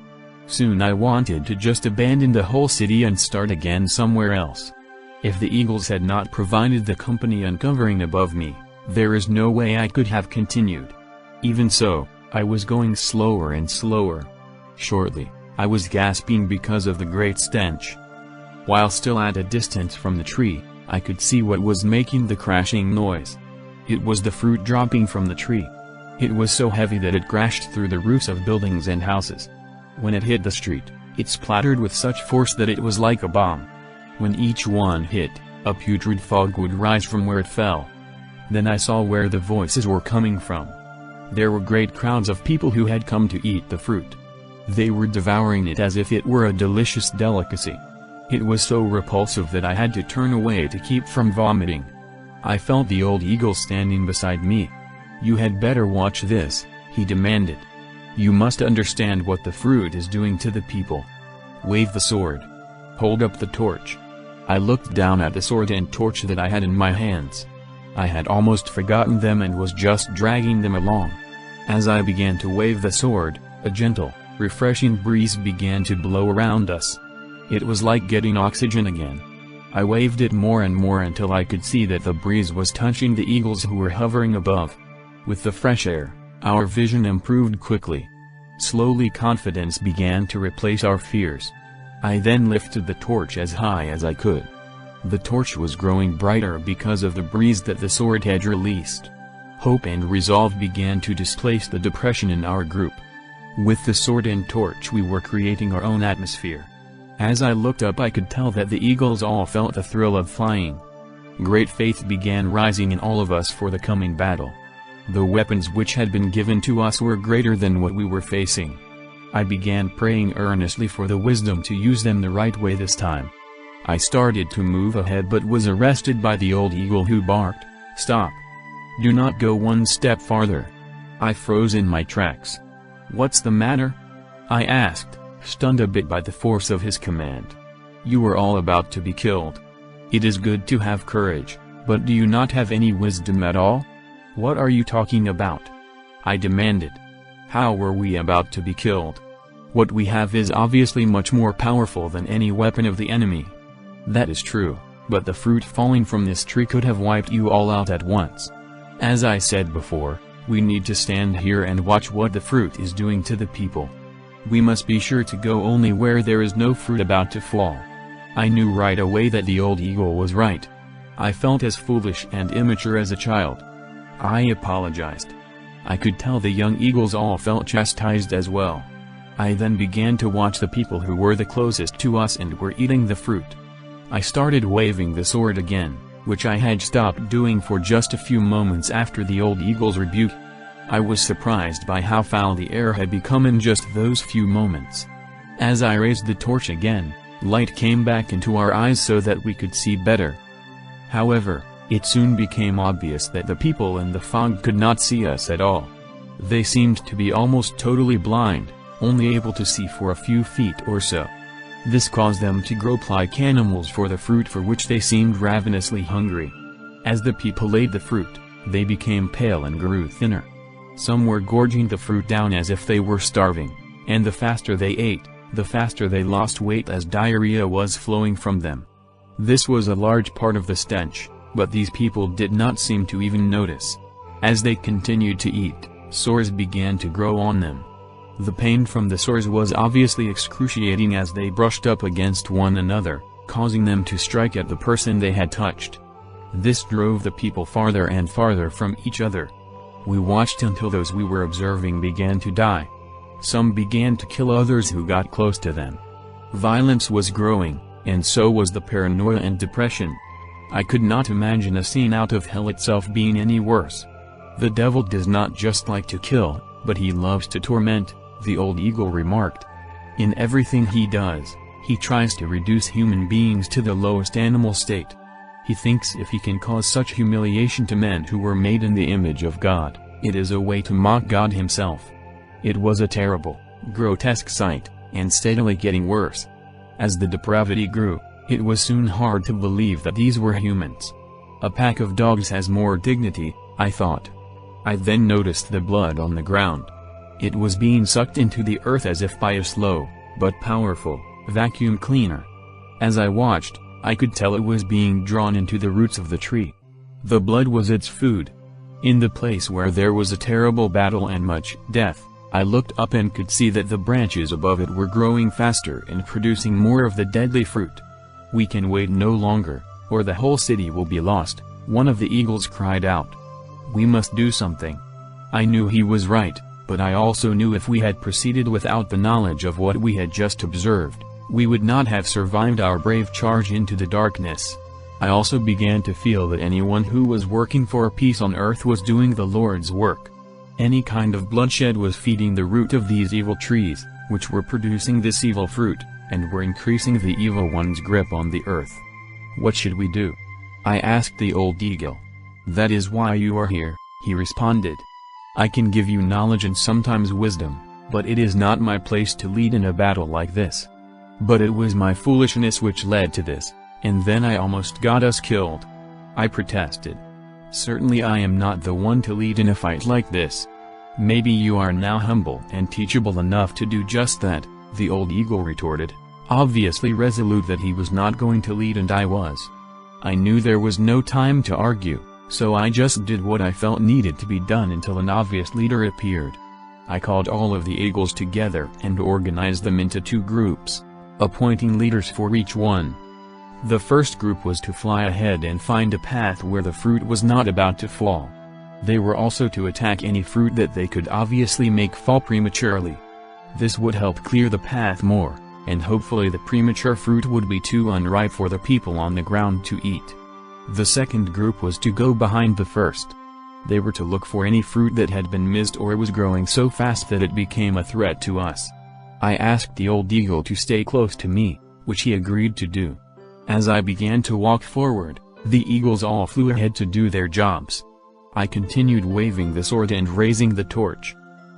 Soon I wanted to just abandon the whole city and start again somewhere else. If the eagles had not provided the company uncovering above me, there is no way I could have continued. Even so, I was going slower and slower. Shortly, I was gasping because of the great stench. While still at a distance from the tree, I could see what was making the crashing noise. It was the fruit dropping from the tree. It was so heavy that it crashed through the roofs of buildings and houses. When it hit the street, it splattered with such force that it was like a bomb. When each one hit, a putrid fog would rise from where it fell. Then I saw where the voices were coming from. There were great crowds of people who had come to eat the fruit. They were devouring it as if it were a delicious delicacy. It was so repulsive that I had to turn away to keep from vomiting. I felt the old eagle standing beside me. "You had better watch this," he demanded. "You must understand what the fruit is doing to the people. Wave the sword. Hold up the torch." I looked down at the sword and torch that I had in my hands. I had almost forgotten them and was just dragging them along. As I began to wave the sword, a gentle, refreshing breeze began to blow around us. It was like getting oxygen again. I waved it more and more until I could see that the breeze was touching the eagles who were hovering above. With the fresh air, our vision improved quickly. Slowly confidence began to replace our fears. I then lifted the torch as high as I could. The torch was growing brighter because of the breeze that the sword had released. Hope and resolve began to displace the depression in our group. With the sword and torch we were creating our own atmosphere. As I looked up I could tell that the eagles all felt the thrill of flying. Great faith began rising in all of us for the coming battle. The weapons which had been given to us were greater than what we were facing. I began praying earnestly for the wisdom to use them the right way this time. I started to move ahead but was arrested by the old eagle who barked, "Stop! Do not go one step farther." I froze in my tracks. "What's the matter?" I asked, stunned a bit by the force of his command. "You are all about to be killed. It is good to have courage, but do you not have any wisdom at all? What are you talking about?" I demanded. "How were we about to be killed? What we have is obviously much more powerful than any weapon of the enemy." "That is true, but the fruit falling from this tree could have wiped you all out at once. As I said before, we need to stand here and watch what the fruit is doing to the people. We must be sure to go only where there is no fruit about to fall." I knew right away that the old eagle was right. I felt as foolish and immature as a child. I apologized. I could tell the young eagles all felt chastised as well. I then began to watch the people who were the closest to us and were eating the fruit. I started waving the sword again, which I had stopped doing for just a few moments after the old eagle's rebuke. I was surprised by how foul the air had become in just those few moments. As I raised the torch again, light came back into our eyes so that we could see better. However, it soon became obvious that the people in the fog could not see us at all. They seemed to be almost totally blind, only able to see for a few feet or so. This caused them to grope like animals for the fruit for which they seemed ravenously hungry. As the people ate the fruit, they became pale and grew thinner. Some were gorging the fruit down as if they were starving, and the faster they ate, the faster they lost weight as diarrhea was flowing from them. This was a large part of the stench, but these people did not seem to even notice. As they continued to eat, sores began to grow on them. The pain from the sores was obviously excruciating as they brushed up against one another, causing them to strike at the person they had touched. This drove the people farther and farther from each other. We watched until those we were observing began to die. Some began to kill others who got close to them. Violence was growing, and so was the paranoia and depression. I could not imagine a scene out of hell itself being any worse. The devil does not just like to kill, but he loves to torment, the old eagle remarked. In everything he does, he tries to reduce human beings to the lowest animal state. He thinks if he can cause such humiliation to men who were made in the image of God, it is a way to mock God himself. It was a terrible, grotesque sight, and steadily getting worse. As the depravity grew, it was soon hard to believe that these were humans. A pack of dogs has more dignity, I thought. I then noticed the blood on the ground. It was being sucked into the earth as if by a slow, but powerful, vacuum cleaner. As I watched, I could tell it was being drawn into the roots of the tree. The blood was its food. In the place where there was a terrible battle and much death, I looked up and could see that the branches above it were growing faster and producing more of the deadly fruit. "We can wait no longer, or the whole city will be lost," one of the eagles cried out. "We must do something." I knew he was right, but I also knew if we had proceeded without the knowledge of what we had just observed, we would not have survived our brave charge into the darkness. I also began to feel that anyone who was working for peace on earth was doing the Lord's work. Any kind of bloodshed was feeding the root of these evil trees, which were producing this evil fruit, and were increasing the evil one's grip on the earth. "What should we do?" I asked the old eagle. "That is why you are here," he responded. "I can give you knowledge and sometimes wisdom, but it is not my place to lead in a battle like this. But it was my foolishness which led to this, and then I almost got us killed." I protested. "Certainly I am not the one to lead in a fight like this." "Maybe you are now humble and teachable enough to do just that," the old eagle retorted, obviously resolute that he was not going to lead, and I was. I knew there was no time to argue, so I just did what I felt needed to be done until an obvious leader appeared. I called all of the eagles together and organized them into 2 groups, appointing leaders for each one. The first group was to fly ahead and find a path where the fruit was not about to fall. They were also to attack any fruit that they could obviously make fall prematurely. This would help clear the path more, and hopefully the premature fruit would be too unripe for the people on the ground to eat. The second group was to go behind the first. They were to look for any fruit that had been missed or was growing so fast that it became a threat to us. I asked the old eagle to stay close to me, which he agreed to do. As I began to walk forward, the eagles all flew ahead to do their jobs. I continued waving the sword and raising the torch.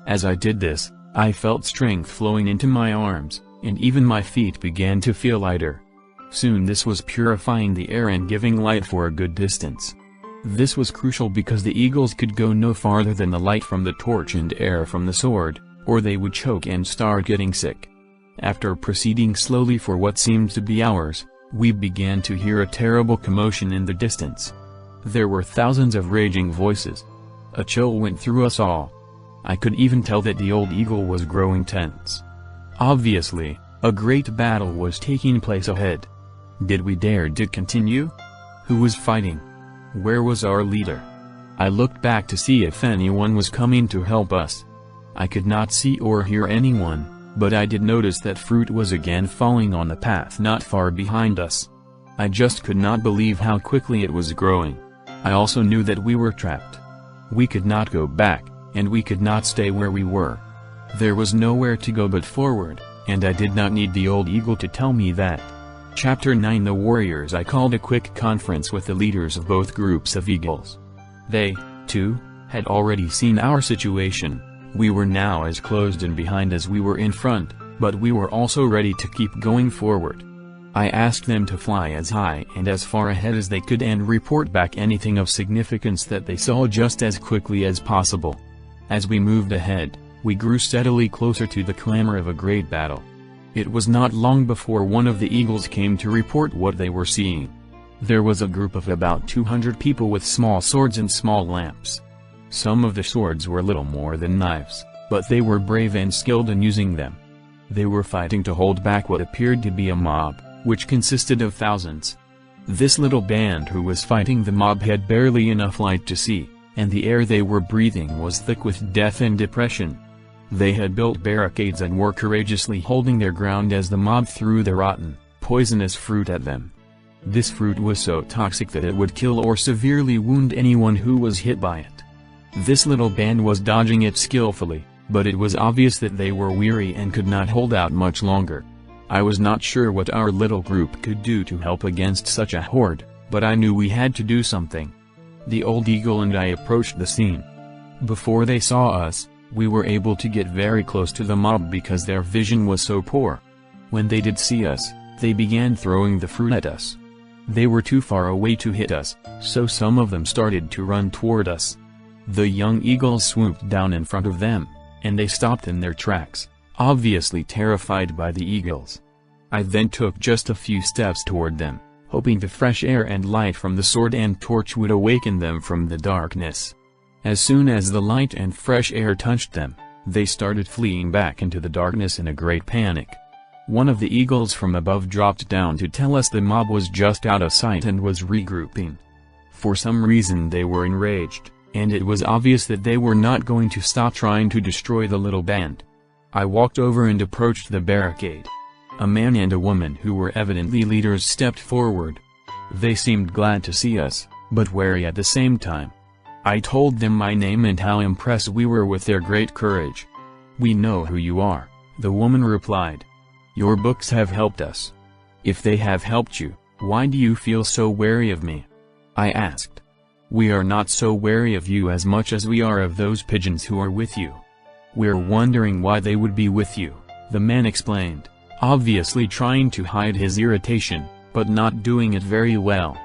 As I did this, I felt strength flowing into my arms, and even my feet began to feel lighter. Soon this was purifying the air and giving light for a good distance. This was crucial because the eagles could go no farther than the light from the torch and air from the sword, or they would choke and start getting sick. After proceeding slowly for what seemed to be hours, we began to hear a terrible commotion in the distance. There were thousands of raging voices. A chill went through us all. I could even tell that the old eagle was growing tense. Obviously, a great battle was taking place ahead. Did we dare to continue? Who was fighting? Where was our leader? I looked back to see if anyone was coming to help us. I could not see or hear anyone, but I did notice that fruit was again falling on the path not far behind us. I just could not believe how quickly it was growing. I also knew that we were trapped. We could not go back, and we could not stay where we were. There was nowhere to go but forward, and I did not need the old eagle to tell me that. Chapter 9 The Warriors. I called a quick conference with the leaders of both groups of eagles. They, too, had already seen our situation. We were now as closed in behind as we were in front, but we were also ready to keep going forward. I asked them to fly as high and as far ahead as they could and report back anything of significance that they saw just as quickly as possible. As we moved ahead, we grew steadily closer to the clamor of a great battle. It was not long before one of the eagles came to report what they were seeing. There was a group of about 200 people with small swords and small lamps. Some of the swords were little more than knives, but they were brave and skilled in using them. They were fighting to hold back what appeared to be a mob, which consisted of thousands. This little band who was fighting the mob had barely enough light to see, and the air they were breathing was thick with death and depression. They had built barricades and were courageously holding their ground as the mob threw the rotten, poisonous fruit at them. This fruit was so toxic that it would kill or severely wound anyone who was hit by it. This little band was dodging it skillfully, but it was obvious that they were weary and could not hold out much longer. I was not sure what our little group could do to help against such a horde, but I knew we had to do something. The old eagle and I approached the scene. Before they saw us, we were able to get very close to the mob because their vision was so poor. When they did see us, they began throwing the fruit at us. They were too far away to hit us, so some of them started to run toward us. The young eagles swooped down in front of them, and they stopped in their tracks, obviously terrified by the eagles. I then took just a few steps toward them, hoping the fresh air and light from the sword and torch would awaken them from the darkness. As soon as the light and fresh air touched them, They started fleeing back into the darkness in a great panic. One of the eagles from above dropped down to tell us the mob was just out of sight and was regrouping. For some reason they were enraged, and it was obvious that they were not going to stop trying to destroy the little band. I walked over and approached the barricade. A man and a woman who were evidently leaders stepped forward. They seemed glad to see us, but wary at the same time. I told them my name and how impressed we were with their great courage. "We know who you are," the woman replied. "Your books have helped us. If they have helped you, why do you feel so wary of me?" I asked. "We are not so wary of you as much as we are of those pigeons who are with you. We're wondering why they would be with you," the man explained, obviously trying to hide his irritation, but not doing it very well.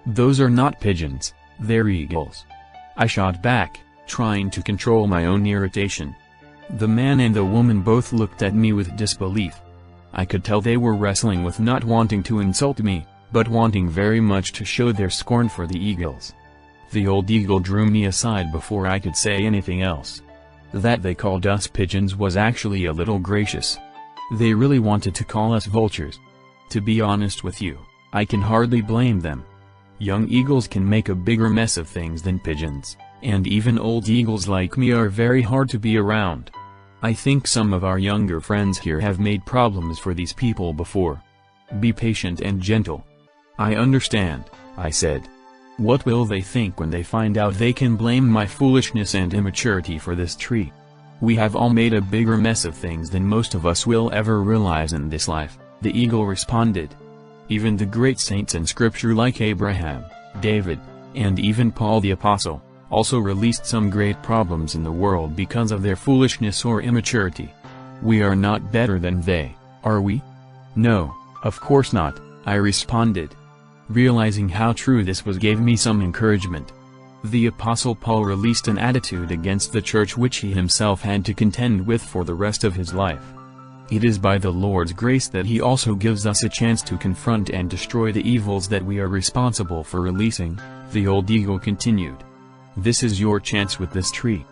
"Those are not pigeons, they're eagles," I shot back, trying to control my own irritation. The man and the woman both looked at me with disbelief. I could tell they were wrestling with not wanting to insult me, but wanting very much to show their scorn for the eagles. The old eagle drew me aside before I could say anything else. That they called us pigeons was actually a little gracious. They really wanted to call us vultures. To be honest with you, I can hardly blame them. Young eagles can make a bigger mess of things than pigeons, and even old eagles like me are very hard to be around. I think some of our younger friends here have made problems for these people before. Be patient and gentle. I understand, I said. What will they think when they find out they can blame my foolishness and immaturity for this tree? We have all made a bigger mess of things than most of us will ever realize in this life, the eagle responded. Even the great saints in scripture like Abraham, David, and even Paul the Apostle, also released some great problems in the world because of their foolishness or immaturity. We are not better than they, are we? No, of course not, I responded. Realizing how true this was gave me some encouragement. The Apostle Paul released an attitude against the church which he himself had to contend with for the rest of his life. It is by the Lord's grace that he also gives us a chance to confront and destroy the evils that we are responsible for releasing, the old eagle continued. This is your chance with this tree.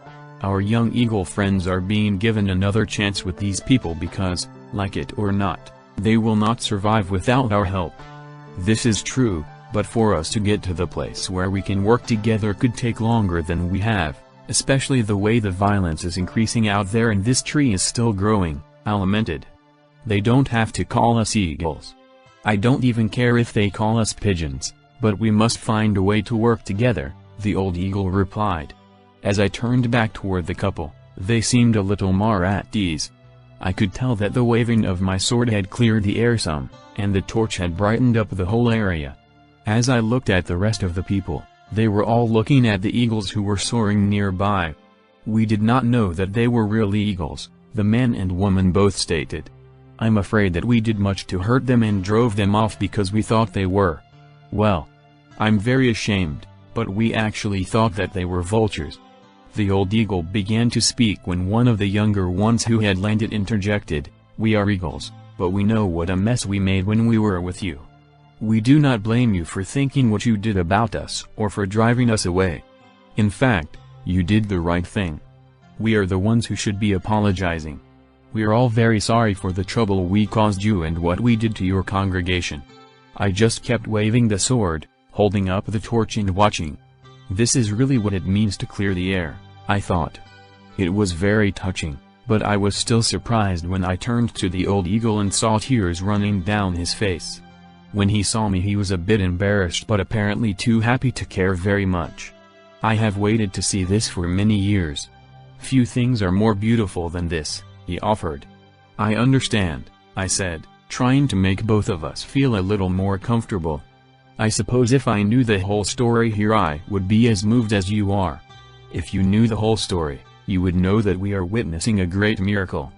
Our young eagle friends are being given another chance with these people because, like it or not, they will not survive without our help. This is true, but for us to get to the place where we can work together could take longer than we have, especially the way the violence is increasing out there and this tree is still growing, I lamented. They don't have to call us eagles. I don't even care if they call us pigeons, but we must find a way to work together, the old eagle replied. As I turned back toward the couple, they seemed a little more at ease. I could tell that the waving of my sword had cleared the air some, and the torch had brightened up the whole area. As I looked at the rest of the people, they were all looking at the eagles who were soaring nearby. We did not know that they were real eagles, the man and woman both stated. I'm afraid that we did much to hurt them and drove them off because we thought they were. Well, I'm very ashamed, but we actually thought that they were vultures. The old eagle began to speak when one of the younger ones who had landed interjected, We are eagles, but we know what a mess we made when we were with you. We do not blame you for thinking what you did about us or for driving us away. In fact, you did the right thing. We are the ones who should be apologizing. We are all very sorry for the trouble we caused you and what we did to your congregation. I just kept waving the sword, holding up the torch and watching. This is really what it means to clear the air, I thought. It was very touching, but I was still surprised when I turned to the old eagle and saw tears running down his face. When he saw me he was a bit embarrassed but apparently too happy to care very much. I have waited to see this for many years. Few things are more beautiful than this, he offered. I understand, I said, trying to make both of us feel a little more comfortable. I suppose if I knew the whole story here I would be as moved as you are. If you knew the whole story, you would know that we are witnessing a great miracle.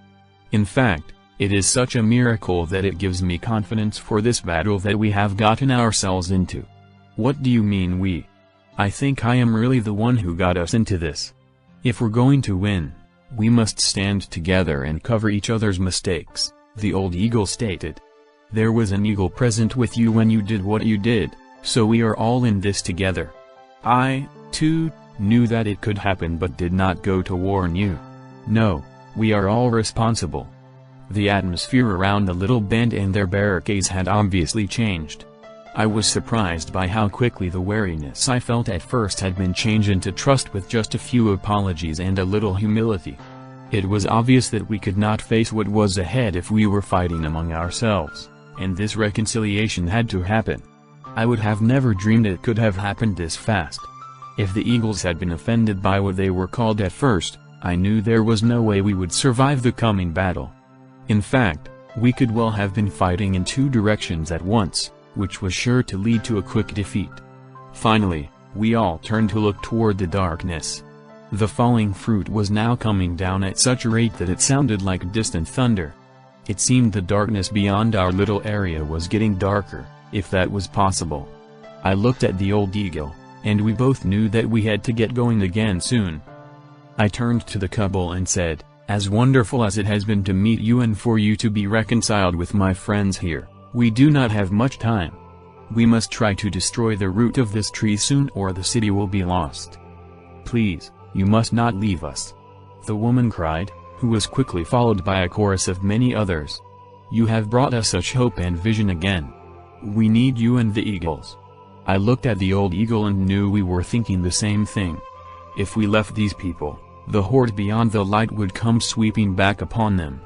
In fact, it is such a miracle that it gives me confidence for this battle that we have gotten ourselves into. What do you mean we? I think I am really the one who got us into this. If we're going to win, we must stand together and cover each other's mistakes, the old eagle stated. There was an eagle present with you when you did what you did, so we are all in this together. I, too, knew that it could happen but did not go to warn you. No, We are all responsible." The atmosphere around the little band and their barricades had obviously changed. I was surprised by how quickly the wariness I felt at first had been changed into trust with just a few apologies and a little humility. It was obvious that we could not face what was ahead if we were fighting among ourselves, and this reconciliation had to happen. I would have never dreamed it could have happened this fast. If the Eagles had been offended by what they were called at first, I knew there was no way we would survive the coming battle. In fact, we could well have been fighting in two directions at once, which was sure to lead to a quick defeat. Finally, we all turned to look toward the darkness. The falling fruit was now coming down at such a rate that it sounded like distant thunder. It seemed the darkness beyond our little area was getting darker, if that was possible. I looked at the old eagle, and we both knew that we had to get going again soon. I turned to the couple and said, "As wonderful as it has been to meet you and for you to be reconciled with my friends here, we do not have much time. We must try to destroy the root of this tree soon or the city will be lost. Please, you must not leave us," the woman cried, who was quickly followed by a chorus of many others. "You have brought us such hope and vision again. We need you and the eagles." I looked at the old eagle and knew we were thinking the same thing. If we left these people, the horde beyond the light would come sweeping back upon them.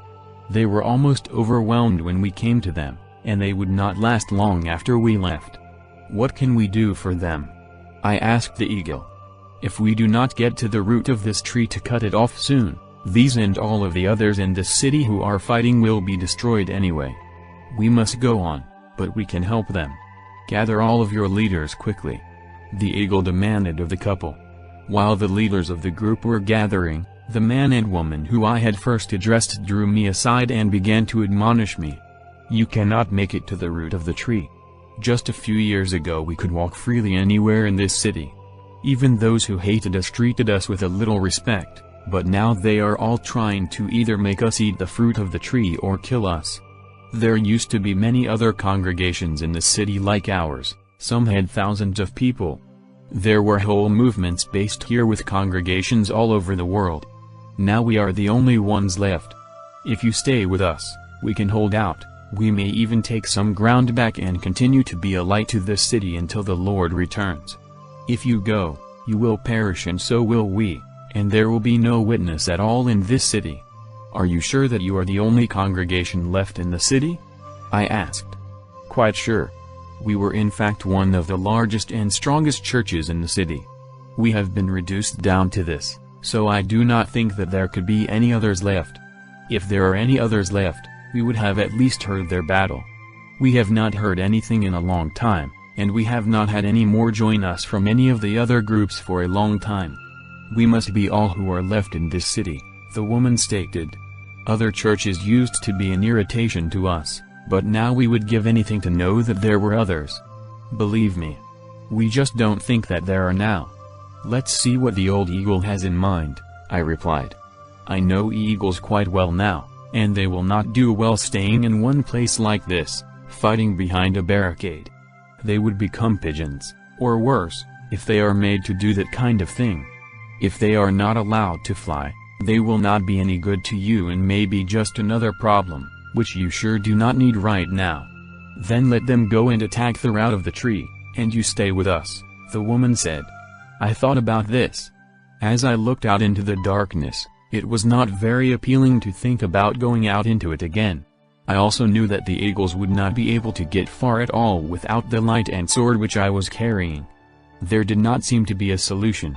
They were almost overwhelmed when we came to them, and they would not last long after we left. "What can we do for them?" I asked the eagle. "If we do not get to the root of this tree to cut it off soon, these and all of the others in this city who are fighting will be destroyed anyway. We must go on, but we can help them. Gather all of your leaders quickly," the eagle demanded of the couple. While the leaders of the group were gathering, the man and woman who I had first addressed drew me aside and began to admonish me. "You cannot make it to the root of the tree. Just a few years ago we could walk freely anywhere in this city. Even those who hated us treated us with a little respect, but now they are all trying to either make us eat the fruit of the tree or kill us. There used to be many other congregations in the city like ours, some had thousands of people. There were whole movements based here with congregations all over the world. Now we are the only ones left. If you stay with us, we can hold out, we may even take some ground back and continue to be a light to this city until the Lord returns. If you go, you will perish and so will we, and there will be no witness at all in this city. Are you sure that you are the only congregation left in the city?" I asked. "Quite sure. We were in fact one of the largest and strongest churches in the city. We have been reduced down to this, so I do not think that there could be any others left. If there are any others left, we would have at least heard their battle. We have not heard anything in a long time, and we have not had any more join us from any of the other groups for a long time. We must be all who are left in this city," the woman stated. "Other churches used to be an irritation to us, but now we would give anything to know that there were others. Believe me. We just don't think that there are now." "Let's see what the old eagle has in mind," I replied. "I know eagles quite well now, and they will not do well staying in one place like this, fighting behind a barricade. They would become pigeons, or worse, if they are made to do that kind of thing. If they are not allowed to fly, they will not be any good to you and may be just another problem, which you sure do not need right now. Then let them go and attack the root of the tree, and you stay with us," the woman said. I thought about this. As I looked out into the darkness, it was not very appealing to think about going out into it again. I also knew that the eagles would not be able to get far at all without the light and sword which I was carrying. There did not seem to be a solution.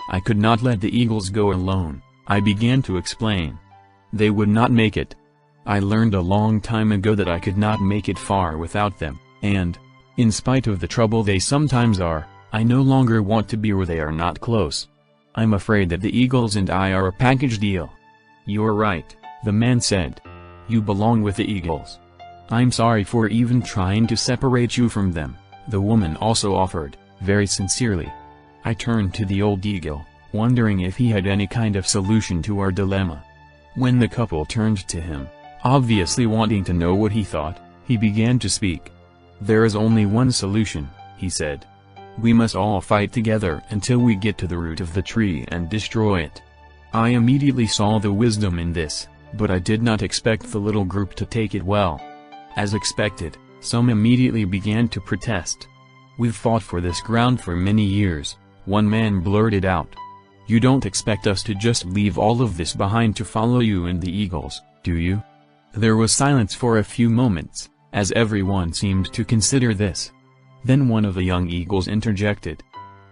I could not let the eagles go alone, I began to explain. They would not make it. I learned a long time ago that I could not make it far without them, and, in spite of the trouble they sometimes are, I no longer want to be where they are not close. I'm afraid that the eagles and I are a package deal. You're right, the man said. You belong with the eagles. I'm sorry for even trying to separate you from them, the woman also offered, very sincerely. I turned to the old eagle, wondering if he had any kind of solution to our dilemma. When the couple turned to him, obviously wanting to know what he thought, he began to speak. There is only one solution, he said. We must all fight together until we get to the root of the tree and destroy it. I immediately saw the wisdom in this, but I did not expect the little group to take it well. As expected, some immediately began to protest. "We've fought for this ground for many years," one man blurted out. "You don't expect us to just leave all of this behind to follow you and the Eagles, do you?" There was silence for a few moments, as everyone seemed to consider this. Then one of the young Eagles interjected.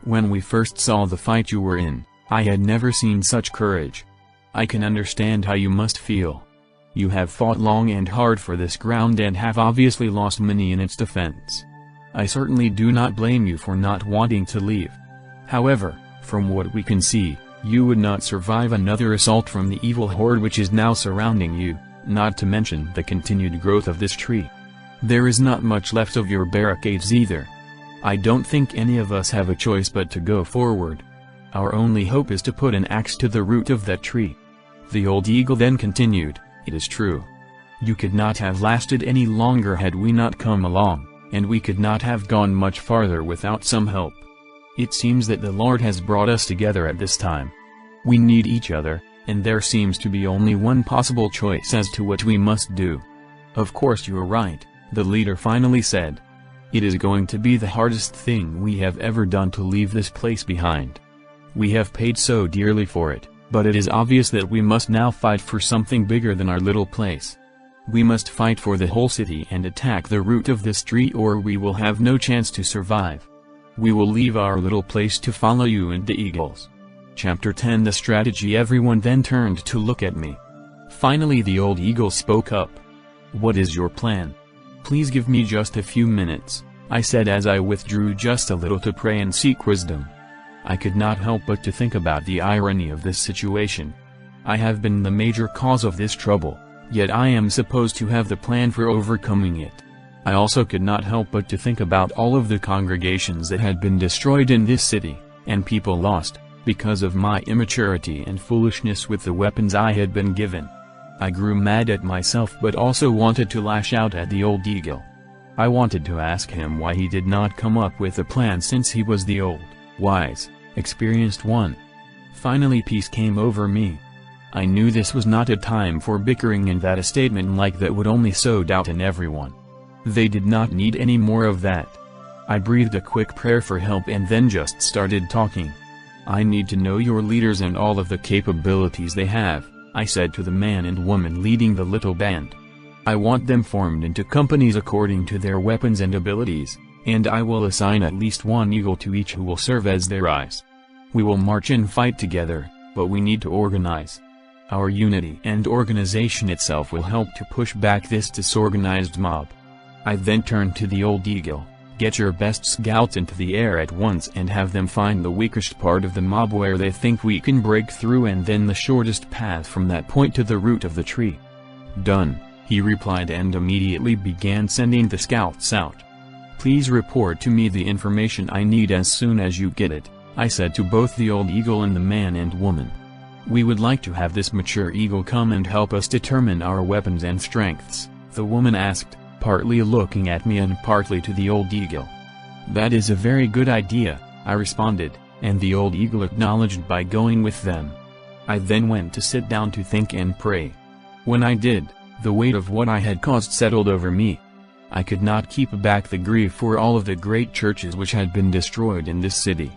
"When we first saw the fight you were in, I had never seen such courage. I can understand how you must feel. You have fought long and hard for this ground and have obviously lost many in its defense. I certainly do not blame you for not wanting to leave. However, from what we can see, you would not survive another assault from the evil horde which is now surrounding you, not to mention the continued growth of this tree. There is not much left of your barricades either. I don't think any of us have a choice but to go forward. Our only hope is to put an axe to the root of that tree." The old eagle then continued, "It is true. You could not have lasted any longer had we not come along, and we could not have gone much farther without some help. It seems that the Lord has brought us together at this time. We need each other, and there seems to be only one possible choice as to what we must do." "Of course you are right," the leader finally said. "It is going to be the hardest thing we have ever done to leave this place behind. We have paid so dearly for it, but it is obvious that we must now fight for something bigger than our little place. We must fight for the whole city and attack the root of this tree, or we will have no chance to survive. We will leave our little place to follow you and the Eagles." Chapter 10 The Strategy. Everyone then turned to look at me. Finally the old eagle spoke up. "What is your plan? Please give me just a few minutes," I said as I withdrew just a little to pray and seek wisdom. I could not help but to think about the irony of this situation. I have been the major cause of this trouble, yet I am supposed to have the plan for overcoming it. I also could not help but to think about all of the congregations that had been destroyed in this city, and people lost, because of my immaturity and foolishness with the weapons I had been given. I grew mad at myself but also wanted to lash out at the old eagle. I wanted to ask him why he did not come up with a plan, since he was the old, wise, experienced one. Finally peace came over me. I knew this was not a time for bickering, and that a statement like that would only sow doubt in everyone. They did not need any more of that. I breathed a quick prayer for help and then just started talking. "I need to know your leaders and all of the capabilities they have," I said to the man and woman leading the little band. "I want them formed into companies according to their weapons and abilities, and I will assign at least one eagle to each who will serve as their eyes. We will march and fight together, but we need to organize. Our unity and organization itself will help to push back this disorganized mob." I then turned to the old eagle. "Get your best scouts into the air at once and have them find the weakest part of the mob where they think we can break through, and then the shortest path from that point to the root of the tree." "Done," he replied, and immediately began sending the scouts out. "Please report to me the information I need as soon as you get it," I said to both the old eagle and the man and woman. "We would like to have this mature eagle come and help us determine our weapons and strengths," the woman asked, partly looking at me and partly to the old eagle. "That is a very good idea," I responded, and the old eagle acknowledged by going with them. I then went to sit down to think and pray. When I did, the weight of what I had caused settled over me. I could not keep back the grief for all of the great churches which had been destroyed in this city.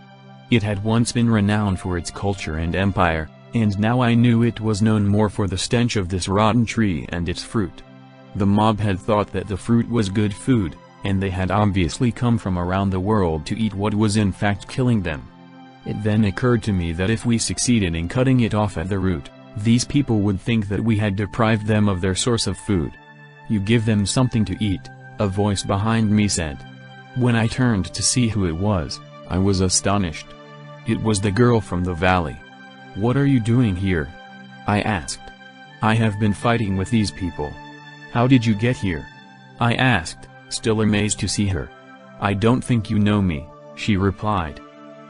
It had once been renowned for its culture and empire, and now I knew it was known more for the stench of this rotten tree and its fruit. The mob had thought that the fruit was good food, and they had obviously come from around the world to eat what was in fact killing them. It then occurred to me that if we succeeded in cutting it off at the root, these people would think that we had deprived them of their source of food. "You give them something to eat," a voice behind me said. When I turned to see who it was, I was astonished. It was the girl from the valley. "What are you doing here?" I asked. "I have been fighting with these people." "How did you get here?" I asked, still amazed to see her. "I don't think you know me," she replied.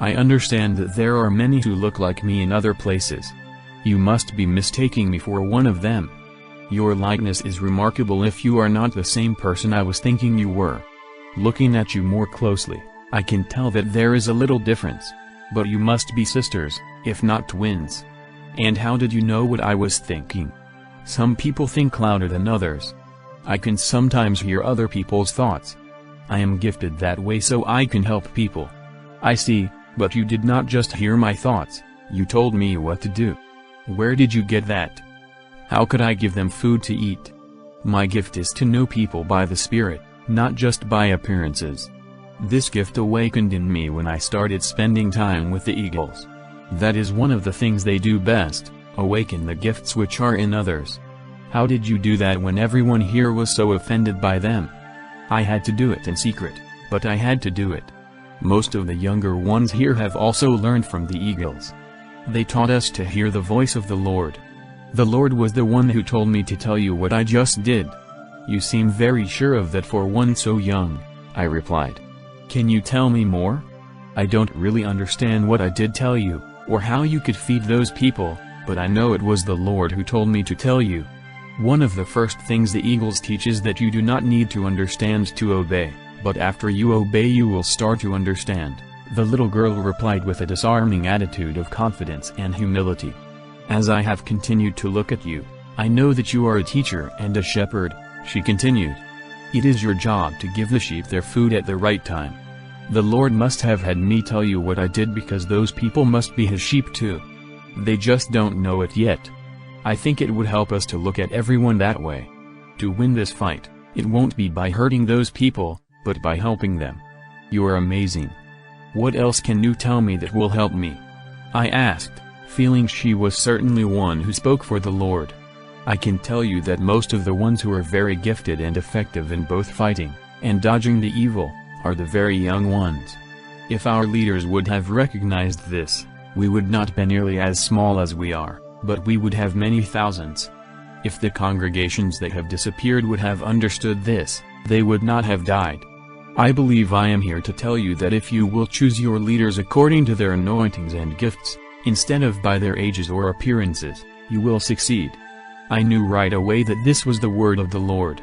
"I understand that there are many who look like me in other places. You must be mistaking me for one of them. Your likeness is remarkable if you are not the same person I was thinking you were. Looking at you more closely, I can tell that there is a little difference. But you must be sisters, if not twins." And how did you know what I was thinking? Some people think louder than others. I can sometimes hear other people's thoughts. I am gifted that way so I can help people. I see, but you did not just hear my thoughts, you told me what to do. Where did you get that? How could I give them food to eat? My gift is to know people by the Spirit, not just by appearances. This gift awakened in me when I started spending time with the eagles. That is one of the things they do best, awaken the gifts which are in others. How did you do that when everyone here was so offended by them? I had to do it in secret, but I had to do it. Most of the younger ones here have also learned from the eagles. They taught us to hear the voice of the Lord. The Lord was the one who told me to tell you what I just did. You seem very sure of that for one so young, I replied. Can you tell me more? I don't really understand what I did tell you, or how you could feed those people, but I know it was the Lord who told me to tell you. One of the first things the eagles teach is that you do not need to understand to obey, but after you obey you will start to understand, the little girl replied with a disarming attitude of confidence and humility. As I have continued to look at you, I know that you are a teacher and a shepherd, she continued. It is your job to give the sheep their food at the right time. The Lord must have had me tell you what I did because those people must be his sheep too. They just don't know it yet. I think it would help us to look at everyone that way. To win this fight, it won't be by hurting those people, but by helping them. You are amazing. What else can you tell me that will help me? I asked, feeling she was certainly one who spoke for the Lord. I can tell you that most of the ones who are very gifted and effective in both fighting and dodging the evil are the very young ones. If our leaders would have recognized this, we would not be nearly as small as we are, but we would have many thousands. If the congregations that have disappeared would have understood this, they would not have died. I believe I am here to tell you that if you will choose your leaders according to their anointings and gifts, instead of by their ages or appearances, you will succeed. I knew right away that this was the word of the Lord.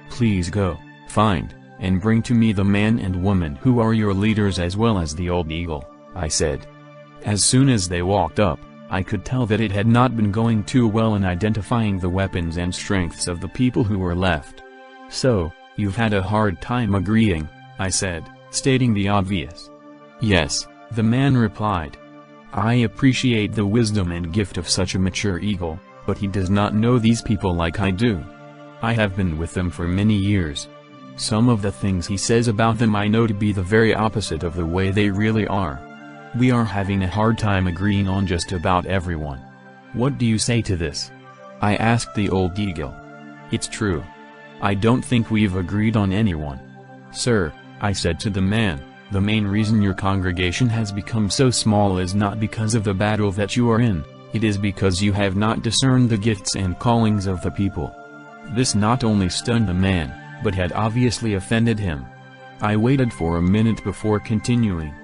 Please go, find, and bring to me the man and woman who are your leaders as well as the old eagle, I said. As soon as they walked up, I could tell that it had not been going too well in identifying the weapons and strengths of the people who were left. So, you've had a hard time agreeing, I said, stating the obvious. Yes, the man replied. I appreciate the wisdom and gift of such a mature eagle, but he does not know these people like I do. I have been with them for many years. Some of the things he says about them I know to be the very opposite of the way they really are. We are having a hard time agreeing on just about everyone. What do you say to this? I asked the old eagle. It's true. I don't think we've agreed on anyone. Sir, I said to the man, the main reason your congregation has become so small is not because of the battle that you are in, it is because you have not discerned the gifts and callings of the people. This not only stunned the man, but had obviously offended him. I waited for a minute before continuing.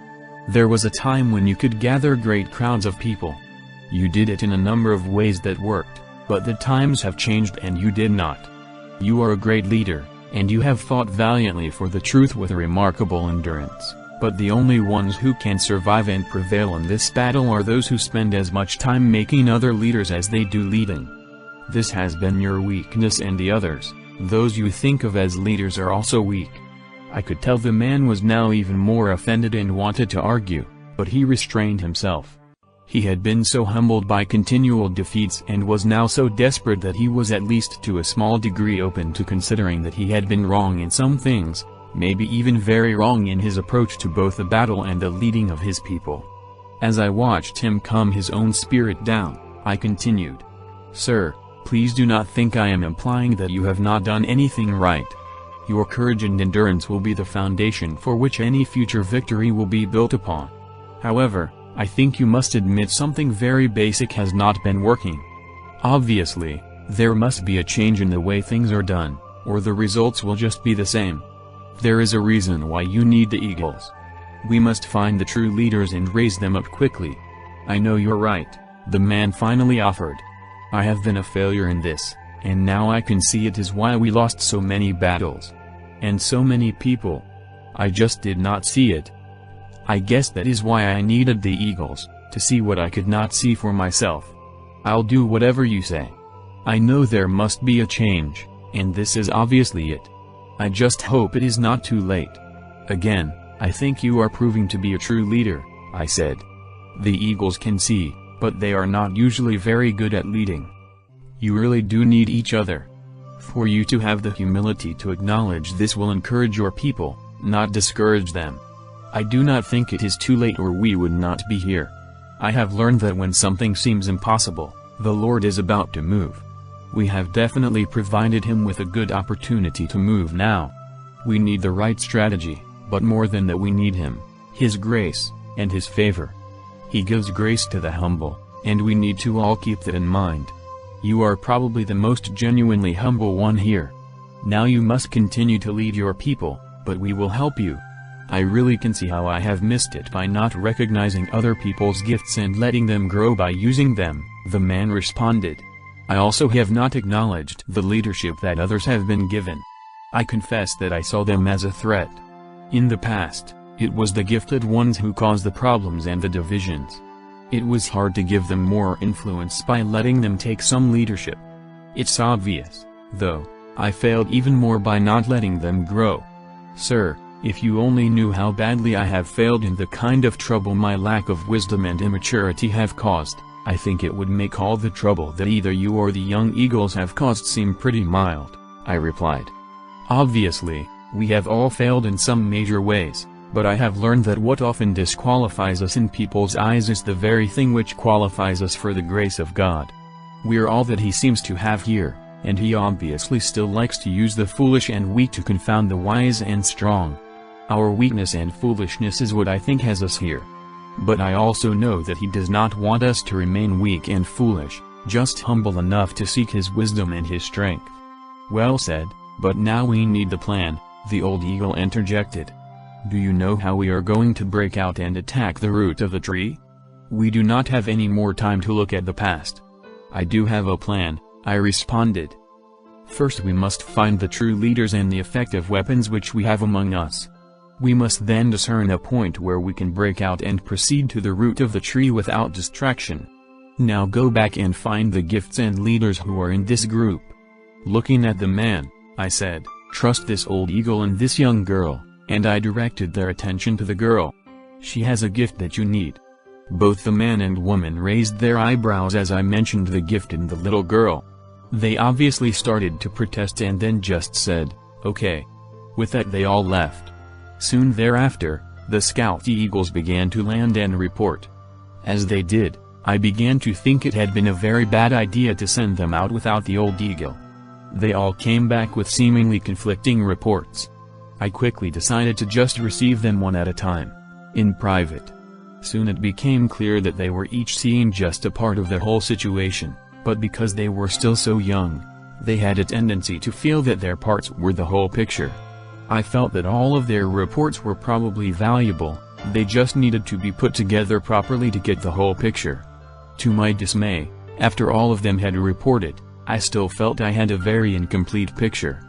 There was a time when you could gather great crowds of people. You did it in a number of ways that worked, but the times have changed and you did not. You are a great leader, and you have fought valiantly for the truth with a remarkable endurance, but the only ones who can survive and prevail in this battle are those who spend as much time making other leaders as they do leading. This has been your weakness, and the others, those you think of as leaders, are also weak. I could tell the man was now even more offended and wanted to argue, but he restrained himself. He had been so humbled by continual defeats and was now so desperate that he was at least to a small degree open to considering that he had been wrong in some things, maybe even very wrong in his approach to both the battle and the leading of his people. As I watched him calm his own spirit down, I continued. Sir, please do not think I am implying that you have not done anything right. Your courage and endurance will be the foundation for which any future victory will be built upon. However, I think you must admit something very basic has not been working. Obviously, there must be a change in the way things are done, or the results will just be the same. There is a reason why you need the eagles. We must find the true leaders and raise them up quickly. I know you're right, the man finally offered. I have been a failure in this, and now I can see it is why we lost so many battles. And so many people. I just did not see it. I guess that is why I needed the eagles, to see what I could not see for myself. I'll do whatever you say. I know there must be a change, and this is obviously it. I just hope it is not too late. Again, I think you are proving to be a true leader, I said. The eagles can see, but they are not usually very good at leading. You really do need each other. For you to have the humility to acknowledge this will encourage your people, not discourage them. I do not think it is too late or we would not be here. I have learned that when something seems impossible, the Lord is about to move. We have definitely provided him with a good opportunity to move now. We need the right strategy, but more than that we need him, his grace, and his favor. He gives grace to the humble, and we need to all keep that in mind. You are probably the most genuinely humble one here. Now you must continue to lead your people, but we will help you. I really can see how I have missed it by not recognizing other people's gifts and letting them grow by using them, the man responded. I also have not acknowledged the leadership that others have been given. I confess that I saw them as a threat. In the past, it was the gifted ones who caused the problems and the divisions. It was hard to give them more influence by letting them take some leadership. It's obvious, though, I failed even more by not letting them grow. Sir, if you only knew how badly I have failed and the kind of trouble my lack of wisdom and immaturity have caused, I think it would make all the trouble that either you or the young eagles have caused seem pretty mild, I replied. Obviously, we have all failed in some major ways, but I have learned that what often disqualifies us in people's eyes is the very thing which qualifies us for the grace of God. We're all that he seems to have here, and he obviously still likes to use the foolish and weak to confound the wise and strong. Our weakness and foolishness is what I think has us here. But I also know that he does not want us to remain weak and foolish, just humble enough to seek his wisdom and his strength. Well said, but now we need the plan, the old eagle interjected. Do you know how we are going to break out and attack the root of the tree? We do not have any more time to look at the past. I do have a plan, I responded. First we must find the true leaders and the effective weapons which we have among us. We must then discern a point where we can break out and proceed to the root of the tree without distraction. Now go back and find the gifts and leaders who are in this group. Looking at the man, I said, trust this old eagle and this young girl, and I directed their attention to the girl. She has a gift that you need. Both the man and woman raised their eyebrows as I mentioned the gift in the little girl. They obviously started to protest and then just said, okay. With that they all left. Soon thereafter, the scout eagles began to land and report. As they did, I began to think it had been a very bad idea to send them out without the old eagle. They all came back with seemingly conflicting reports. I quickly decided to just receive them one at a time, in private. Soon it became clear that they were each seeing just a part of the whole situation, but because they were still so young, they had a tendency to feel that their parts were the whole picture. I felt that all of their reports were probably valuable, they just needed to be put together properly to get the whole picture. To my dismay, after all of them had reported, I still felt I had a very incomplete picture.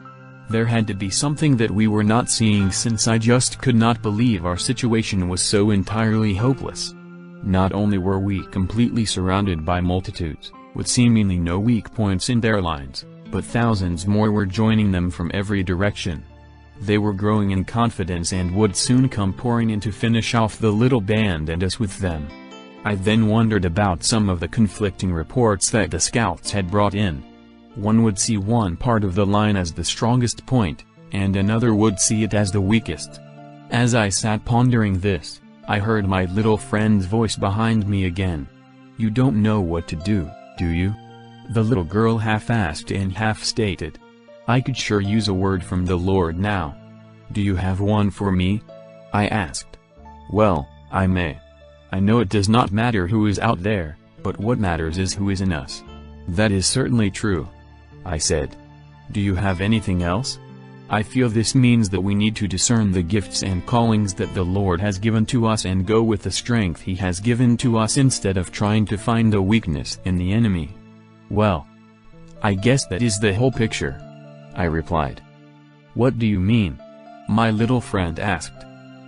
There had to be something that we were not seeing since I just could not believe our situation was so entirely hopeless. Not only were we completely surrounded by multitudes, with seemingly no weak points in their lines, but thousands more were joining them from every direction. They were growing in confidence and would soon come pouring in to finish off the little band and us with them. I then wondered about some of the conflicting reports that the scouts had brought in. One would see one part of the line as the strongest point, and another would see it as the weakest. As I sat pondering this, I heard my little friend's voice behind me again. You don't know what to do, do you? The little girl half asked and half stated. I could sure use a word from the Lord now. Do you have one for me? I asked. Well, I may. I know it does not matter who is out there, but what matters is who is in us. That is certainly true, I said. Do you have anything else? I feel this means that we need to discern the gifts and callings that the Lord has given to us and go with the strength he has given to us instead of trying to find a weakness in the enemy. Well, I guess that is the whole picture, I replied. What do you mean? My little friend asked.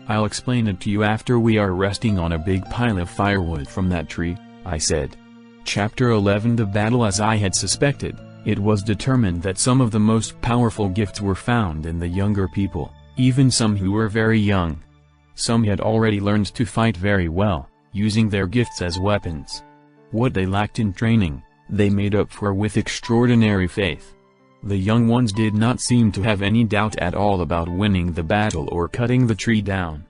I'll explain it to you after we are resting on a big pile of firewood from that tree, I said. Chapter 11. The battle. As I had suspected, it was determined that some of the most powerful gifts were found in the younger people, even some who were very young. Some had already learned to fight very well, using their gifts as weapons. What they lacked in training, they made up for with extraordinary faith. The young ones did not seem to have any doubt at all about winning the battle or cutting the tree down.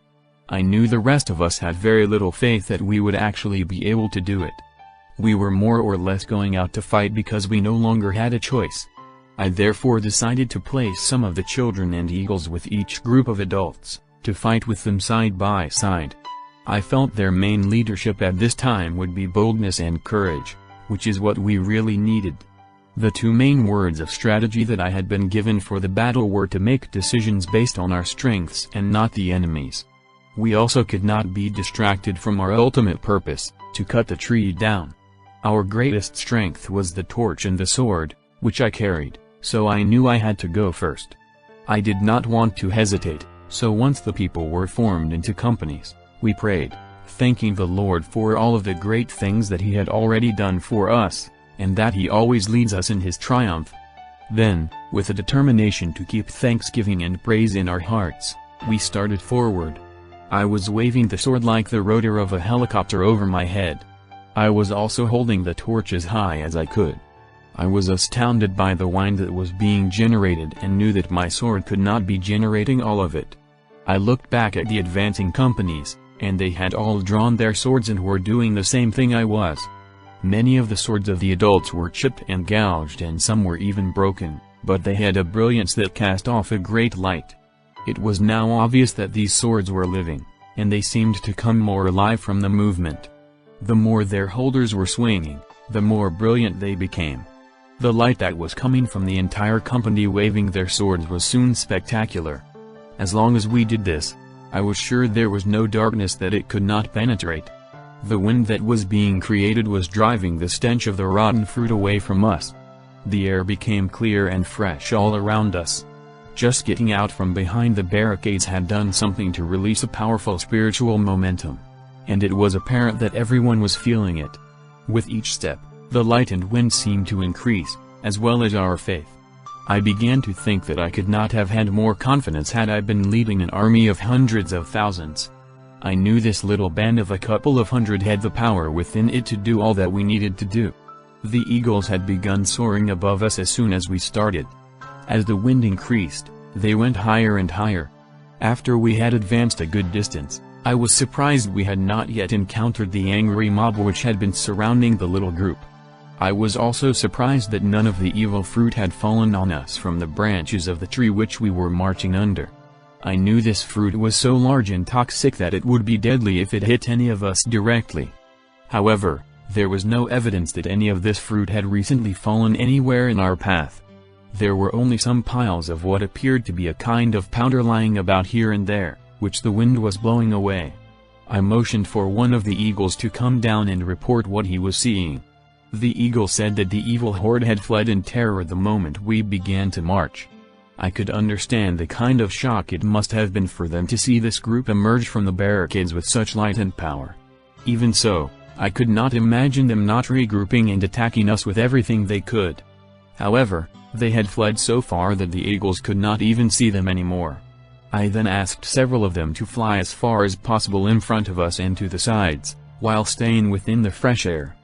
I knew the rest of us had very little faith that we would actually be able to do it. We were more or less going out to fight because we no longer had a choice. I therefore decided to place some of the children and eagles with each group of adults, to fight with them side by side. I felt their main leadership at this time would be boldness and courage, which is what we really needed. The two main words of strategy that I had been given for the battle were to make decisions based on our strengths and not the enemy's. We also could not be distracted from our ultimate purpose, to cut the tree down. Our greatest strength was the torch and the sword, which I carried, so I knew I had to go first. I did not want to hesitate, so once the people were formed into companies, we prayed, thanking the Lord for all of the great things that He had already done for us, and that He always leads us in His triumph. Then, with a determination to keep thanksgiving and praise in our hearts, we started forward. I was waving the sword like the rotor of a helicopter over my head. I was also holding the torch as high as I could. I was astounded by the wind that was being generated and knew that my sword could not be generating all of it. I looked back at the advancing companies, and they had all drawn their swords and were doing the same thing I was. Many of the swords of the adults were chipped and gouged and some were even broken, but they had a brilliance that cast off a great light. It was now obvious that these swords were living, and they seemed to come more alive from the movement. The more their holders were swinging, the more brilliant they became. The light that was coming from the entire company waving their swords was soon spectacular. As long as we did this, I was sure there was no darkness that it could not penetrate. The wind that was being created was driving the stench of the rotten fruit away from us. The air became clear and fresh all around us. Just getting out from behind the barricades had done something to release a powerful spiritual momentum. And it was apparent that everyone was feeling it. With each step, the light and wind seemed to increase, as well as our faith. I began to think that I could not have had more confidence had I been leading an army of hundreds of thousands. I knew this little band of a couple of hundred had the power within it to do all that we needed to do. The eagles had begun soaring above us as soon as we started. As the wind increased, they went higher and higher. After we had advanced a good distance, I was surprised we had not yet encountered the angry mob which had been surrounding the little group. I was also surprised that none of the evil fruit had fallen on us from the branches of the tree which we were marching under. I knew this fruit was so large and toxic that it would be deadly if it hit any of us directly. However, there was no evidence that any of this fruit had recently fallen anywhere in our path. There were only some piles of what appeared to be a kind of powder lying about here and there, which the wind was blowing away. I motioned for one of the eagles to come down and report what he was seeing. The eagle said that the evil horde had fled in terror the moment we began to march. I could understand the kind of shock it must have been for them to see this group emerge from the barricades with such light and power. Even so, I could not imagine them not regrouping and attacking us with everything they could. However, they had fled so far that the eagles could not even see them anymore. I then asked several of them to fly as far as possible in front of us and to the sides, while staying within the fresh air.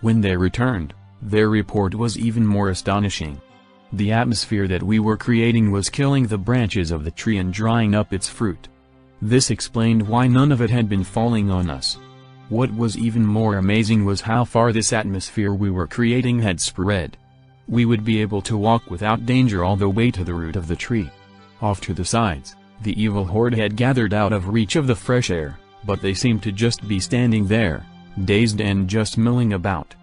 When they returned, their report was even more astonishing. The atmosphere that we were creating was killing the branches of the tree and drying up its fruit. This explained why none of it had been falling on us. What was even more amazing was how far this atmosphere we were creating had spread. We would be able to walk without danger all the way to the root of the tree. Off to the sides, the evil horde had gathered out of reach of the fresh air, but they seemed to just be standing there, dazed and just milling about.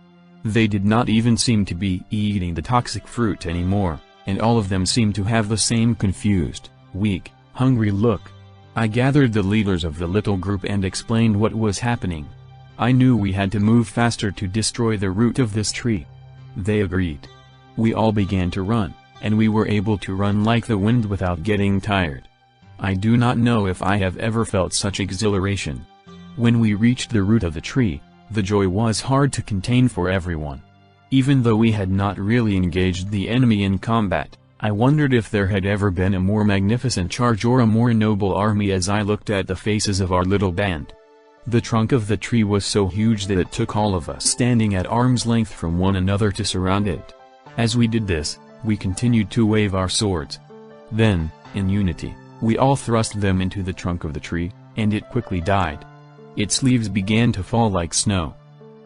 They did not even seem to be eating the toxic fruit anymore, and all of them seemed to have the same confused, weak, hungry look. I gathered the leaders of the little group and explained what was happening. I knew we had to move faster to destroy the root of this tree. They agreed. We all began to run, and we were able to run like the wind without getting tired. I do not know if I have ever felt such exhilaration. When we reached the root of the tree, The joy was hard to contain for everyone. Even though we had not really engaged the enemy in combat, I wondered if there had ever been a more magnificent charge or a more noble army as I looked at the faces of our little band. The trunk of the tree was so huge that it took all of us standing at arm's length from one another to surround it. As we did this, we continued to wave our swords. Then, in unity, we all thrust them into the trunk of the tree, and it quickly died. Its leaves began to fall like snow.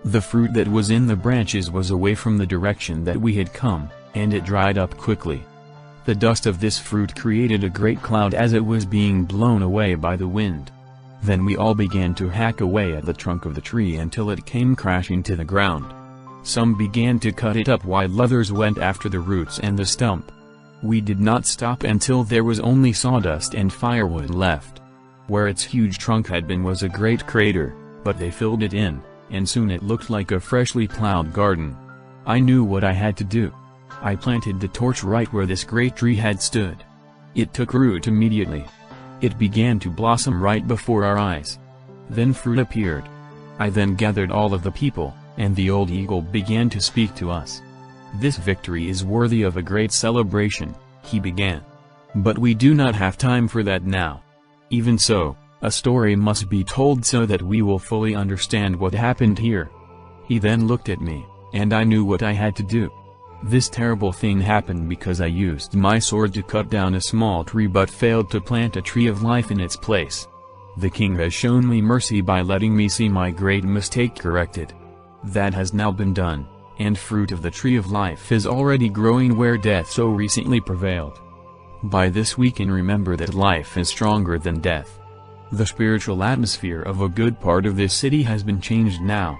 The fruit that was in the branches was away from the direction that we had come, and it dried up quickly. The dust of this fruit created a great cloud as it was being blown away by the wind. Then we all began to hack away at the trunk of the tree until it came crashing to the ground. Some began to cut it up while others went after the roots and the stump. We did not stop until there was only sawdust and firewood left. Where its huge trunk had been was a great crater, but they filled it in, and soon it looked like a freshly plowed garden. I knew what I had to do. I planted the torch right where this great tree had stood. It took root immediately. It began to blossom right before our eyes. Then fruit appeared. I then gathered all of the people, and the old eagle began to speak to us. "This victory is worthy of a great celebration," he began. "But we do not have time for that now. Even so, a story must be told so that we will fully understand what happened here." He then looked at me, and I knew what I had to do. This terrible thing happened because I used my sword to cut down a small tree but failed to plant a tree of life in its place. The king has shown me mercy by letting me see my great mistake corrected. That has now been done, and fruit of the tree of life is already growing where death so recently prevailed. By this we can remember that life is stronger than death. The spiritual atmosphere of a good part of this city has been changed now.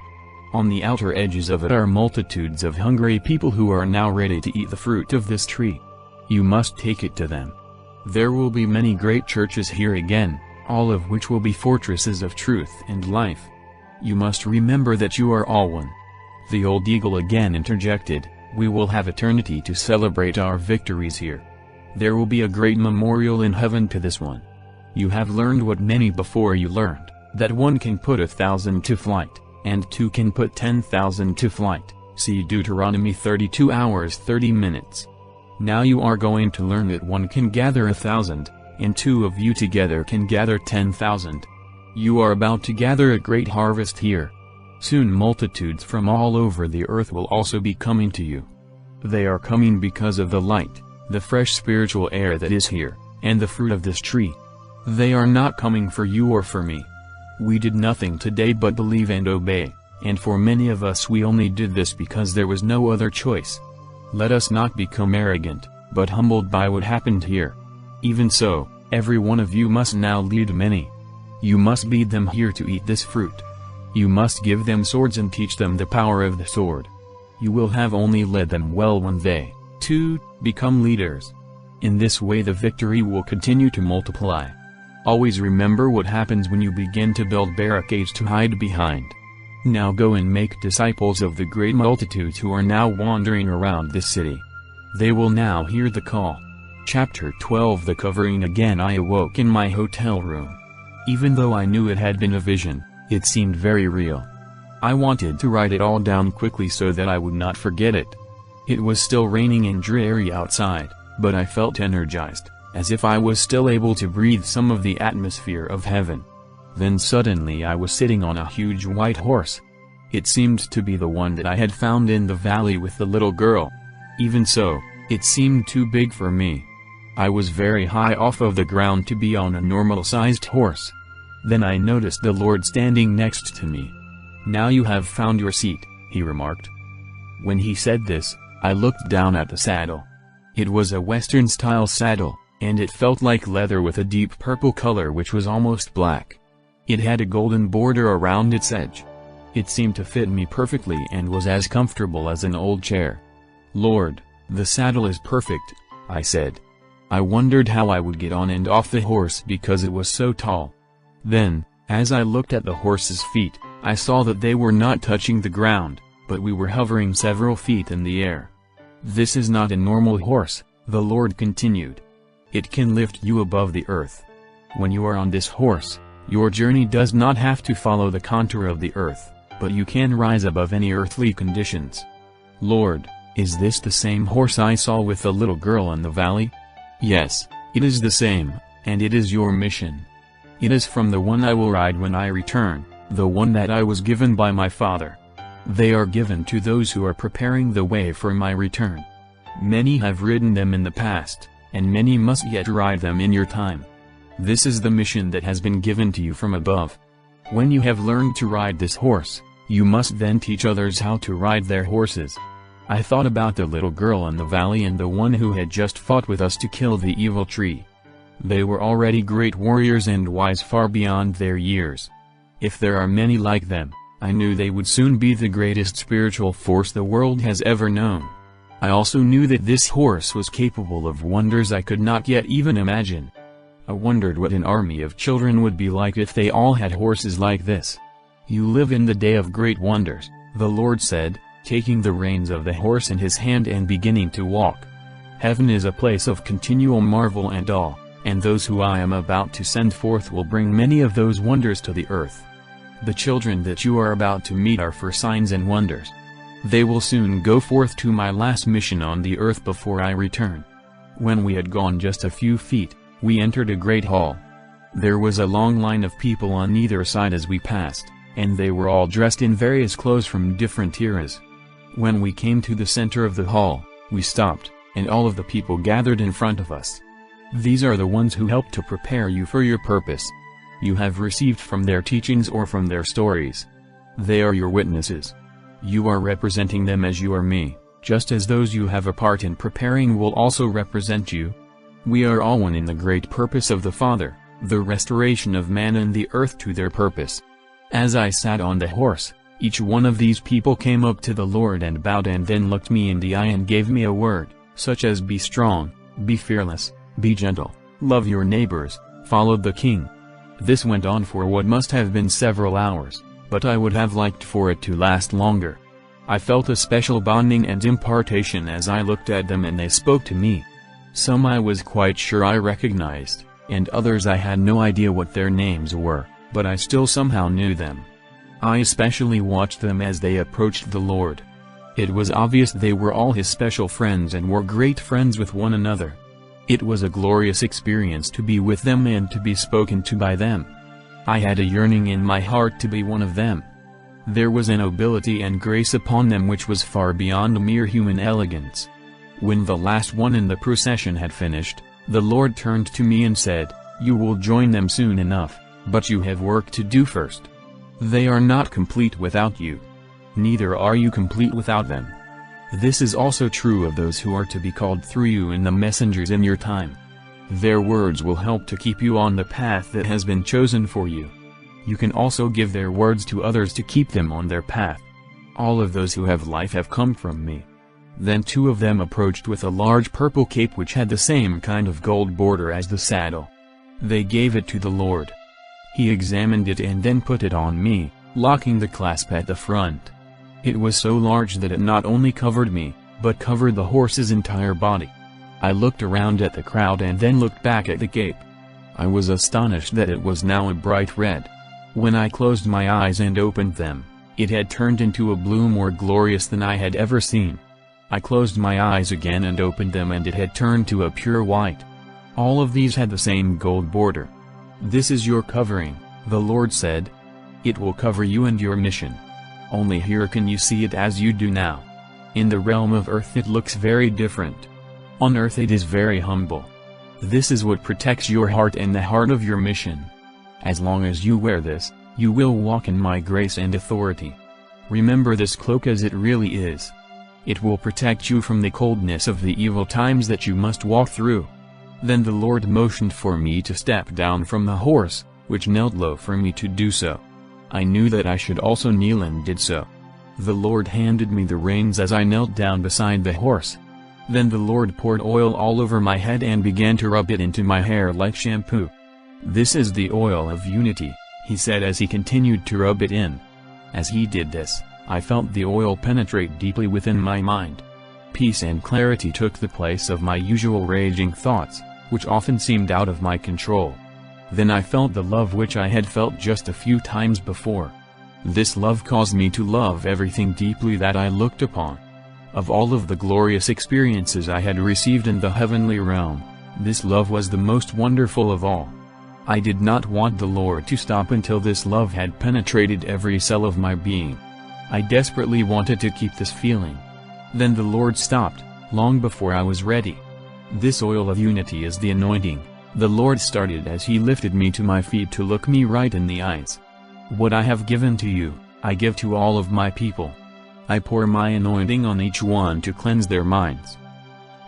On the outer edges of it are multitudes of hungry people who are now ready to eat the fruit of this tree. You must take it to them. There will be many great churches here again, all of which will be fortresses of truth and life. You must remember that you are all one. The old eagle again interjected, "We will have eternity to celebrate our victories here. There will be a great memorial in heaven to this one. You have learned what many before you learned, that one can put 1,000 to flight, and two can put 10,000 to flight. See Deuteronomy 32 hours 30 minutes. Now you are going to learn that one can gather 1,000, and two of you together can gather 10,000. You are about to gather a great harvest here. Soon multitudes from all over the earth will also be coming to you. They are coming because of the light, the fresh spiritual air that is here, and the fruit of this tree. They are not coming for you or for me. We did nothing today but believe and obey, and for many of us we only did this because there was no other choice. Let us not become arrogant, but humbled by what happened here. Even so, every one of you must now lead many. You must lead them here to eat this fruit. You must give them swords and teach them the power of the sword. You will have only led them well when they, too, become leaders. In this way the victory will continue to multiply. Always remember what happens when you begin to build barricades to hide behind. Now go and make disciples of the great multitudes who are now wandering around this city. They will now hear the call. Chapter 12 The covering. Again I awoke in my hotel room. Even though I knew it had been a vision, it seemed very real. I wanted to write it all down quickly so that I would not forget it. It was still raining and dreary outside, but I felt energized, as if I was still able to breathe some of the atmosphere of heaven. Then suddenly I was sitting on a huge white horse. It seemed to be the one that I had found in the valley with the little girl. Even so, it seemed too big for me. I was very high off of the ground to be on a normal-sized horse. Then I noticed the Lord standing next to me. "Now you have found your seat," he remarked. When he said this, I looked down at the saddle. It was a Western-style saddle, and it felt like leather with a deep purple color which was almost black. It had a golden border around its edge. It seemed to fit me perfectly and was as comfortable as an old chair. "Lord, the saddle is perfect," I said. I wondered how I would get on and off the horse because it was so tall. Then, as I looked at the horse's feet, I saw that they were not touching the ground, but we were hovering several feet in the air. "This is not a normal horse," the Lord continued. "It can lift you above the earth. When you are on this horse, your journey does not have to follow the contour of the earth. but you can rise above any earthly conditions. Lord, is this the same horse I saw with the little girl in the valley? Yes, it is the same, and it is your mission. It is from the one I will ride when I return, the one that I was given by my Father. They are given to those who are preparing the way for my return. Many have ridden them in the past, and many must yet ride them in your time. This is the mission that has been given to you from above. When you have learned to ride this horse, you must then teach others how to ride their horses. I thought about the little girl in the valley and the one who had just fought with us to kill the evil tree. They were already great warriors and wise far beyond their years. If there are many like them, I knew they would soon be the greatest spiritual force the world has ever known. I also knew that this horse was capable of wonders I could not yet even imagine. I wondered what an army of children would be like if they all had horses like this. You live in the day of great wonders, the Lord said, taking the reins of the horse in his hand and beginning to walk. Heaven is a place of continual marvel and awe, and those who I am about to send forth will bring many of those wonders to the earth. The children that you are about to meet are for signs and wonders. They will soon go forth to my last mission on the earth before I return. When we had gone just a few feet, we entered a great hall. There was a long line of people on either side as we passed, and they were all dressed in various clothes from different eras. When we came to the center of the hall, we stopped, and all of the people gathered in front of us. These are the ones who helped to prepare you for your purpose. You have received from their teachings or from their stories. They are your witnesses. You are representing them as you are me, just as those you have a part in preparing will also represent you. We are all one in the great purpose of the Father, the restoration of man and the earth to their purpose. As I sat on the horse, each one of these people came up to the Lord and bowed and then looked me in the eye and gave me a word, such as be strong, be fearless, be gentle, love your neighbors, follow the King. This went on for what must have been several hours, but I would have liked for it to last longer. I felt a special bonding and impartation as I looked at them and they spoke to me. Some I was quite sure I recognized, and others I had no idea what their names were, but I still somehow knew them. I especially watched them as they approached the Lord. It was obvious they were all his special friends and were great friends with one another. It was a glorious experience to be with them and to be spoken to by them. I had a yearning in my heart to be one of them. There was a nobility and grace upon them which was far beyond mere human elegance. When the last one in the procession had finished, the Lord turned to me and said, "You will join them soon enough, but you have work to do first. They are not complete without you. Neither are you complete without them. This is also true of those who are to be called through you and the messengers in your time. Their words will help to keep you on the path that has been chosen for you. You can also give their words to others to keep them on their path. All of those who have life have come from me." Then two of them approached with a large purple cape which had the same kind of gold border as the saddle. They gave it to the Lord. He examined it and then put it on me, locking the clasp at the front. It was so large that it not only covered me, but covered the horse's entire body. I looked around at the crowd and then looked back at the cape. I was astonished that it was now a bright red. When I closed my eyes and opened them, it had turned into a blue more glorious than I had ever seen. I closed my eyes again and opened them and it had turned to a pure white. All of these had the same gold border. "This is your covering," the Lord said. "It will cover you and your mission. Only here can you see it as you do now. In the realm of earth it looks very different. On earth it is very humble. This is what protects your heart and the heart of your mission. As long as you wear this, you will walk in my grace and authority. Remember this cloak as it really is. It will protect you from the coldness of the evil times that you must walk through." Then the Lord motioned for me to step down from the horse, which knelt low for me to do so. I knew that I should also kneel and did so. The Lord handed me the reins as I knelt down beside the horse. Then the Lord poured oil all over my head and began to rub it into my hair like shampoo. "This is the oil of unity," he said as he continued to rub it in. As he did this, I felt the oil penetrate deeply within my mind. Peace and clarity took the place of my usual raging thoughts, which often seemed out of my control. Then I felt the love which I had felt just a few times before. This love caused me to love everything deeply that I looked upon. Of all of the glorious experiences I had received in the heavenly realm, this love was the most wonderful of all. I did not want the Lord to stop until this love had penetrated every cell of my being. I desperately wanted to keep this feeling. Then the Lord stopped, long before I was ready. This oil of unity is the anointing. The Lord started as He lifted me to my feet to look me right in the eyes. What I have given to you, I give to all of my people. I pour my anointing on each one to cleanse their minds.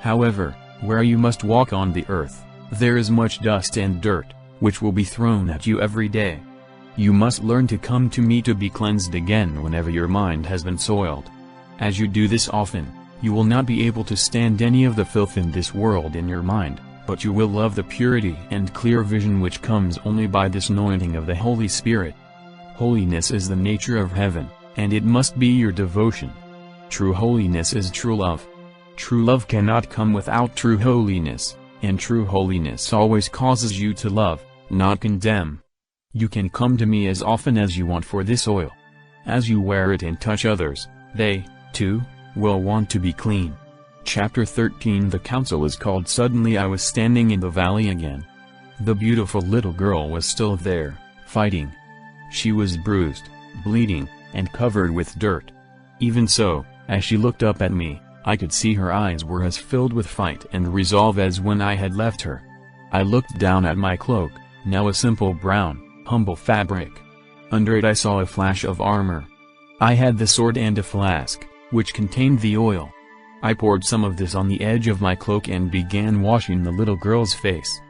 However, where you must walk on the earth, there is much dust and dirt, which will be thrown at you every day. You must learn to come to me to be cleansed again whenever your mind has been soiled. As you do this often, you will not be able to stand any of the filth in this world in your mind, but you will love the purity and clear vision which comes only by this anointing of the Holy Spirit. Holiness is the nature of heaven, and it must be your devotion. True holiness is true love. True love cannot come without true holiness, and true holiness always causes you to love, not condemn. You can come to me as often as you want for this oil. As you wear it and touch others, they, too, will want to be clean. Chapter 13. The council is called. Suddenly I was standing in the valley again. The beautiful little girl was still there, fighting. She was bruised, bleeding, and covered with dirt. Even so, as she looked up at me, I could see her eyes were as filled with fight and resolve as when I had left her. I looked down at my cloak, now a simple brown, humble fabric. Under it I saw a flash of armor. I had the sword and a flask, which contained the oil. I poured some of this on the edge of my cloak and began washing the little girl's face.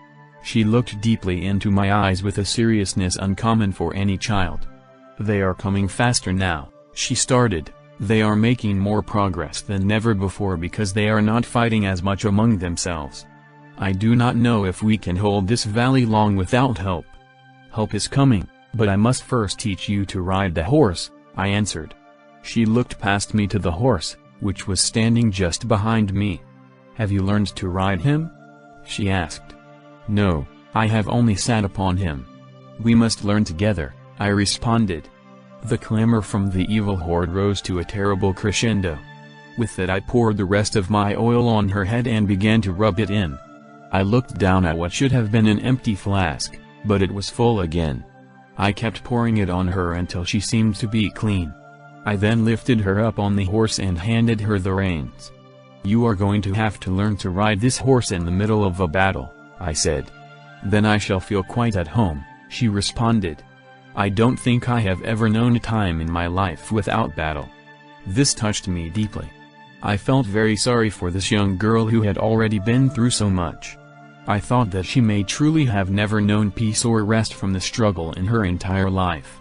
She looked deeply into my eyes with a seriousness uncommon for any child. They are coming faster now, she started. They are making more progress than ever before because they are not fighting as much among themselves. I do not know if we can hold this valley long without help. Help is coming, but I must first teach you to ride the horse, I answered. She looked past me to the horse, which was standing just behind me. Have you learned to ride him? She asked. No, I have only sat upon him. We must learn together, I responded. The clamor from the evil horde rose to a terrible crescendo. With it I poured the rest of my oil on her head and began to rub it in. I looked down at what should have been an empty flask, but it was full again. I kept pouring it on her until she seemed to be clean. I then lifted her up on the horse and handed her the reins. You are going to have to learn to ride this horse in the middle of a battle, I said. Then I shall feel quite at home, she responded. I don't think I have ever known a time in my life without battle. This touched me deeply. I felt very sorry for this young girl who had already been through so much. I thought that she may truly have never known peace or rest from the struggle in her entire life.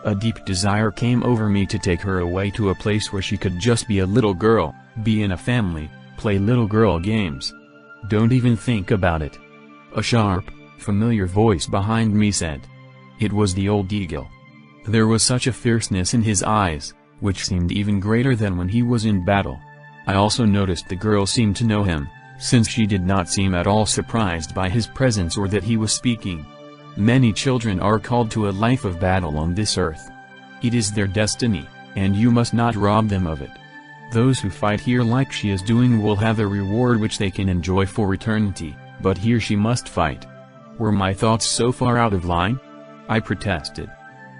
A deep desire came over me to take her away to a place where she could just be a little girl, be in a family, play little girl games. Don't even think about it. A sharp, familiar voice behind me said. It was the old eagle. There was such a fierceness in his eyes, which seemed even greater than when he was in battle. I also noticed the girl seemed to know him, since she did not seem at all surprised by his presence or that he was speaking. Many children are called to a life of battle on this earth. It is their destiny, and you must not rob them of it. Those who fight here like she is doing will have a reward which they can enjoy for eternity, but here she must fight. Were my thoughts so far out of line? I protested.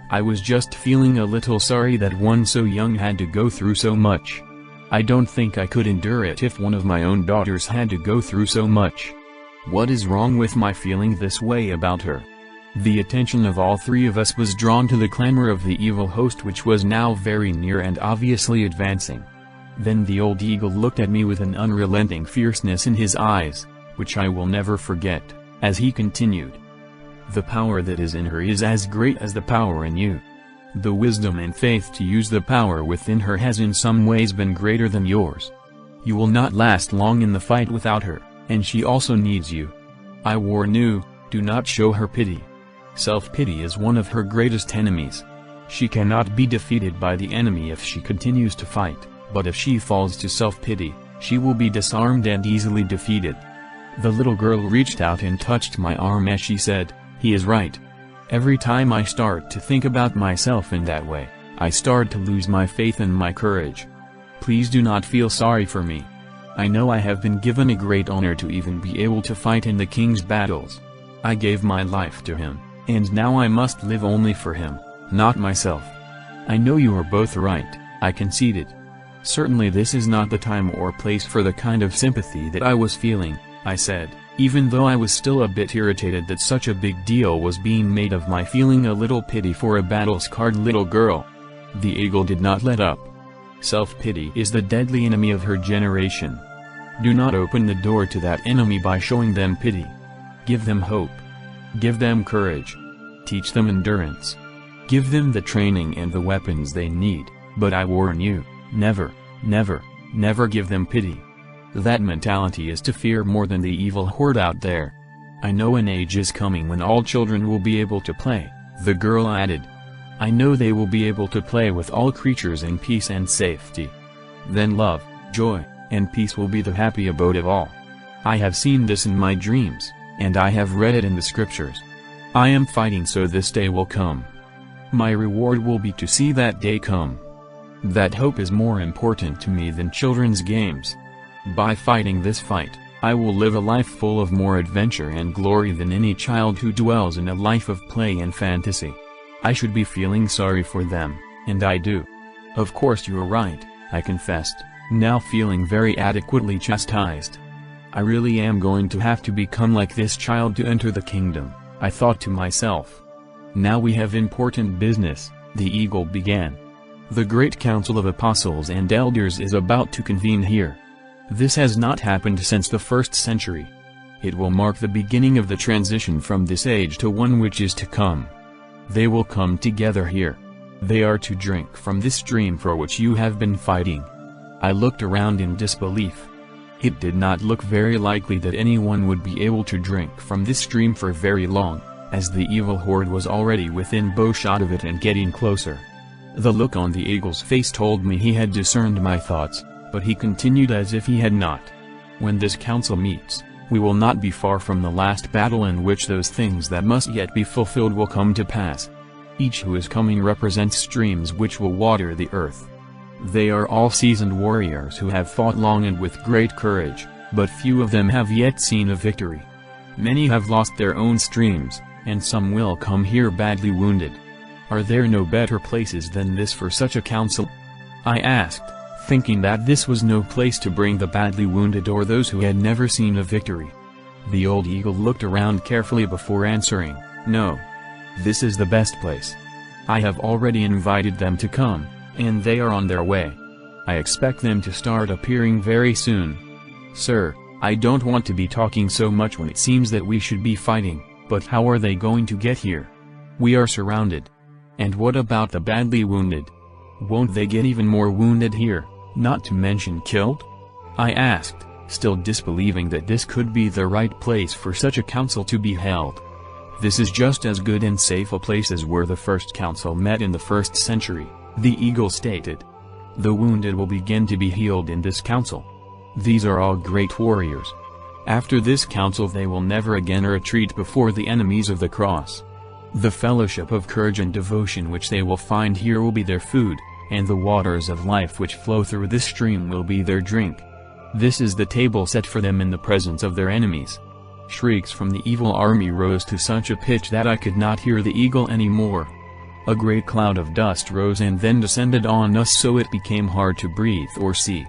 I was just feeling a little sorry that one so young had to go through so much. I don't think I could endure it if one of my own daughters had to go through so much. What is wrong with my feeling this way about her? The attention of all three of us was drawn to the clamor of the evil host which was now very near and obviously advancing. Then the old eagle looked at me with an unrelenting fierceness in his eyes, which I will never forget, as he continued. The power that is in her is as great as the power in you. The wisdom and faith to use the power within her has in some ways been greater than yours. You will not last long in the fight without her, and she also needs you. I warn you, do not show her pity. Self-pity is one of her greatest enemies. She cannot be defeated by the enemy if she continues to fight, but if she falls to self-pity, she will be disarmed and easily defeated. The little girl reached out and touched my arm as she said, "He is right. Every time I start to think about myself in that way, I started to lose my faith and my courage. Please do not feel sorry for me. I know I have been given a great honor to even be able to fight in the king's battles. I gave my life to him, and now I must live only for him, not myself. I know you are both right, I conceded. Certainly this is not the time or place for the kind of sympathy that I was feeling, I said, even though I was still a bit irritated that such a big deal was being made of my feeling a little pity for a battle-scarred little girl. The eagle did not let up. Self-pity is the deadly enemy of her generation. Do not open the door to that enemy by showing them pity. Give them hope. Give them courage. Teach them endurance. Give them the training and the weapons they need, but I warn you, never, never, never give them pity. That mentality is to fear more than the evil horde out there. I know an age is coming when all children will be able to play, the girl added. I know they will be able to play with all creatures in peace and safety. Then love, joy, and peace will be the happy abode of all. I have seen this in my dreams, and I have read it in the scriptures. I am fighting so this day will come. My reward will be to see that day come. That hope is more important to me than children's games. By fighting this fight, I will live a life full of more adventure and glory than any child who dwells in a life of play and fantasy. I should be feeling sorry for them, and I do. Of course you are right, I confessed, now feeling very adequately chastised. I really am going to have to become like this child to enter the kingdom, I thought to myself. Now we have important business, the eagle began. The great council of apostles and elders is about to convene here. This has not happened since the 1st century. It will mark the beginning of the transition from this age to one which is to come. They will come together here. They are to drink from this stream for which you have been fighting. I looked around in disbelief. It did not look very likely that anyone would be able to drink from this stream for very long, as the evil horde was already within bowshot of it and getting closer. The look on the eagle's face told me he had discerned my thoughts, but he continued as if he had not. When this council meets, we will not be far from the last battle in which those things that must yet be fulfilled will come to pass. Each who is coming represents streams which will water the earth. They are all seasoned warriors who have fought long and with great courage, but few of them have yet seen a victory. Many have lost their own streams, and some will come here badly wounded. Are there no better places than this for such a council? I asked, thinking that this was no place to bring the badly wounded or those who had never seen a victory. The old eagle looked around carefully before answering, no. This is the best place. I have already invited them to come, and they are on their way. I expect them to start appearing very soon. Sir, I don't want to be talking so much when it seems that we should be fighting, but how are they going to get here? We are surrounded. And what about the badly wounded? Won't they get even more wounded here, not to mention killed? I asked, still disbelieving that this could be the right place for such a council to be held. This is just as good and safe a place as where the first council met in the 1st century, the eagle stated. The wounded will begin to be healed in this council. These are all great warriors. After this council they will never again retreat before the enemies of the cross. The fellowship of courage and devotion which they will find here will be their food, and the waters of life which flow through this stream will be their drink. This is the table set for them in the presence of their enemies. Shrieks from the evil army rose to such a pitch that I could not hear the eagle anymore. A great cloud of dust rose and then descended on us so it became hard to breathe or see.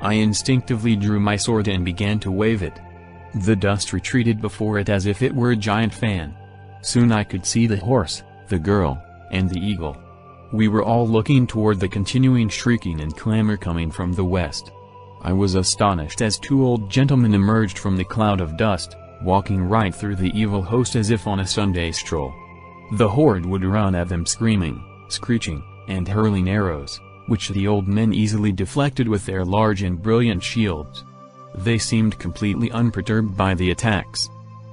I instinctively drew my sword and began to wave it. The dust retreated before it as if it were a giant fan. Soon I could see the horse, the girl, and the eagle. We were all looking toward the continuing shrieking and clamor coming from the west. I was astonished as 2 old gentlemen emerged from the cloud of dust, walking right through the evil host as if on a Sunday stroll. The horde would run at them screaming, screeching, and hurling arrows, which the old men easily deflected with their large and brilliant shields. They seemed completely unperturbed by the attacks.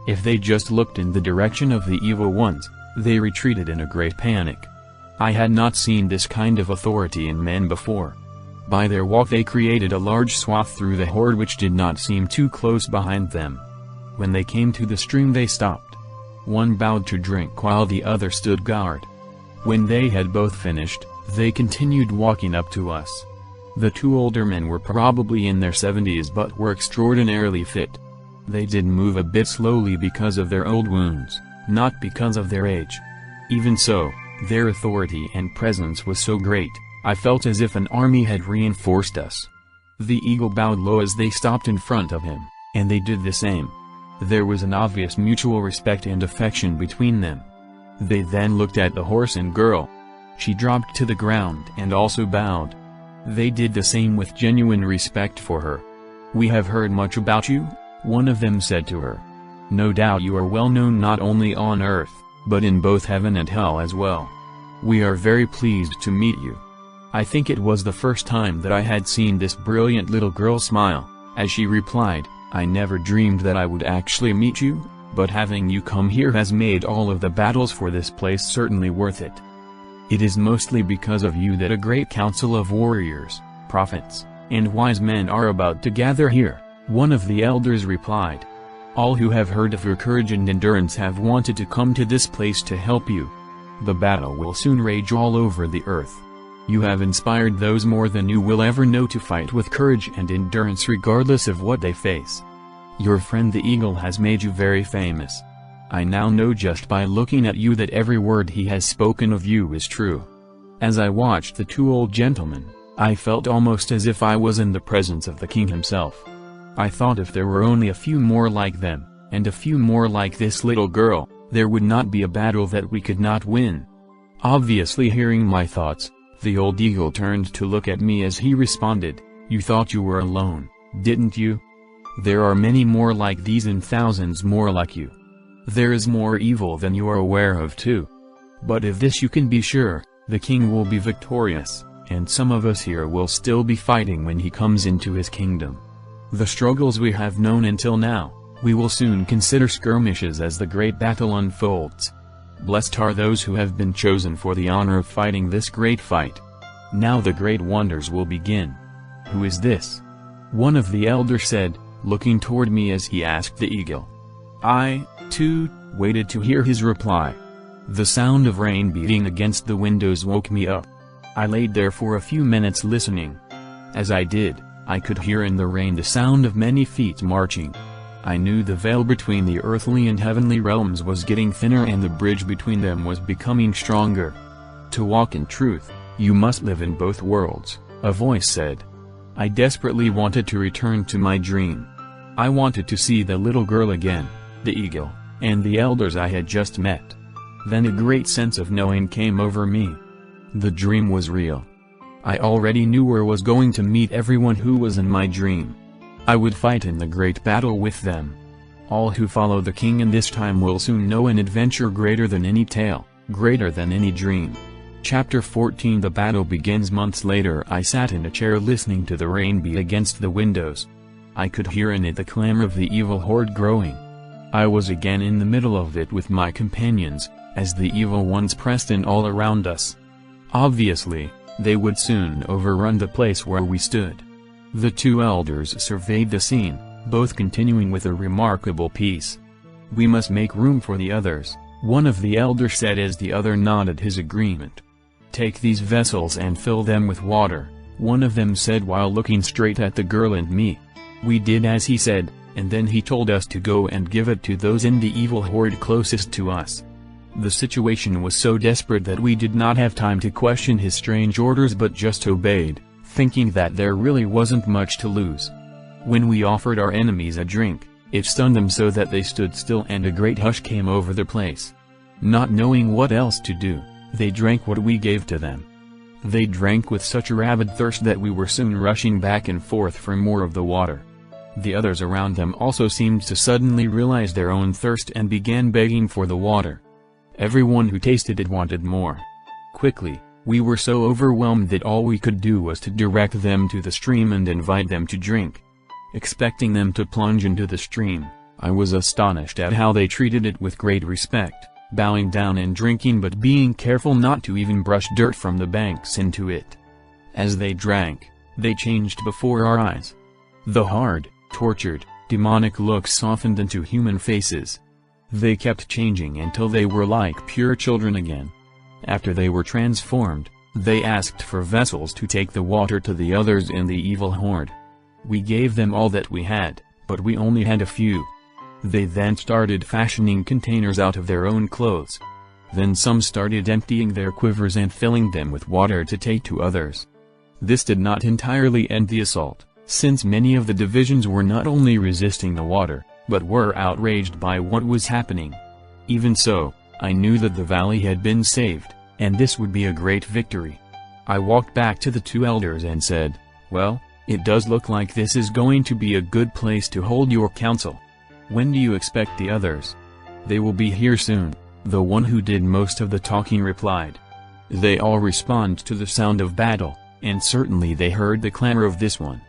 If they just looked in the direction of the evil ones, they retreated in a great panic. I had not seen this kind of authority in men before. By their walk they created a large swath through the horde which did not seem too close behind them. When they came to the stream they stopped. One bowed to drink while the other stood guard. When they had both finished, They continued walking up to us. The two older men were probably in their 70s but were extraordinarily fit. They did move a bit slowly because of their old wounds, not because of their age. Even so, their authority and presence was so great, I felt as if an army had reinforced us. The eagle bowed low as they stopped in front of him, and they did the same. There was an obvious mutual respect and affection between them. They then looked at the horse and girl. She dropped to the ground and also bowed. They did the same with genuine respect for her. "We have heard much about you," one of them said to her. "No doubt you are well known not only on earth, but in both heaven and hell as well. We are very pleased to meet you." I think it was the first time that I had seen this brilliant little girl smile, as she replied, "I never dreamed that I would actually meet you, but having you come here has made all of the battles for this place certainly worth it. It is mostly because of you that a great council of warriors, prophets, and wise men are about to gather here," one of the elders replied. "All who have heard of your courage and endurance have wanted to come to this place to help you. The battle will soon rage all over the earth. You have inspired those more than you will ever know to fight with courage and endurance regardless of what they face. Your friend the eagle has made you very famous. I now know just by looking at you that every word he has spoken of you is true." As I watched the two old gentlemen, I felt almost as if I was in the presence of the king himself. I thought if there were only a few more like them, and a few more like this little girl, there would not be a battle that we could not win. Obviously hearing my thoughts, the old eagle turned to look at me as he responded, "You thought you were alone, didn't you? There are many more like these and thousands more like you. There is more evil than you are aware of too. But of this you can be sure, the king will be victorious, and some of us here will still be fighting when he comes into his kingdom. The struggles we have known until now, we will soon consider skirmishes as the great battle unfolds. Blessed are those who have been chosen for the honor of fighting this great fight. Now the great wonders will begin." "Who is this?" one of the elders said, looking toward me as he asked the eagle. I, too, waited to hear his reply. The sound of rain beating against the windows woke me up. I laid there for a few minutes listening. As I did, I could hear in the rain the sound of many feet marching. I knew the veil between the earthly and heavenly realms was getting thinner and the bridge between them was becoming stronger. "To walk in truth, you must live in both worlds," a voice said. I desperately wanted to return to my dream. I wanted to see the little girl again, the eagle, and the elders I had just met. Then a great sense of knowing came over me. The dream was real. I already knew where was going to meet everyone who was in my dream. I would fight in the great battle with them. All who follow the king in this time will soon know an adventure greater than any tale, greater than any dream. Chapter 14. The battle begins. Months later I sat in a chair listening to the rain beat against the windows. I could hear in it the clamor of the evil horde growing. I was again in the middle of it with my companions, as the evil ones pressed in all around us. Obviously, they would soon overrun the place where we stood. The two elders surveyed the scene, both continuing with a remarkable peace. "We must make room for the others," one of the elders said as the other nodded his agreement. "Take these vessels and fill them with water," one of them said while looking straight at the girl and me. We did as he said, and then he told us to go and give it to those in the evil horde closest to us. The situation was so desperate that we did not have time to question his strange orders but just obeyed, thinking that there really wasn't much to lose. When we offered our enemies a drink, it stunned them so that they stood still and a great hush came over the place. Not knowing what else to do, they drank what we gave to them. They drank with such a rabid thirst that we were soon rushing back and forth for more of the water. The others around them also seemed to suddenly realize their own thirst and began begging for the water. Everyone who tasted it wanted more. Quickly, we were so overwhelmed that all we could do was to direct them to the stream and invite them to drink. Expecting them to plunge into the stream, I was astonished at how they treated it with great respect, bowing down and drinking but being careful not to even brush dirt from the banks into it. As they drank, they changed before our eyes. The hard, tortured, demonic looks softened into human faces. They kept changing until they were like pure children again. After they were transformed, They asked for vessels to take the water to the others in the evil horde. We gave them all that we had, but we only had a few. They then started fashioning containers out of their own clothes. Then some started emptying their quivers and filling them with water to take to others. This did not entirely end the assault, since many of the divisions were not only resisting the water, but were outraged by what was happening. Even so, I knew that the valley had been saved, and this would be a great victory. I walked back to the two elders and said, "Well, it does look like this is going to be a good place to hold your council. When do you expect the others?" "They will be here soon," the one who did most of the talking replied. "They all respond to the sound of battle, and certainly they heard the clamor of this one.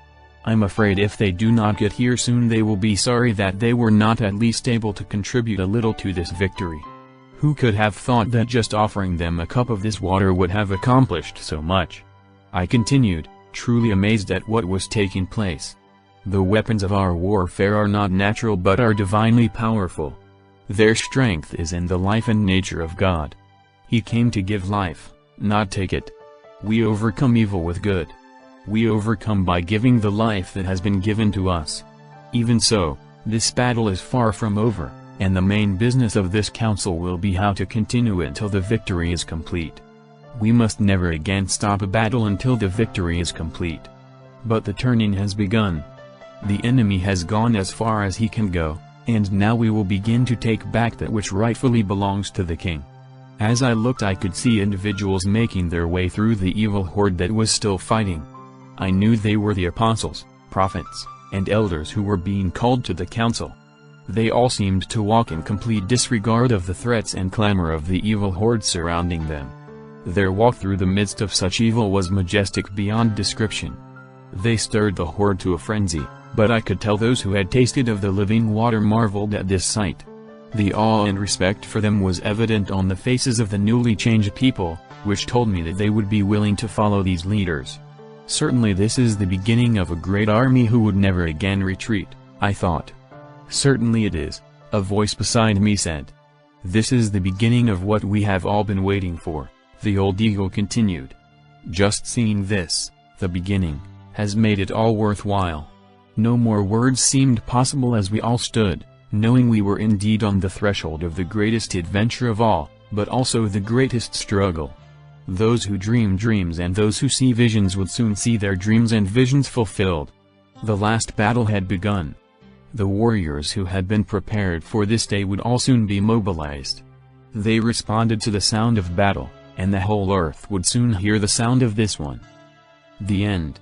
I'm afraid if they do not get here soon they will be sorry that they were not at least able to contribute a little to this victory." Who could have thought that just offering them a cup of this water would have accomplished so much? I continued, truly amazed at what was taking place. The weapons of our warfare are not natural but are divinely powerful. Their strength is in the life and nature of God. He came to give life, not take it. We overcome evil with good. We overcome by giving the life that has been given to us. Even so, this battle is far from over, and the main business of this council will be how to continue it until the victory is complete. We must never again stop a battle until the victory is complete. But the turning has begun. The enemy has gone as far as he can go, and now we will begin to take back that which rightfully belongs to the king. As I looked I could see individuals making their way through the evil horde that was still fighting. I knew they were the apostles, prophets, and elders who were being called to the council. They all seemed to walk in complete disregard of the threats and clamor of the evil horde surrounding them. Their walk through the midst of such evil was majestic beyond description. They stirred the horde to a frenzy, but I could tell those who had tasted of the living water marveled at this sight. The awe and respect for them was evident on the faces of the newly changed people, which told me that they would be willing to follow these leaders. Certainly this is the beginning of a great army who would never again retreat, I thought. Certainly it is, a voice beside me said. This is the beginning of what we have all been waiting for, the old eagle continued. Just seeing this, the beginning, has made it all worthwhile. No more words seemed possible as we all stood, knowing we were indeed on the threshold of the greatest adventure of all, but also the greatest struggle. Those who dream dreams and those who see visions would soon see their dreams and visions fulfilled. The last battle had begun. The warriors who had been prepared for this day would all soon be mobilized. They responded to the sound of battle, and the whole earth would soon hear the sound of this one. The end.